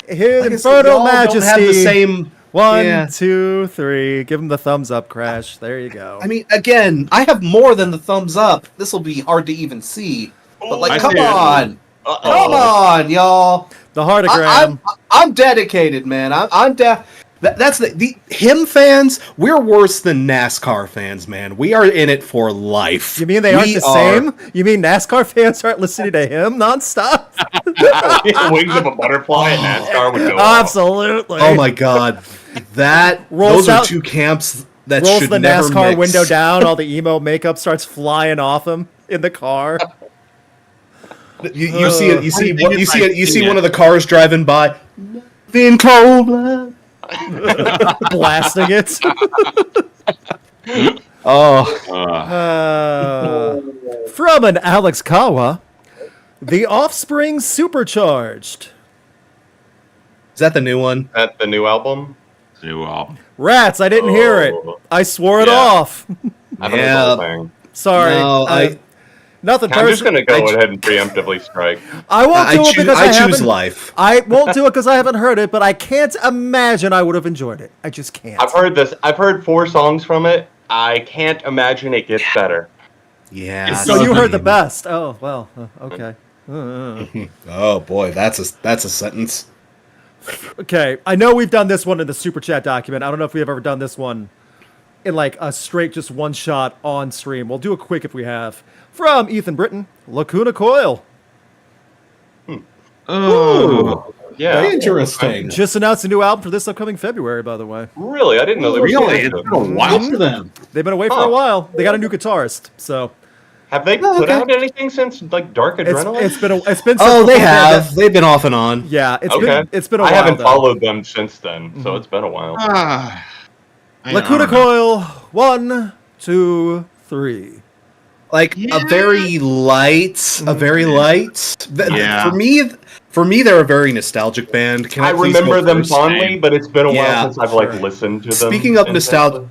His like Infernal y'all Majesty. don't have the same... 1, 2, 3. Give him the thumbs up, Crash. There you go. I mean, again, I have more than the thumbs up. This will be hard to even see. But, like, come on. Come on, y'all. The heartogram. I'm dedicated, man. That's the him fans. We're worse than NASCAR fans, man. We are in it for life. You mean they aren't the same? You mean NASCAR fans aren't listening to him nonstop? Wings of a butterfly and NASCAR would go off. Absolutely. Oh my god, those are two camps that rolls should the never NASCAR mix. window down. All the emo makeup starts flying off him in the car. You see it. You see one of the cars driving by. In cold blood. Blasting it. From an Alex Kawa, the Offspring-Supercharged. Is that the new one? At the new album? New album. Rats, I didn't hear it. I swore it off. I haven't heard the whole thing. Sorry. No, nothing I'm just personal. going to go ahead and preemptively strike. I won't do it because I choose haven't. life. I won't do it because I haven't heard it, but I can't imagine I would have enjoyed it. I just can't. I've heard this. I've heard 4 songs from it. I can't imagine it gets better. Yeah. So you heard the best. Oh, well, okay. Oh boy, that's a sentence. Okay, I know we've done this one in the Super Chat document. I don't know if we've ever done this one in like a straight just one shot on stream. We'll do it quick if we have. From Ethan Britton, Lacuna Coil. Oh, Yeah. interesting. Just announced a new album for this upcoming February, by the way. Really? I didn't know they were Really? doing It's this. been a while for them. They've been away for a while. They got a new guitarist, so Have they put out anything since like Dark Adrenaline? it's been since Oh, they before have. They've been off and on. Yeah, it's been a I while. haven't though. followed them since then, so it's been a while. Lacuna Coil, 1, 2, 3. Like a very light. Yeah. For me, they're a very nostalgic band. Can I please remember go them first? fondly, but it's been a Yeah, while since I've like listened to them. Speaking of nostalgia,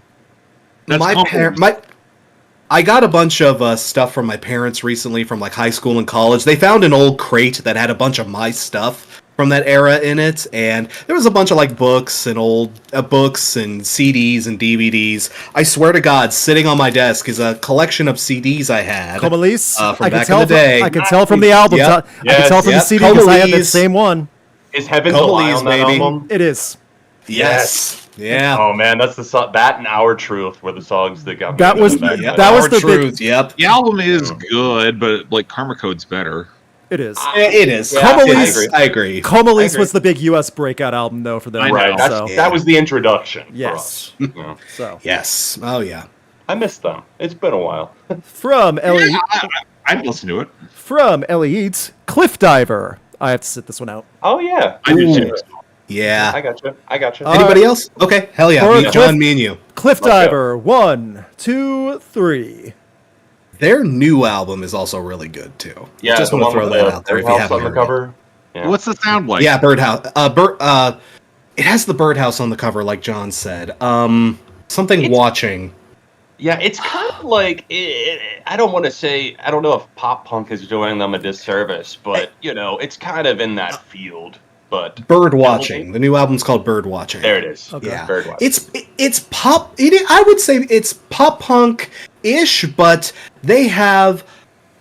I got a bunch of stuff from my parents recently from like high school and college. They found an old crate that had a bunch of my stuff from that era in it, and there was a bunch of like books and old books and CDs and DVDs. I swear to God, sitting on my desk is a collection of CDs I had Comalese, from back in the day. I can tell from the album. Yep. I can tell from the CD because I have that Comalese. same one. Is Heaven's a Lie Comalese, on that baby. album? It is. Yes. Yeah. Oh man, that's the song. That and Our Truth were the songs that got me. That was back the- then. that was Our the big- truth. Yep. The album is good, but like Karma Code's better. It is. It is. Yeah, Comalese- I agree. Comalese was the big U.S. breakout album, though, for them. I know. Right. So, That was the introduction. Yes. For us. Yeah. so. Yes. Oh yeah. I missed them. It's been a while. From Ellie, I'd listen to it. from Ellie Eats, Cliff Diver. I have to sit this one out. Oh yeah. I do too. Yeah. I got you. Anybody else? Okay, hell yeah. For Me, John, me, and you. Cliff Let's go. Diver, 1, 2, 3. Their new album is also really good too. Yeah, Just the want to one throw with that the out there if you house haven't on the heard it. cover. Yeah. What's the sound like? Yeah, Birdhouse. It has the birdhouse on the cover, like John said. Something It's- watching. Yeah, it's kind of like I don't want to say I don't know if pop punk is doing them a disservice, but it's kind of in that field. But Bird watching. The new album's called Bird Watching. there it is. Okay. Yeah, Bird watching. it's pop. I would say it's pop punk ish, but they have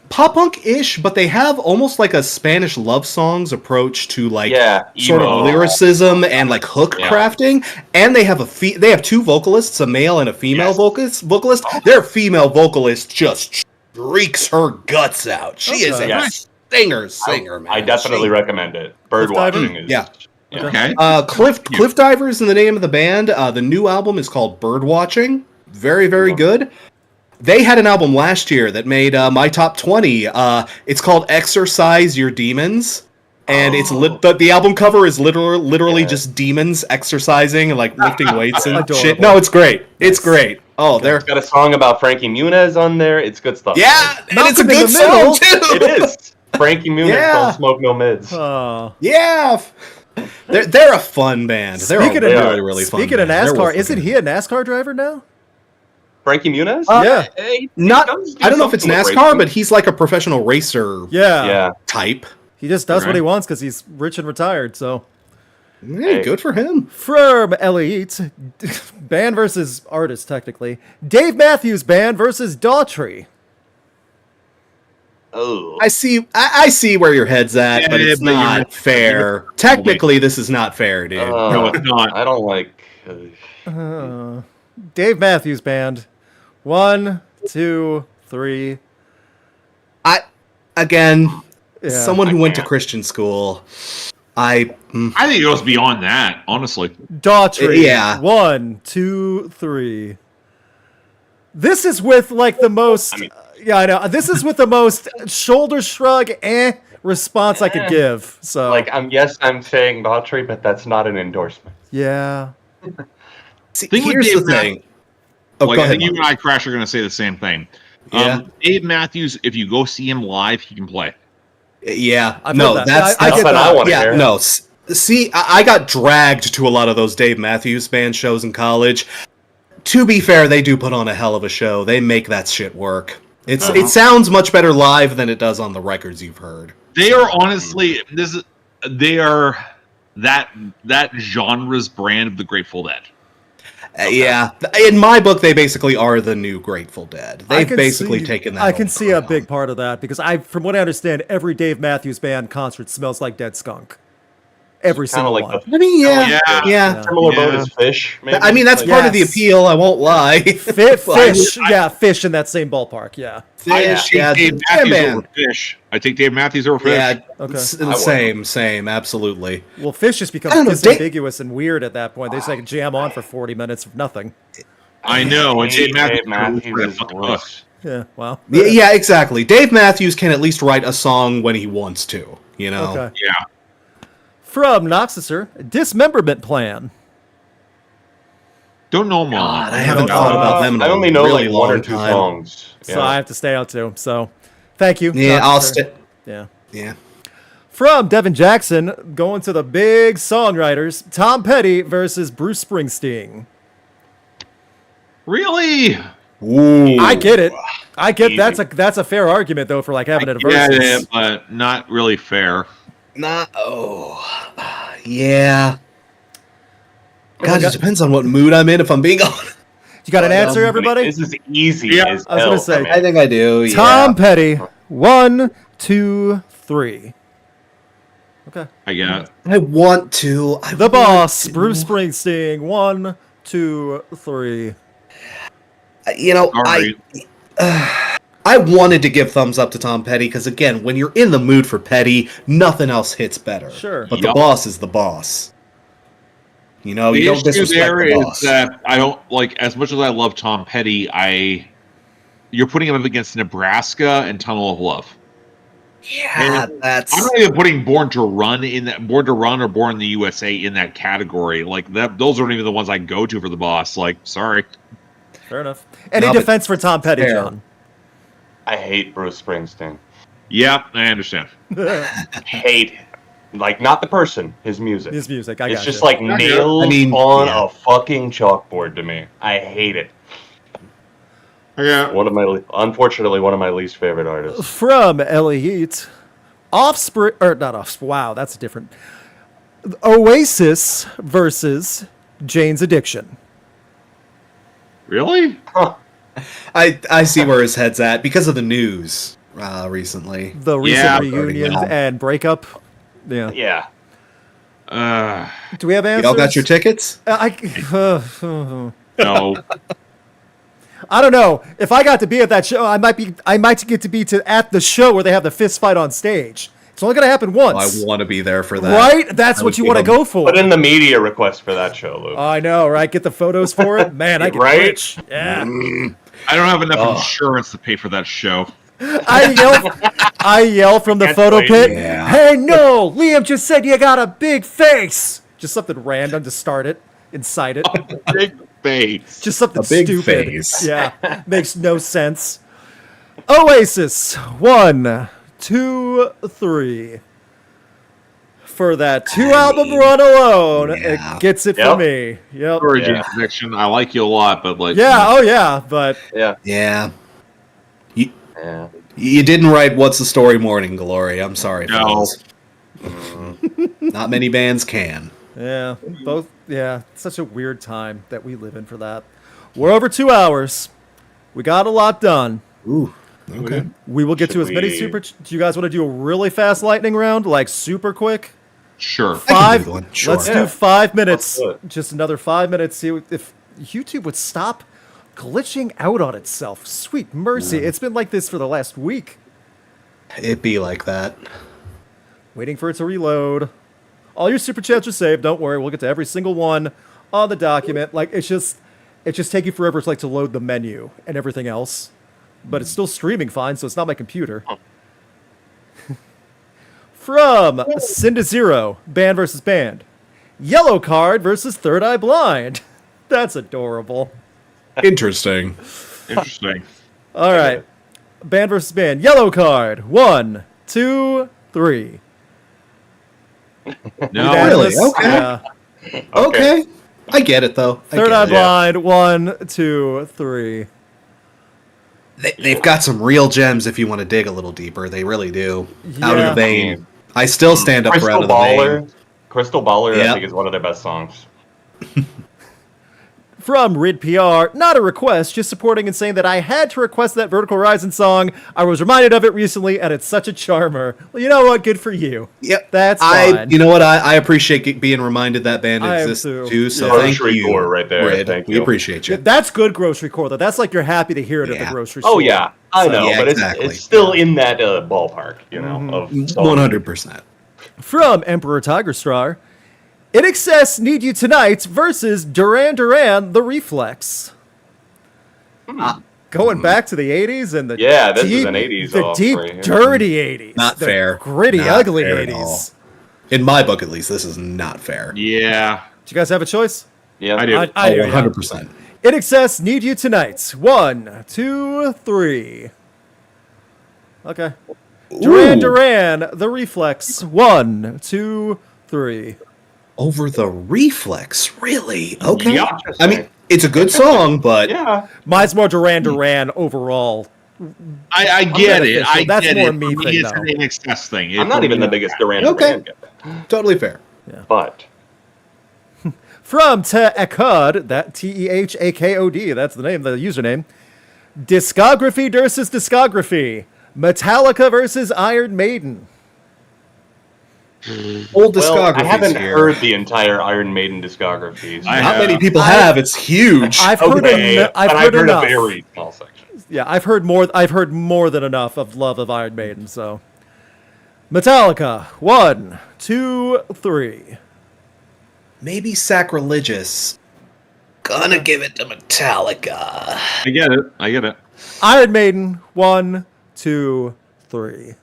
pop punk ish, but they have almost like a Spanish love songs approach to like sort of emo. lyricism and like hook Yeah. crafting. And they have they have two vocalists, a male and a female Yes. vocalist. Their female vocalist just shrieks her guts out. She is a Yes. singer, man. I definitely recommend it. Bird Cliff Diver? watching is Yeah. Okay. Cliff Diver is in the name of the band. The new album is called Bird Watching. Very, very good. They had an album last year that made my top 20. It's called Exercise Your Demons. And it's the album cover is literally just demons exercising and like lifting weights and Adorable. shit. No, it's great. It's great. Oh, they're It's got a song about Frankie Muniz on there. It's good stuff. yeah, and it's a Malcolm in good the Middle. song too. It is. Frankie Muniz Yeah. don't smoke no mids. Oh. Yeah, they're a fun band. They're Speaking a of- really fun. Speaking of band. They're NASCAR, worth isn't looking he a NASCAR driver now? Frankie Muniz? Yeah. He Not, does do I don't know if it's something with NASCAR, racing. but he's like a professional racer Yeah. type. He just does what he Right. wants because he's rich and retired, so. Hey, good for him. From Elite, band versus artist, technically. Dave Matthews Band versus Daughtry. Oh. I see where your head's at, Yeah, but it's but you're not not- fair. Technically, this is not fair, dude. No, it's not. I don't like. Dave Matthews Band. 1, 2, 3. Again, Yeah. someone who went to can't. Christian school, I I think it goes beyond that, honestly. Daughtry. Yeah. 1, 2, 3. This is with like the most. I mean- yeah, I know. This is with the most shoulder shrug response I could give. So Like, I'm saying Daughtry, but that's not an endorsement. yeah. see, Thing with here's Dave the thing. Oh, Like, go I ahead. think you Mark. and I, Crash, are going to say the same thing. Yeah. Dave Matthews, if you go see him live, he can play. Yeah, I've no, heard that. that's I get what that. I want to yeah, hear. no. See, I got dragged to a lot of those Dave Matthews Band shows in college. To be fair, they do put on a hell of a show. They make that shit work. It sounds much better live than it does on the records you've heard. They are honestly they are that genre's brand of the Grateful Dead. Yeah, in my book, they basically are the new Grateful Dead. I They've can basically see- taken that. I can old see a crown. big part of that because from what I understand, every Dave Matthews Band concert smells like dead skunk. Every Kind single of like one. the I mean, yeah, Yeah. yeah. similar boat Yeah. as Fish. Maybe. I mean, that's Like, part of the Yes. appeal. I won't lie. Fish, yeah, Fish in that same ballpark. Yeah. Fish, I yeah, take Dave Jam Matthews Band. over Fish. I take Dave Matthews over Fish. Yeah, Okay. same, absolutely. Well, Fish just I becomes don't know, disambiguous and weird at that point. They just like jam on for 40 minutes of nothing. I know, and Dave Matthews, Dave Matthews that is fucking gross. hook. Yeah. Wow. Yeah, exactly. Dave Matthews can at least write a song when he wants to. You know. Okay. Yeah. From Noxuser, Dismemberment Plan. Don't know him well. God, I haven't Uh, thought about them in I a only know really like one or long two time. songs. So I have to stay out too. So, thank you. Yeah, I'll Noxuser. stay. Yeah. Yeah. From Devin Jackson, going to the big songwriters, Tom Petty versus Bruce Springsteen. Really? Ooh. I get it. I get Easy. that's a fair argument though for like having it a Yeah, versus. yeah, but not really fair. Not. Yeah. God, it depends on what mood I'm in. If I'm being honest. You got an answer, everybody? This is easy. Yeah, as I was hell gonna say, for me. I think I do. Tom Petty. 1, 2, 3. Okay. I get it. I want to. The boss, Bruce Springsteen. 1, 2, 3. You know, All right. I wanted to give thumbs up to Tom Petty because again, when you're in the mood for Petty, nothing else hits better. Sure. But the Yup. boss is the boss. You know, The you don't issue disrespect there the is boss. that I don't like as much as I love Tom Petty. You're putting him up against Nebraska and Tunnel of Love. Yeah, that's. I'm not even putting Born to Run or Born in the USA in that category. Like that, those aren't even the ones I go to for the boss. Like, sorry. Fair enough. Any No, but defense for Tom Petty, fair. John? I hate Bruce Springsteen. Yeah, I understand. Hate, like, not the person, his music. His music, I It's got just you. like nailed on a fucking chalkboard to me. I hate it. Yeah. Unfortunately, one of my least favorite artists. From Elliot, Offspring, or not Offspring, wow, that's different. Oasis versus Jane's Addiction. Really? I see where his head's at because of the news recently. The recent Yeah, reunions yeah. and breakup. Yeah. Yeah. Do we have answers? Y'all got your tickets? No. I don't know. If I got to be at that show, I might get to be at the show where they have the fist fight on stage. It's only going to happen once. I want to be there for that. Right? That's what you want to go for. Put in the media request for that show, Luke. I know, right? Get the photos for it. Man, I get Right? rich. Yeah. I don't have enough insurance to pay for that show. I yell from the Can't photo blame pit. you. Yeah. Hey, no! Liam just said you got a big face. Just something random to start it, incite it. Big face. Just something A big stupid. face. Yeah, makes no sense. Oasis, 1, 2, 3. For that 2-album run alone, yeah. it gets it for Yep. me. Yep. Sorry, Yeah. James Addiction. I like you a lot, but like, Yeah. Oh yeah. But Yeah. Yeah. Yeah. You didn't write What's the Story Morning Glory. I'm sorry, No. fellas. Not many bands can. yeah, both. Yeah, it's such a weird time that we live in for that. We're over 2 hours. We got a lot done. Ooh. Okay. We will get to as Should many we- super. Do you guys want to do a really fast lightning round, like super quick? sure. I can 5. do one, sure. Let's Yeah. do 5 minutes. Let's do it. Just another 5 minutes. See if YouTube would stop glitching out on itself. Sweet mercy! It's been like this for the last week. It be like that. Waiting for it to reload. All your super chats are saved. Don't worry. We'll get to every single one on the document. Like it's just taking forever to load the menu and everything else. But it's still streaming fine, so it's not my computer. From Cinda Zero, band versus band. Yellow Card versus Third Eye Blind. That's adorable. Interesting. Interesting. All right. Band versus band. Yellow Card. 1, 2, 3. No. Really? Unanimous? Okay. Yeah. Okay. I get it, though. I Third get Eye it. Blind. 1, 2, 3. They've got some real gems if you want to dig a little deeper. They really do. Out of Yeah. the vein. I still stand up for Out Crystal of the Baller. Vein. Crystal Baller, I Yep. think, is one of their best songs. From Rid PR, not a request, just supporting and saying that I had to request that Vertical Horizon song. I was reminded of it recently, and it's such a charmer. Well, you know what? Good for you. Yep. That's fine. You know what? I appreciate being reminded that band I am exists too. too. So Yeah. thank Grocery you, Core right there. Rid. Thank We you. appreciate you. That's good grocery core, though. That's like you're happy to hear it at the Yeah. grocery store. Oh, yeah. I know, Yeah, but exactly. it's still in that ballpark, you know, Mm-hmm. of songs. 100%. From Emperor Tiger Star, In Excess Need You Tonight versus Duran-The Reflex. Going back to the 80s and the Yeah, this is deep, an 80s the off deep, right here. dirty 80s. Not the fair. Gritty, Not ugly fair at 80s. In my book, at least, this is not fair. Yeah. Do you guys have a choice? Yeah, I do. I hear Oh, ya. 100%. In Excess Need You Tonight. 1, 2, 3. Okay. Duran, The Reflex. 1, 2, 3. Over the Reflex, really? Okay. Yeah. I mean, it's a good song, but Yeah. Mine's more Duran overall. I get it. beneficial. I That's get more it. me For thing, it's though. an In Excess thing. I'm not even the biggest Duran Okay. guy. totally fair. But From Tehakod, that Tehakod, that's the name, the username. Discography versus discography. Metallica versus Iron Maiden. Old well, discography. I haven't heard the entire Iron Maiden discography. so- I Not have. many people have. It's huge. I've heard, Okay, I've but heard a enough. very small section. Yeah, I've heard more than enough of love of Iron Maiden. So, Metallica. 1, 2, 3. Maybe sacrilegious. Gonna give it to Metallica. I get it. I get it. Iron Maiden. 1, 2, 3.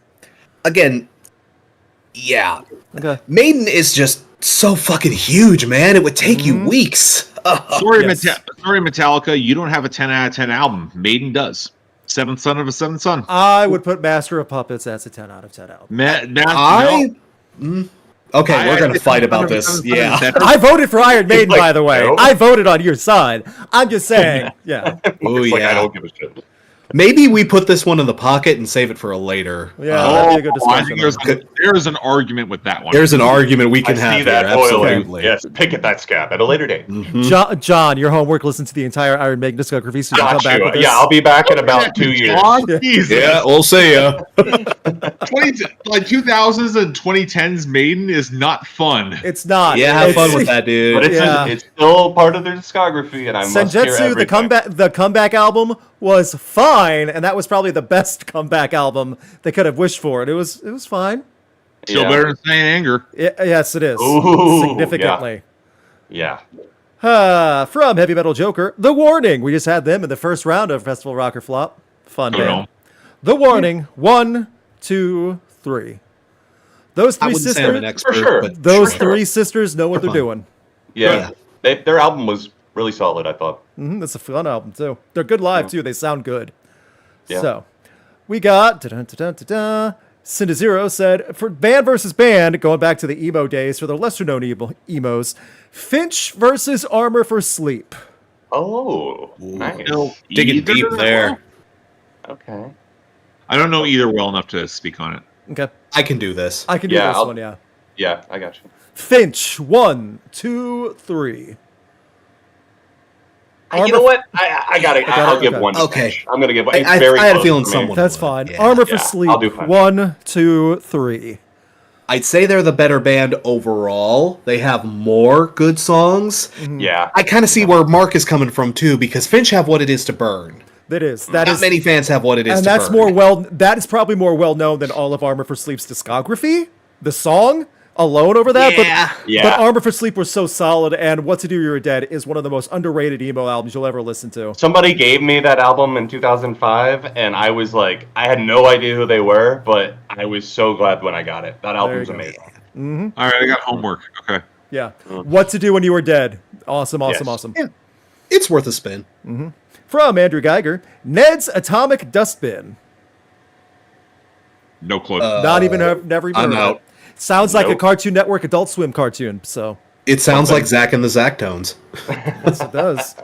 again, yeah. Okay. Maiden is just so fucking huge, man. It would take you weeks. Sorry, Yes. sorry, Metallica. You don't have a 10 out of 10 album. Maiden does. Seventh son of a seventh son. I would put Master of Puppets as a 10 out of 10 album. Okay, we're gonna fight about this. Yeah. I voted for Iron Maiden, like, by the way. no. I voted on your side. I'm just saying, yeah. Oh, It's like, I yeah. don't give a shit. Maybe we put this one in the pocket and save it for a later. Yeah, that'd be a good I think discussion. there's an argument with that one. There's an argument we I can see have that here. boiling. Absolutely. Yes, pick at that scab at a later date. John, your homework, listen to the entire Iron Maiden discography so you can come Got back you. with this. Yeah, I'll be back in about 2 years. John, Jesus. Yeah, we'll see ya. 2000s and 2010s Maiden is not fun. It's not. Yeah, have It's- fun with that, dude. But it's still part of their discography, and I must hear Senjutsu, everything. the comeback album was fine, and that was probably the best comeback album they could have wished for. And it was fine. Still Yeah. better than Saint Anger. Yes, it is. Ooh, Significantly. Yeah. From Heavy Metal Joker, The Warning. We just had them in the first round of Festival Rock or Flop. Fun, I don't man. know. The Warning. 1, 2, 3. Those I three wouldn't say I'm an sisters. expert, sure. but Those Sure. three sisters know what they're doing. Yeah. Their album was really solid, I thought. That's a fun album too. They're good live too. They sound good. Yeah. So, we got Cinda Zero said for band versus band, going back to the emo days for the lesser known emos, Finch versus Armor for Sleep. Oh, nice. digging Either deep there. Okay. I don't know either well enough to speak on it. Okay, I can do this. I can do Yeah, this I'll- one. Yeah, Yeah, I got you. Finch 1, 2, 3. You know what? I got it. I'll give okay. one. To Okay. Finch. I'm gonna give one. It's I very had a close feeling for me. someone- That's fine. Yeah. Armor for Yeah, Sleep I'll do Finch. 1, 2, 3. I'd say they're the better band overall. They have more good songs. Yeah. I kind of see where Mark is coming from too, because Finch have What It Is to Burn. That is Not many fans have What It Is and to that's Burn. that is probably more well known than all of Armor for Sleep's discography. The song alone over that, Yeah. but Armor for Sleep was so solid, and What to Do You're Dead is one of the most underrated emo albums you'll ever listen to. Somebody gave me that album in 2005, and I was like, I had no idea who they were, but I was so glad when I got it. That album's you go. amazing. All right, I got homework. Okay. Yeah. What to Do When You Were Dead. Awesome. Yes. Yeah. It's worth a spin. From Andrew Geiger, Ned's Atomic Dustbin. No clue. Never even I'm heard of out. it. Sounds like a Nope. Cartoon Network Adult Swim cartoon, so It sounds like Zack and the Zactones. yes, it does.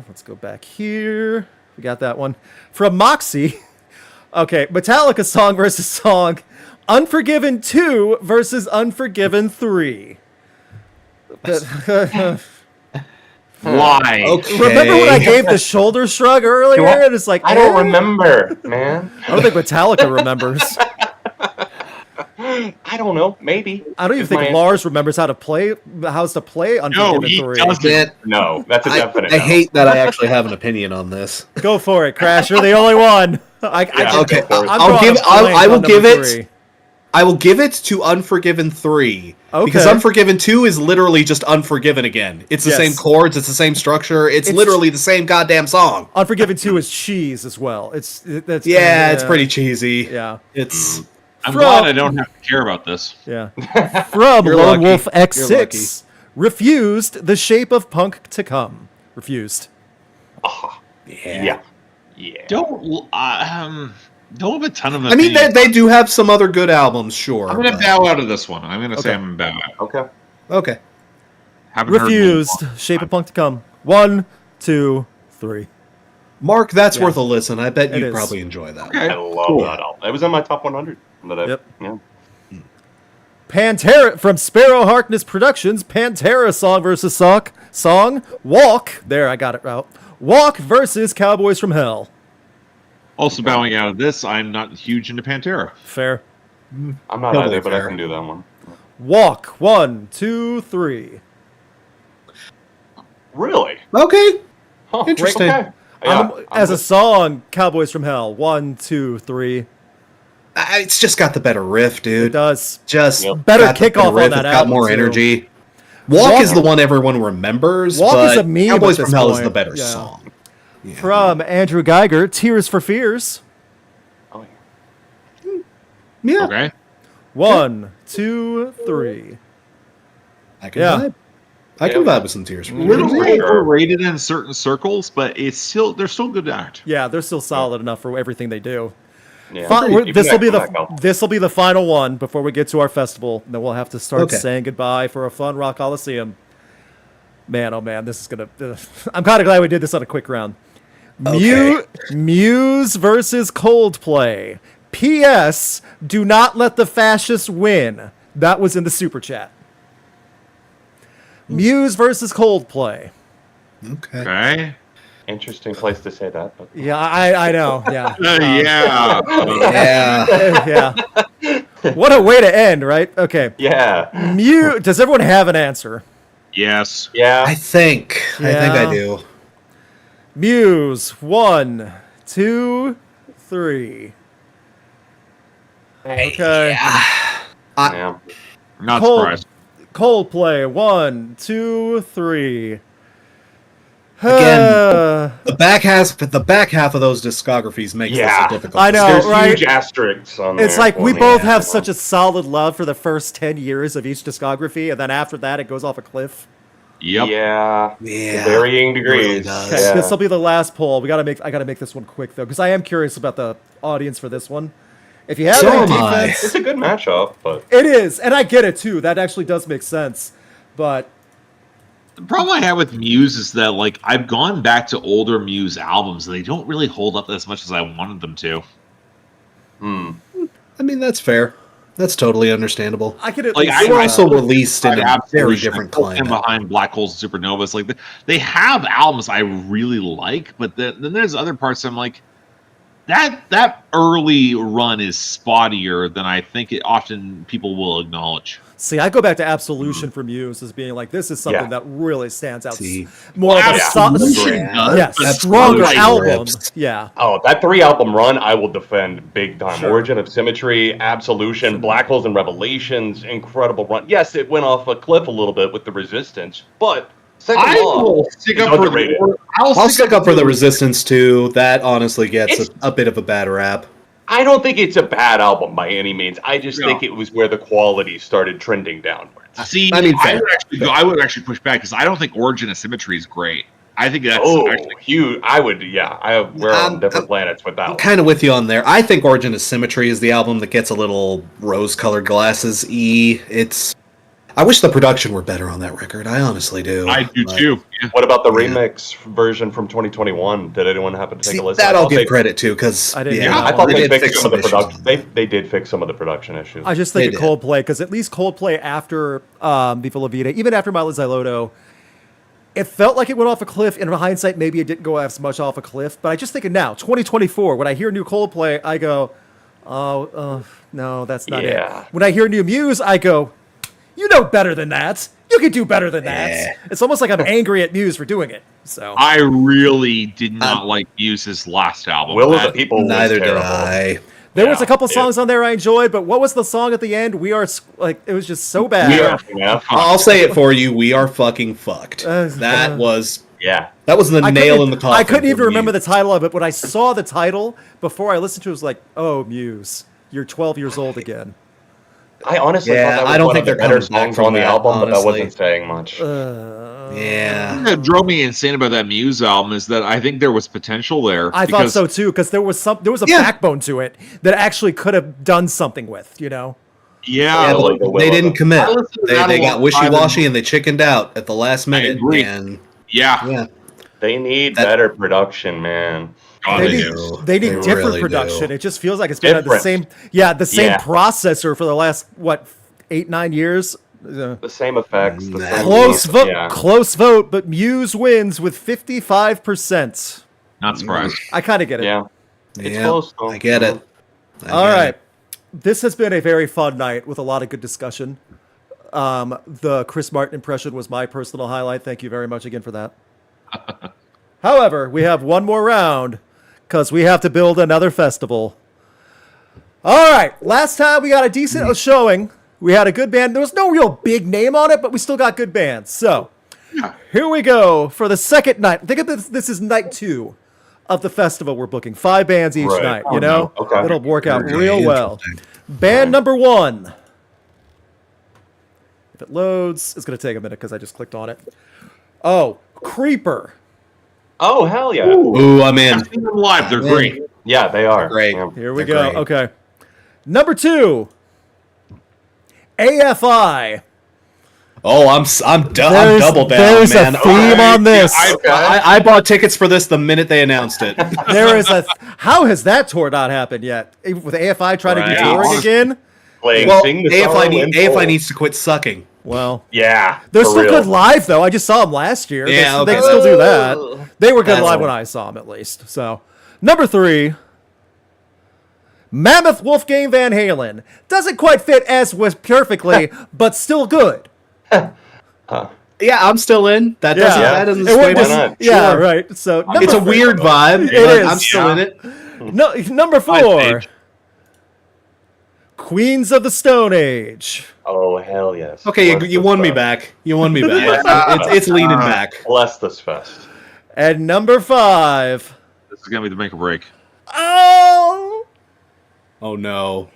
Let's go back here. We got that one. From Moxie. Okay, Metallica song versus song. Unforgiven 2 versus Unforgiven 3. Why? Okay. Remember when I gave the shoulder shrug earlier? And it's like, I don't remember, man. I don't think Metallica remembers. I don't know. Maybe. I don't even Is think my Lars remembers how to play Unforgiven he 3. doesn't. answer. No, that's a definite. I no. hate that I actually have an opinion on this. Go for it, Crash. You're the only one. Okay, I'm I'll drawing give. a blank I will on give number it. 3. I will give it to Unforgiven 3. Because Okay. Unforgiven 2 is literally just Unforgiven again. It's the Yes. same chords, it's the same structure, it's literally the same goddamn song. Unforgiven 2 is cheese as well. That's It's pretty cheesy. Yeah. It's I'm From- glad I don't have to care about this. Yeah. From You're Lone lucky. Wolf You're X6. Refused The Shape of Punk to Come. Refused. Yeah. Don't have a ton of. I mean, opinions. they do have some other good albums, sure. I'm gonna but- bow out of this one. I'm gonna say Okay. I'm gonna bow out. Okay. Okay. Haven't heard Refused. them. Shape of Punk to Come. 1, 2, 3. Mark, that's Yeah. worth a listen. I bet It you'd is. probably enjoy that. Okay. I love Cool. that album. It was in my top 100. Yep. Yeah. Pantera from Sparrow Harkness Productions. Pantera song versus song. Walk. There, I got it out. Walk versus Cowboys from Hell. Also bowing out of this, I'm not huge into Pantera. Fair. I'm not Totally either, but fair. I can do that one. Walk. 1, 2, 3. Really? Okay. Huh, Interesting. Okay. Yeah, As a song, Cowboys from Hell. 1, 2, 3. It's just got the better riff, It dude. does. Just Yep. Better got the kickoff on riff, that it's got album, more too. energy. Walk is the one everyone remembers. Walk but is a meme Cowboys at from this Hell is point. the better Yeah. song. From Andrew Geiger, Tears for Fears. Oh Yeah. Okay. 1, 2, 3. I can Yeah. vibe. I can vibe with some Tears for A little Fears. Pretty sure. overrated in certain circles, but they're still good art. Yeah, they're still solid enough for everything they do. Yeah. Even This will that be comeback album. the final one before we get to our festival. Then we'll have to start Okay. saying goodbye for a fun Rock Coliseum. Man, oh man, this is gonna. I'm kind of glad we did this on a quick round. Okay. Muse versus Coldplay. P.S. Do not let the fascists win. That was in the super chat. Muse versus Coldplay. Okay. Okay. Interesting place to say that. But... Yeah, I know. Yeah. Yeah. Yeah. Yeah. What a way to end, right? Okay. Yeah. Muse. Does everyone have an answer? Yes. Yeah. I think Yeah. I do. Muse. 1, 2, 3. Okay. Yeah. Not Cold- surprised. Coldplay. 1, 2, 3. Again, the back half of those discographies makes Yeah. this a difficult. I know. There's right? huge asterisks on It's there like for we me. both have such a solid love for the first 10 years of each discography, and then after that, it goes off a cliff. Yep. Yeah. Yeah. To varying It really degrees. does. Okay, Yeah. this will be the last poll. I gotta make this one quick though, because I am curious about the audience for this one. If you have So any am I. defense, It's a good matchup, but it is, and I get it too. That actually does make sense. But The problem I have with Muse is that, like, I've gone back to older Muse albums, and they don't really hold up as much as I wanted them to. I mean, that's fair. That's totally understandable. I could at Like, least I They were see also that. released in a very Absolution. different I put them climate. behind Black Holes and Supernovas. Like, they have albums I really like, but then there's other parts I'm like, that early run is spottier than I think it often people will acknowledge. See, I go back to Absolution for Muse as being like, this is something Yeah. that really stands out. See. More of a Absolution does, yes, but stronger Absolution album. rips. Yeah. oh, that 3-album run I will defend big time. Sure. Origin of Symmetry, Absolution, Black Holes and Revelations, incredible run. Yes, it went off a cliff a little bit with the Resistance, but second I law will stick is up for underrated. I'll stick up for the Resistance too. That honestly gets a bit of a bad rap. I don't think it's a bad album by any means. I just No. think it was where the quality started trending downwards. See, I mean, fair. I would actually push back because I don't think Origin of Symmetry is great. I think that's Oh, actually huge! I would, yeah. We're on different planets with that I'm one. kind of with you on there. I think Origin of Symmetry is the album that gets a little rose-colored glasses. I wish the production were better on that record. I honestly do. I do But- too. Yeah. What about the Yeah. remix version from 2021? Did anyone happen to take See, a listen? that I'll give They- credit to because I didn't yeah, hear that I thought they did fixed fix some of the issues production. on that. They did fix some of the production issues. I just think They of did. Coldplay, because at least Coldplay after Viva La Vida, even after Miley Xyloto, it felt like it went off a cliff. In hindsight, maybe it didn't go as much off a cliff. But I just think of now, 2024, when I hear new Coldplay, I go, no, that's not Yeah. it. When I hear new Muse, I go, you know better than that. You can do better than that. Yeah. It's almost like I'm angry at Muse for doing it. So I really did not like Muse's last album. Will of the That- People was Neither did terrible. I. there was a couple yeah. songs on there I enjoyed, but what was the song at the end? It was just so bad. Yeah. I'll say it for you. We are fucking fucked. That was Yeah. the nail in the coffin. I couldn't even for remember me. the title of it. When I saw the title before I listened to it, I was like, "Oh, Muse, you're 12 years old again." I honestly Yeah, thought that was I don't one think of the they're better coming back songs from on the that, album, but that honestly. wasn't saying much. Yeah. What drove me insane about that Muse album is that I think there was potential there. I thought because- so too, because there was a Yeah. backbone to it that actually could have done something with. Yeah, Yeah, like but the will they of didn't it. commit. I listened to that They a got long wishy-washy time and they chickened out at the last minute. agree. And yeah. They need That- better production, man. God, They they need, do. they need They different really production. do. It just feels like it's been on the Different. same, Yeah. processor for the last 8-9 years. The same effects. The Nah. same Close vote, Yeah. close vote, but Muse wins with 55%. Not surprised. I kind of get it. Yeah. It's yeah, close, though. I get it. All right. This has been a very fun night with a lot of good discussion. The Chris Martin impression was my personal highlight. Thank you very much again for that. However, we have one more round because we have to build another festival. All right. Last time we got a decent showing. We had a good band. There was no real big name on it, but we still got good bands. So here we go for the second night. Think of this is night 2 of the festival we're booking. 5 bands each Right. night, Oh, you know? no. Okay. It'll work out Okay, real well. interesting. Band number 1. If it loads, it's going to take a minute because I just clicked on it. Oh, Creeper. Oh, hell yeah. Ooh, I'm in. I've seen them live. They're great. Yeah, they are. Great. Yeah. Here we They're go. great. Okay. Number 2. AFI. Oh, I'm double down, There's man. a theme on this. I bought tickets for this the minute they announced it. There is a. How has that tour not happened yet? With AFI trying to Right. do touring again? Playing Well, Sing the Sorrow in AFI Full. needs to quit sucking. Well, Yeah. they're for still real. good live though. I just saw them last year. Yeah, They okay. can still do that. They were good That's live all. when I saw them, at least. So, number 3. Mammoth Wolfgang Van Halen. Doesn't quite fit as was perfectly, but still good. Yeah, I'm still in. That doesn't. Yeah. That doesn't It sway wouldn't me. just- not? Yeah, Sure. right. So number It's a four- weird vibe. It but is. I'm still in it. No, number 4. Page. Queens of the Stone Age. Oh, hell yes. Okay, Bless you this won me fest. back. You won me back. Yeah. It's leaning back. Bless this fest. And number 5. This is gonna be the make or break. Oh, Oh no,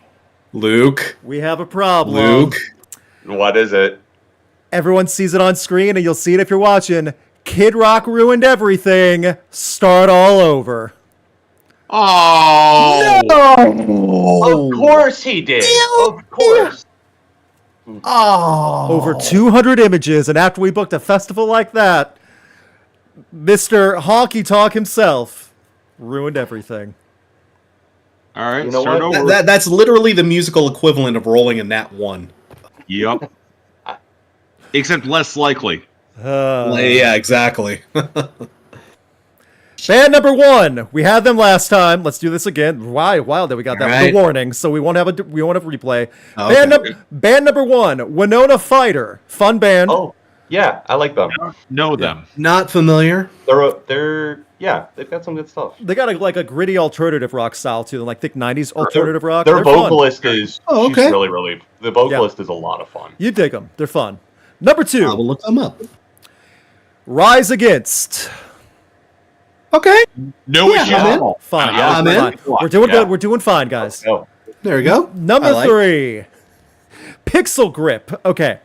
Luke. we have a problem. Luke. What is it? Everyone sees it on screen, and you'll see it if you're watching. Kid Rock ruined everything. Start all over. Oh, Of course he did. Of course. Oh. Over 200 images, and after we booked a festival like that, Mr. Honky Tonk himself ruined everything. all right. You know start what? over. That's literally the musical equivalent of rolling a nat 1. Yep. Except less likely. Yeah, exactly. Band number 1. We had them last time. Let's do this again. Why? Wow, that we got that with Alright. the warning, so we won't have a replay. Okay. Band number 1. Winona Fighter. Fun band. Oh, yeah, I like them. Know them. Not familiar. Yeah, they've got some good stuff. They got a gritty alternative rock style too, like thick 90s alternative rock. Their They're fun. vocalist is Oh, she's okay. really the vocalist is a lot of fun. You dig them. They're fun. Number 2. I will look them up. Rise Against. Okay. No Yeah, issue I'm at in. all. Fine. Yeah, I'm in. Fine. We're doing Yeah. good. We're doing fine, guys. Oh, There we go. Number I like. 3. Pixel Grip. Okay.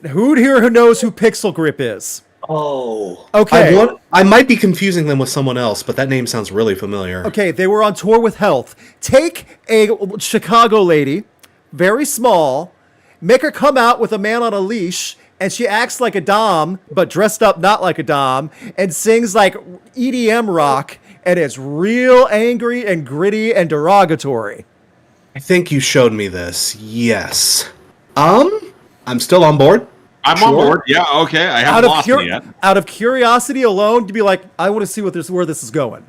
Who here who knows who Pixel Grip is? Oh. Okay. I might be confusing them with someone else, but that name sounds really familiar. Okay, they were on tour with Health. Take a Chicago lady, very small, make her come out with a man on a leash, and she acts like a dom, but dressed up not like a dom, and sings like EDM rock, and it's real angry and gritty and derogatory. I think you showed me this. Yes. I'm still on board. I'm on board. Yeah, okay. I haven't lost it yet. Out of curiosity alone, to be like, I want to see where this is going.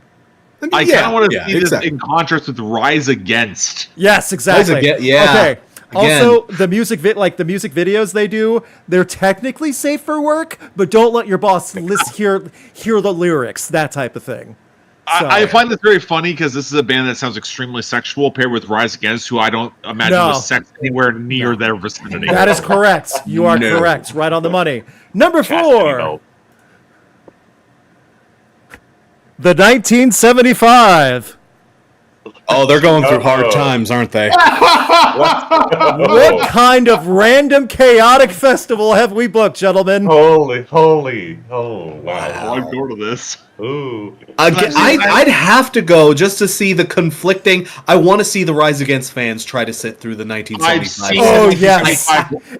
I kind of want to see exactly. this in contrast with Rise Against. Yes, exactly. Yeah. Okay. Again. Also, the music videos they do, they're technically safe for work, but don't let your boss hear the lyrics, that type of thing. So- I find this very funny because this is a band that sounds extremely sexual paired with Rise Against, who I don't imagine No. was sex anywhere near their vicinity. That is correct. You are No. correct. Right on the money. Number Chastity 4. belt. The 1975. Oh, they're going through hard Uh-oh. times, aren't they? What kind of random chaotic festival have we booked, gentlemen? Holy, oh wow. I'll go to this. Ooh. I'd have to go just to see the conflicting. I want to see the Rise Against fans try to sit through the 1975. I've seen Oh it. yes,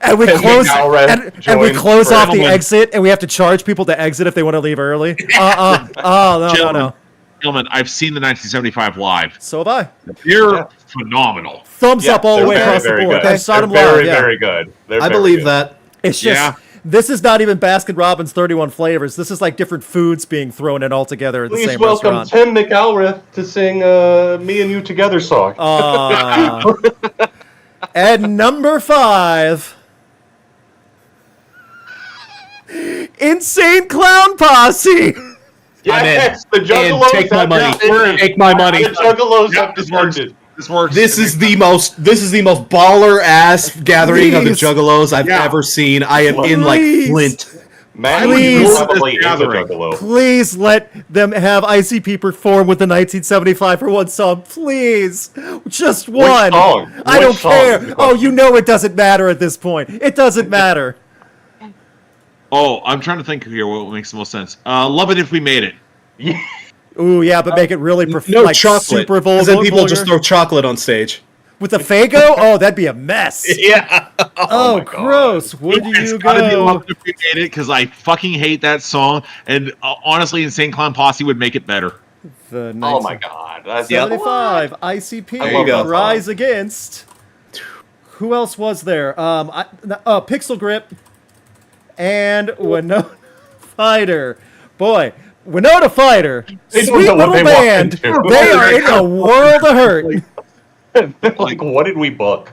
and we Can close now and we join close off the Gentlemen. exit, and we have to charge people to exit if they want to leave early. Oh no. Gentlemen, I've seen the 1975 live. So have I. They're phenomenal. Thumbs up all the they're way very, across the very board. good. I saw them They're live. very, Yeah. very good. They're I very believe good. that. It's just Yeah. this is not even Baskin Robbins 31 flavors. This is like different foods being thrown in all together at the Please same welcome restaurant. Tim McElrath to sing "Me and You Together" song. And number 5. Insane Clown Posse. Yes, the And Juggalos take my have money. disbanded. Take my money. The Juggalos Yeah, have this works. disbanded. This works. This is the most baller ass gathering of the Please. Juggalos I've Yeah. ever seen. I am in like Please. Flint. Matt Please. is probably into Gathering. Juggalo. Please let them have ICP perform with the 1975 for one song, please. Just one. song? I don't Which song? care. Oh, you know it doesn't matter at this point. It doesn't matter. Oh, I'm trying to think here what makes the most sense. Love It If We Made It. Yeah. Ooh, yeah, but make it really No like chocolate. super Because then people vulgar. just throw chocolate on stage. With the Fago? Oh, that'd be a mess. Yeah. Oh, my God. gross. Where do It's you gotta be go? Love It If We Made It because I fucking hate that song. And honestly, Insane Clown Posse would make it better. The Oh my god. That's 75 ICP I love that song. Rise Against. Who else was there? Pixel Grip and Winona Fighter. Boy, Winona Fighter, They don't sweet know what little they walk band. into. They are in a world of hurt. like, what did we book?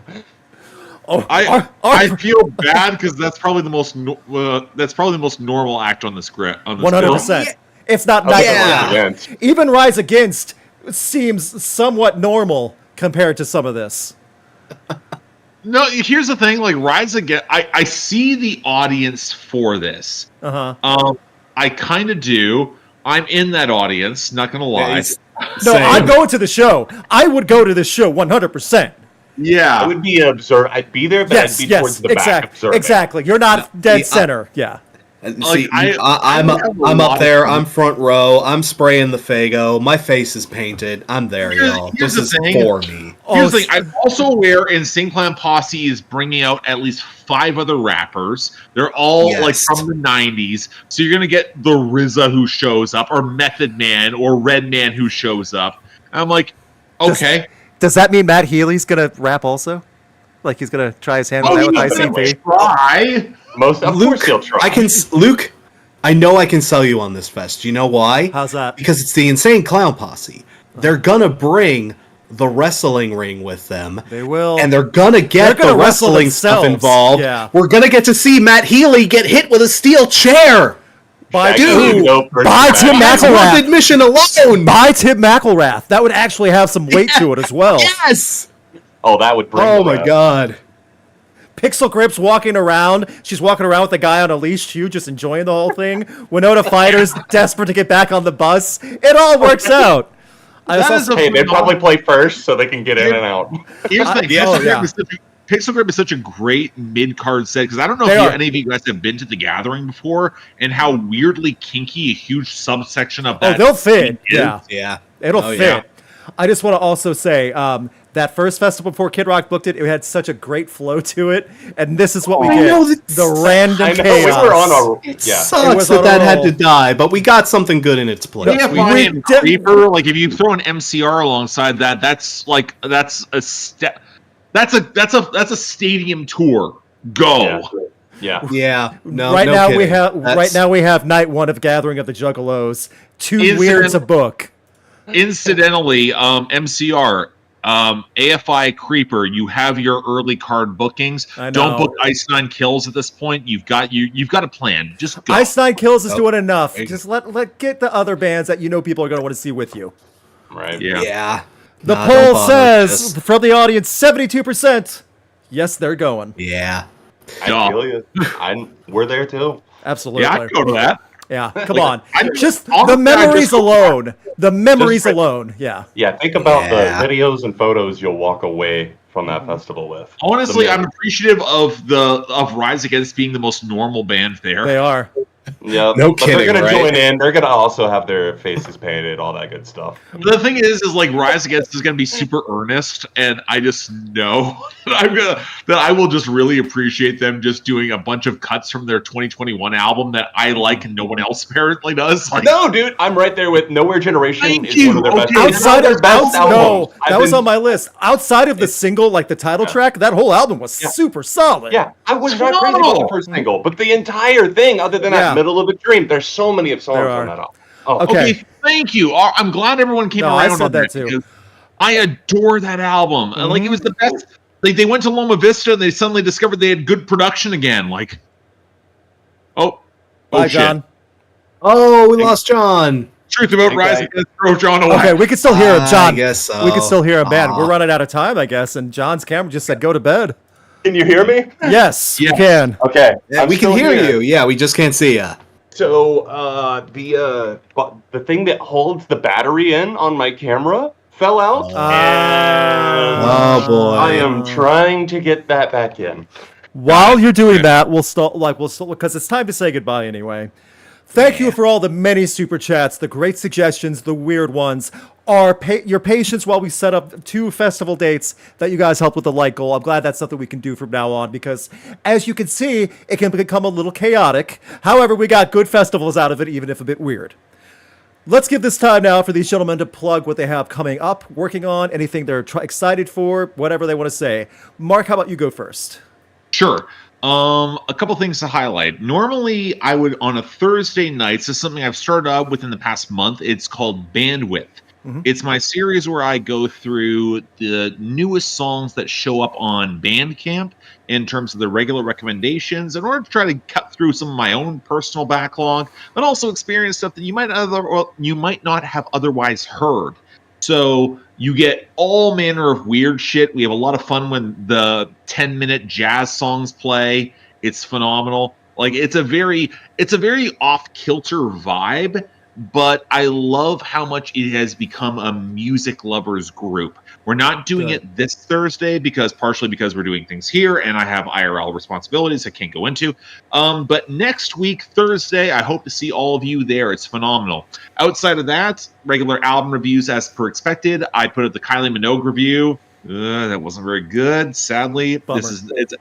Oh, I feel bad because that's probably the most normal act on the script. On the 100%. It's not Okay, nice. Rise Against. Even Rise Against seems somewhat normal compared to some of this. No, here's the thing. Like Rise Against, I see the audience for this. Uh-huh. I kind of do. I'm in that audience. Not gonna lie. No, Same. I'm going to the show. I would go to this show 100%. Yeah. I would be I'd be there, but Yes, I'd be towards the back observing. exactly. You're not dead Yeah. center. Yeah. And Like, see, I I'm have a I'm lot up of there. fun. I'm front row. I'm spraying the Fago. My face is painted. I'm there, y'all. Here's This the is thing. for me. Here's the thing. I'm also aware Insane Clown Posse is bringing out at least 5 other rappers. They're all Yes. like from the 90s. So you're gonna get the RZA who shows up, or Method Man, or Redman who shows up. I'm like, okay. Does that mean Matt Healy's gonna rap also? Like he's gonna try his hand Oh, with yeah, ICP? try. Of course he'll try. Luke, I know I can sell you on this fest. You know why? How's that? Because it's the Insane Clown Posse. They're gonna bring the wrestling ring with them. They will. And they're gonna They're get gonna the wrestle wrestling stuff themselves. involved. Yeah. We're gonna get to see Matt Healy get hit with a steel chair. By Shaggy, no person by back. Tim That's McElrath. worth admission alone. By Tim McElrath. That would actually have some weight to it as well. Yes. Oh, that would bring Oh the my rest. god. Pixel Grip's walking around. She's walking around with a guy on a leash, Xiu, just enjoying the whole thing. Winona Fighter's desperate to get back on the bus. It all works out. That is a Hey, they probably play first so they can get in and out. Here's the thing. Yeah. Pixel Grip is such a great mid-card set because I don't know They if are. any of you guys have been to the Gathering before and how weirdly kinky a huge subsection of Oh, that. they'll fit. scene is. Yeah. Yeah. It'll Oh, fit. yeah. I just want to also say that first festival before Kid Rock booked it, it had such a great flow to it, and this is what we I get: know that- the random I know chaos. we were on a It yeah. It sucks was that on that a had roll. to die, but we got something good in its place. Yeah, We- fine. Creeper, like if you throw an MCR alongside that, that's a stadium tour. Go. Yeah. Yeah. No. right no now we kidding. have That's- night 1 of Gathering of the Juggalos. Too Incident- weird to book. Incidentally, MCR, AFI Creeper, you have your early card bookings. I know. Don't book Ice Nine Kills at this point. You've got a plan. Just go. Ice Nine Kills is Oh. doing enough. Just let get the other bands that you know people are going to want to see with you. Right. Yeah. Yeah. The Nah, poll don't bother. says Just- from the audience, 72%. Yes, they're going. Yeah. I feel you. We're there too. Absolutely. Yeah, I'd go to that. Yeah, come on. I- Just honestly, the memories I just- alone. The memories Just- alone. Yeah. Yeah, think about Yeah. the videos and photos you'll walk away from that festival with. Honestly, The- I'm appreciative of Rise Against being the most normal band there. They are. Yeah, No but kidding, they're gonna right? join in. They're gonna also have their faces painted, all that good stuff. The thing is like Rise Against is going to be super earnest, and I just know that I will just really appreciate them just doing a bunch of cuts from their 2021 album that I like and no one else apparently does. Like, No, dude, I'm right there with Nowhere Generation. Thank is you. one of their best. Okay, it's Outside one of their best albums. no, I've that was been- on my list. Outside of the single, like the title track, that whole album was super solid. Yeah, I was not crazy about the Phenomenal. first single, but the entire thing, other than Yeah. that Middle of a Dream, there's so many of songs There are. on that album. Oh, Okay. thank you. I'm glad everyone came No, I around said on that that too. because I adore that album. Like it was the best. Like they went to Loma Vista and they suddenly discovered they had good production again. Like, oh Bye, shit. John. Oh, we lost John. Truth about Okay. Rise Against throw John away. Okay, we can still hear him, John. I guess so. We can still hear him, man. Aw. We're running out of time, I guess. And John's camera just said, "Go to bed." Can you hear me? Yes, we Yes. can. Okay. Yeah, I'm we can still hear here. you. Yeah, we just can't see you. So the thing that holds the battery in on my camera fell out, and Oh, boy. I am trying to get that back in. While you're doing that, we'll start because it's time to say goodbye anyway. Thank you for all the many super chats, the great suggestions, the weird ones, your patience while we set up 2 festival dates that you guys helped with the light goal. I'm glad that's something we can do from now on because, as you can see, it can become a little chaotic. However, we got good festivals out of it, even if a bit weird. Let's give this time now for these gentlemen to plug what they have coming up, working on, anything they're excited for, whatever they want to say. Mark, how about you go first? Sure. A couple things to highlight. Normally, I would on a Thursday night. This is something I've started out within the past month. It's called Bandwidth. It's my series where I go through the newest songs that show up on Bandcamp in terms of the regular recommendations in order to try to cut through some of my own personal backlog, but also experience stuff that you might not have otherwise heard. So you get all manner of weird shit. We have a lot of fun when the 10-minute jazz songs play. It's phenomenal. Like it's a very off-kilter vibe, but I love how much it has become a music lovers group. We're not doing it this Thursday partially because we're doing things here and I have IRL responsibilities I can't go into. But next week, Thursday, I hope to see all of you there. It's phenomenal. Outside of that, regular album reviews as per expected. I put up the Kylie Minogue review. That wasn't very good. Sadly, Bummer.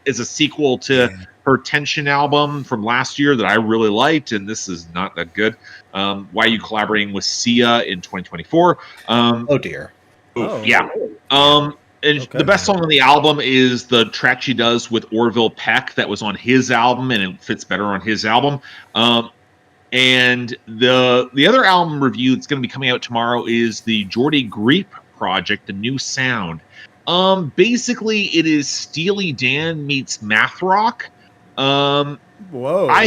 It's a sequel to her Tension album from last year that I really liked, and this is not that good. Why are you collaborating with Sia in 2024? Oh, dear. Yeah. And the best song on the album is the track she does with Orville Peck that was on his album, and it fits better on his album. And the other album review that's going to be coming out tomorrow is the Jordy Greep project, The New Sound. Basically, it is Steely Dan meets math rock. Whoa. I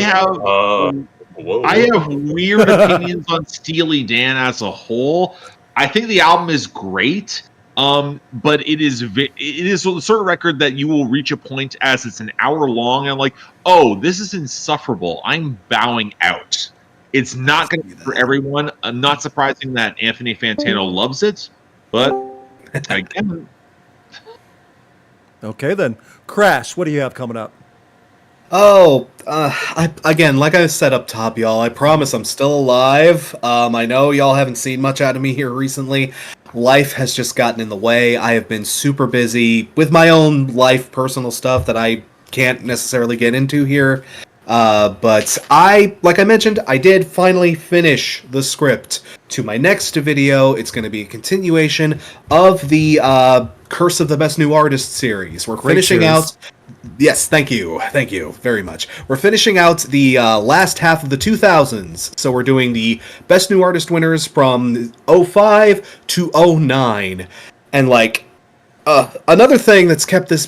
have weird opinions on Steely Dan as a whole. I think the album is great, but it is the sort of record that you will reach a point as it's an hour long and like, oh, this is insufferable. I'm bowing out. It's not going to be for everyone. Not surprising that Anthony Fantano loves it, but again. Okay, then. Crash, what do you have coming up? Oh, again, like I said up top, y'all, I promise I'm still alive. I know y'all haven't seen much out of me here recently. Life has just gotten in the way. I have been super busy with my own life, personal stuff that I can't necessarily get into here. But like I mentioned, I did finally finish the script to my next video. It's going to be a continuation of the Curse of the Best New Artist series. We're finishing out... Yes, thank you very much. We're finishing out the last half of the 2000s, so we're doing the Best New Artist winners from 05 to 09. And, like, another thing that's kept this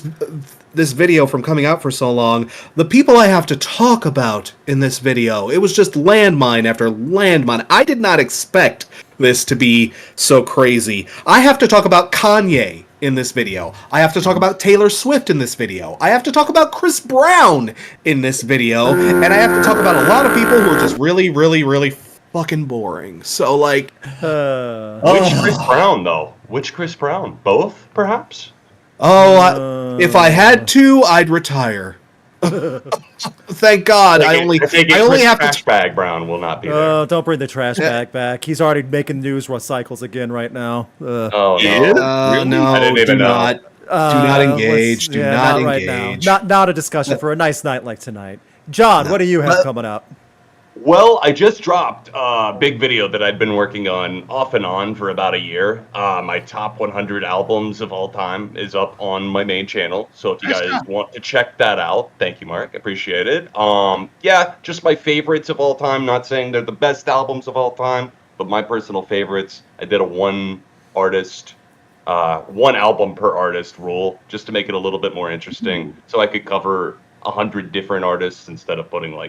video from coming out for so long, the people I have to talk about in this video, it was just landmine after landmine. I did not expect this to be so crazy. I have to talk about Kanye in this video. I have to talk about Taylor Swift in this video. I have to talk about Chris Brown in this video. And I have to talk about a lot of people who are just really, really, really fucking boring. So, like... Which Chris Brown, though? Which Chris Brown? Both, perhaps? If I had to, I'd retire. Thank God. I only have to. Trash bag Brown will not be there. Don't bring the trash bag back. He's already making news cycles again right now. Oh no! No, I didn't even know. Do not engage. Do not engage. Right now. Not a discussion for a nice night like tonight. John, what do you have coming up? Well, I just dropped a big video that I'd been working on off and on for about a year. My top 100 albums of all time is up on my main channel. So if you guys want to check that out, thank you, Mark. Appreciate it. Yeah, just my favorites of all time. Not saying they're the best albums of all time, but my personal favorites. I did a one album per artist rule just to make it a little bit more interesting. So I could cover 100 different artists instead of putting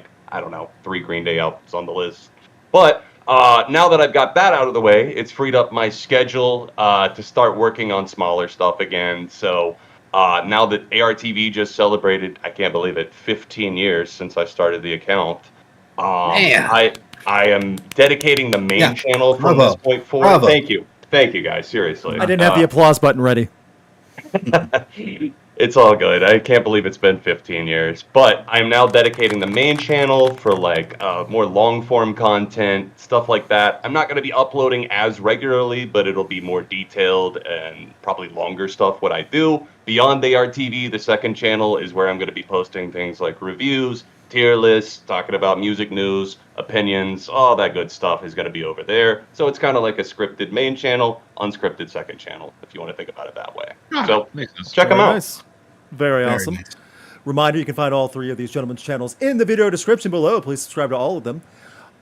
3 Green Day albums on the list. But now that I've got that out of the way, it's freed up my schedule to start working on smaller stuff again. So Now that ARTV just celebrated, I can't believe it, 15 years since I started the account. Man. I am dedicating the main channel from Bravo. this point forward. Bravo. Thank you guys, seriously. I didn't have the applause button ready. It's all good. I can't believe it's been 15 years. But I'm now dedicating the main channel for like more long form content, stuff like that. I'm not going to be uploading as regularly, but it'll be more detailed and probably longer stuff what I do. Beyond ARTV, the second channel is where I'm going to be posting things like reviews, tier lists, talking about music news, opinions, all that good stuff is going to be over there. So it's kind of like a scripted main channel, unscripted second channel, if you want to think about it that way. So Makes sense. check them Very out. nice. Very awesome. nice. Reminder, you can find all three of these gentlemen's channels in the video description below. Please subscribe to all of them.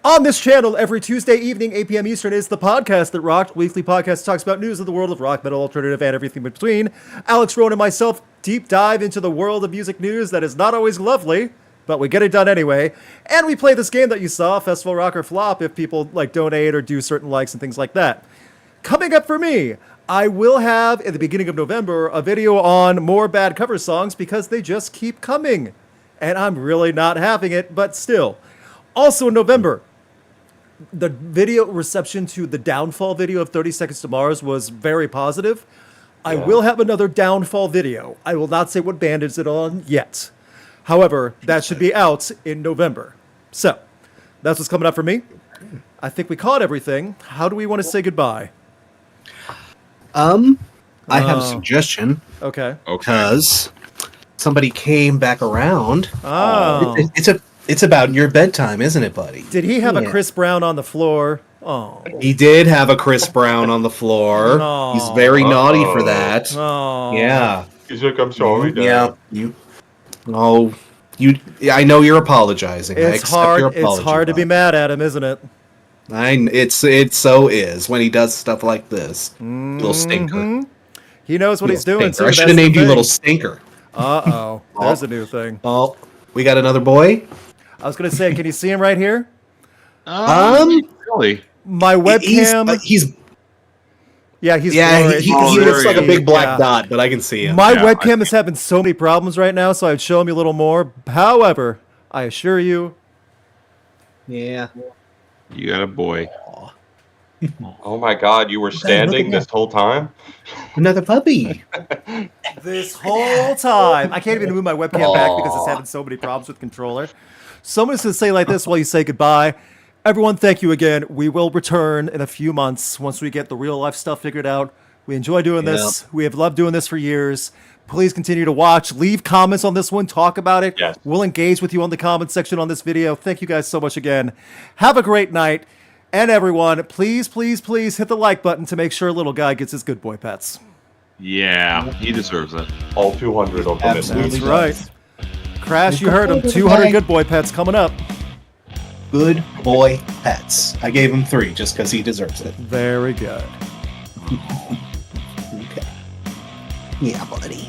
On this channel, every Tuesday evening, 8 p.m. Eastern, is The Podcast That Rocked. Weekly podcast talks about news of the world of rock, metal, alternative, and everything in between. Alex Rowan and myself deep dive into the world of music news that is not always lovely, but we get it done anyway. And we play this game that you saw, Festival Rock or Flop, if people like donate or do certain likes and things like that. Coming up for me, I will have, at the beginning of November, a video on more bad cover songs because they just keep coming. And I'm really not having it, but still. Also in November, the video reception to the Downfall video of 30 Seconds to Mars was very positive. I will have another Downfall video. I will not say what band is it on yet. However, that should be out in November. So, that's what's coming up for me. I think we caught everything. How do we want to say goodbye? I have a suggestion Okay. because somebody came back around. Oh. It's about your bedtime, isn't it, buddy? Did he have a Yeah. Chris Brown on the floor? Oh. He did have a Chris Brown on the floor. No. He's very naughty for that. Oh. Yeah. He's like, I'm sorry, Dad. Yeah. You. Oh. You. I know you're apologizing. I It's accept your hard. It's apology, hard to be bud. mad at him, isn't it? It so is when he does stuff like this. Little stinker. He knows what he's Little doing. stinker. I Too. should have named you Little Stinker. Uh-oh. There's a new thing. Oh, we got another boy. I was gonna say, can you see him right here? Really? My webcam. He's yeah, he's yeah. blurry. He Oh, looks there like a he big is. black Yeah. dot, but I can see him. My Yeah, webcam is having so many problems right now, so I'd show him a little more. However, I assure you, Yeah. You got a boy. Oh my God, you were standing this whole time? Another puppy. this whole time, I can't even move my webcam back because it's having so many problems with the controller. So I'm just going to say like this while you say goodbye. Everyone, thank you again. We will return in a few months once we get the real life stuff figured out. We enjoy doing this. We have loved doing this for years. Please continue to watch. Leave comments on this one. Talk about it. Yes. We'll engage with you on the comment section on this video. Thank you guys so much again. Have a great night. And everyone, please, please, please hit the like button to make sure little guy gets his good boy pets. Yeah, he deserves it. All 200 of them. Absolutely. That's right. Crash, you heard him. 200 good boy pets coming up. Good boy pets. I gave him 3 just because he deserves it. Very good. Okay. Yeah, buddy.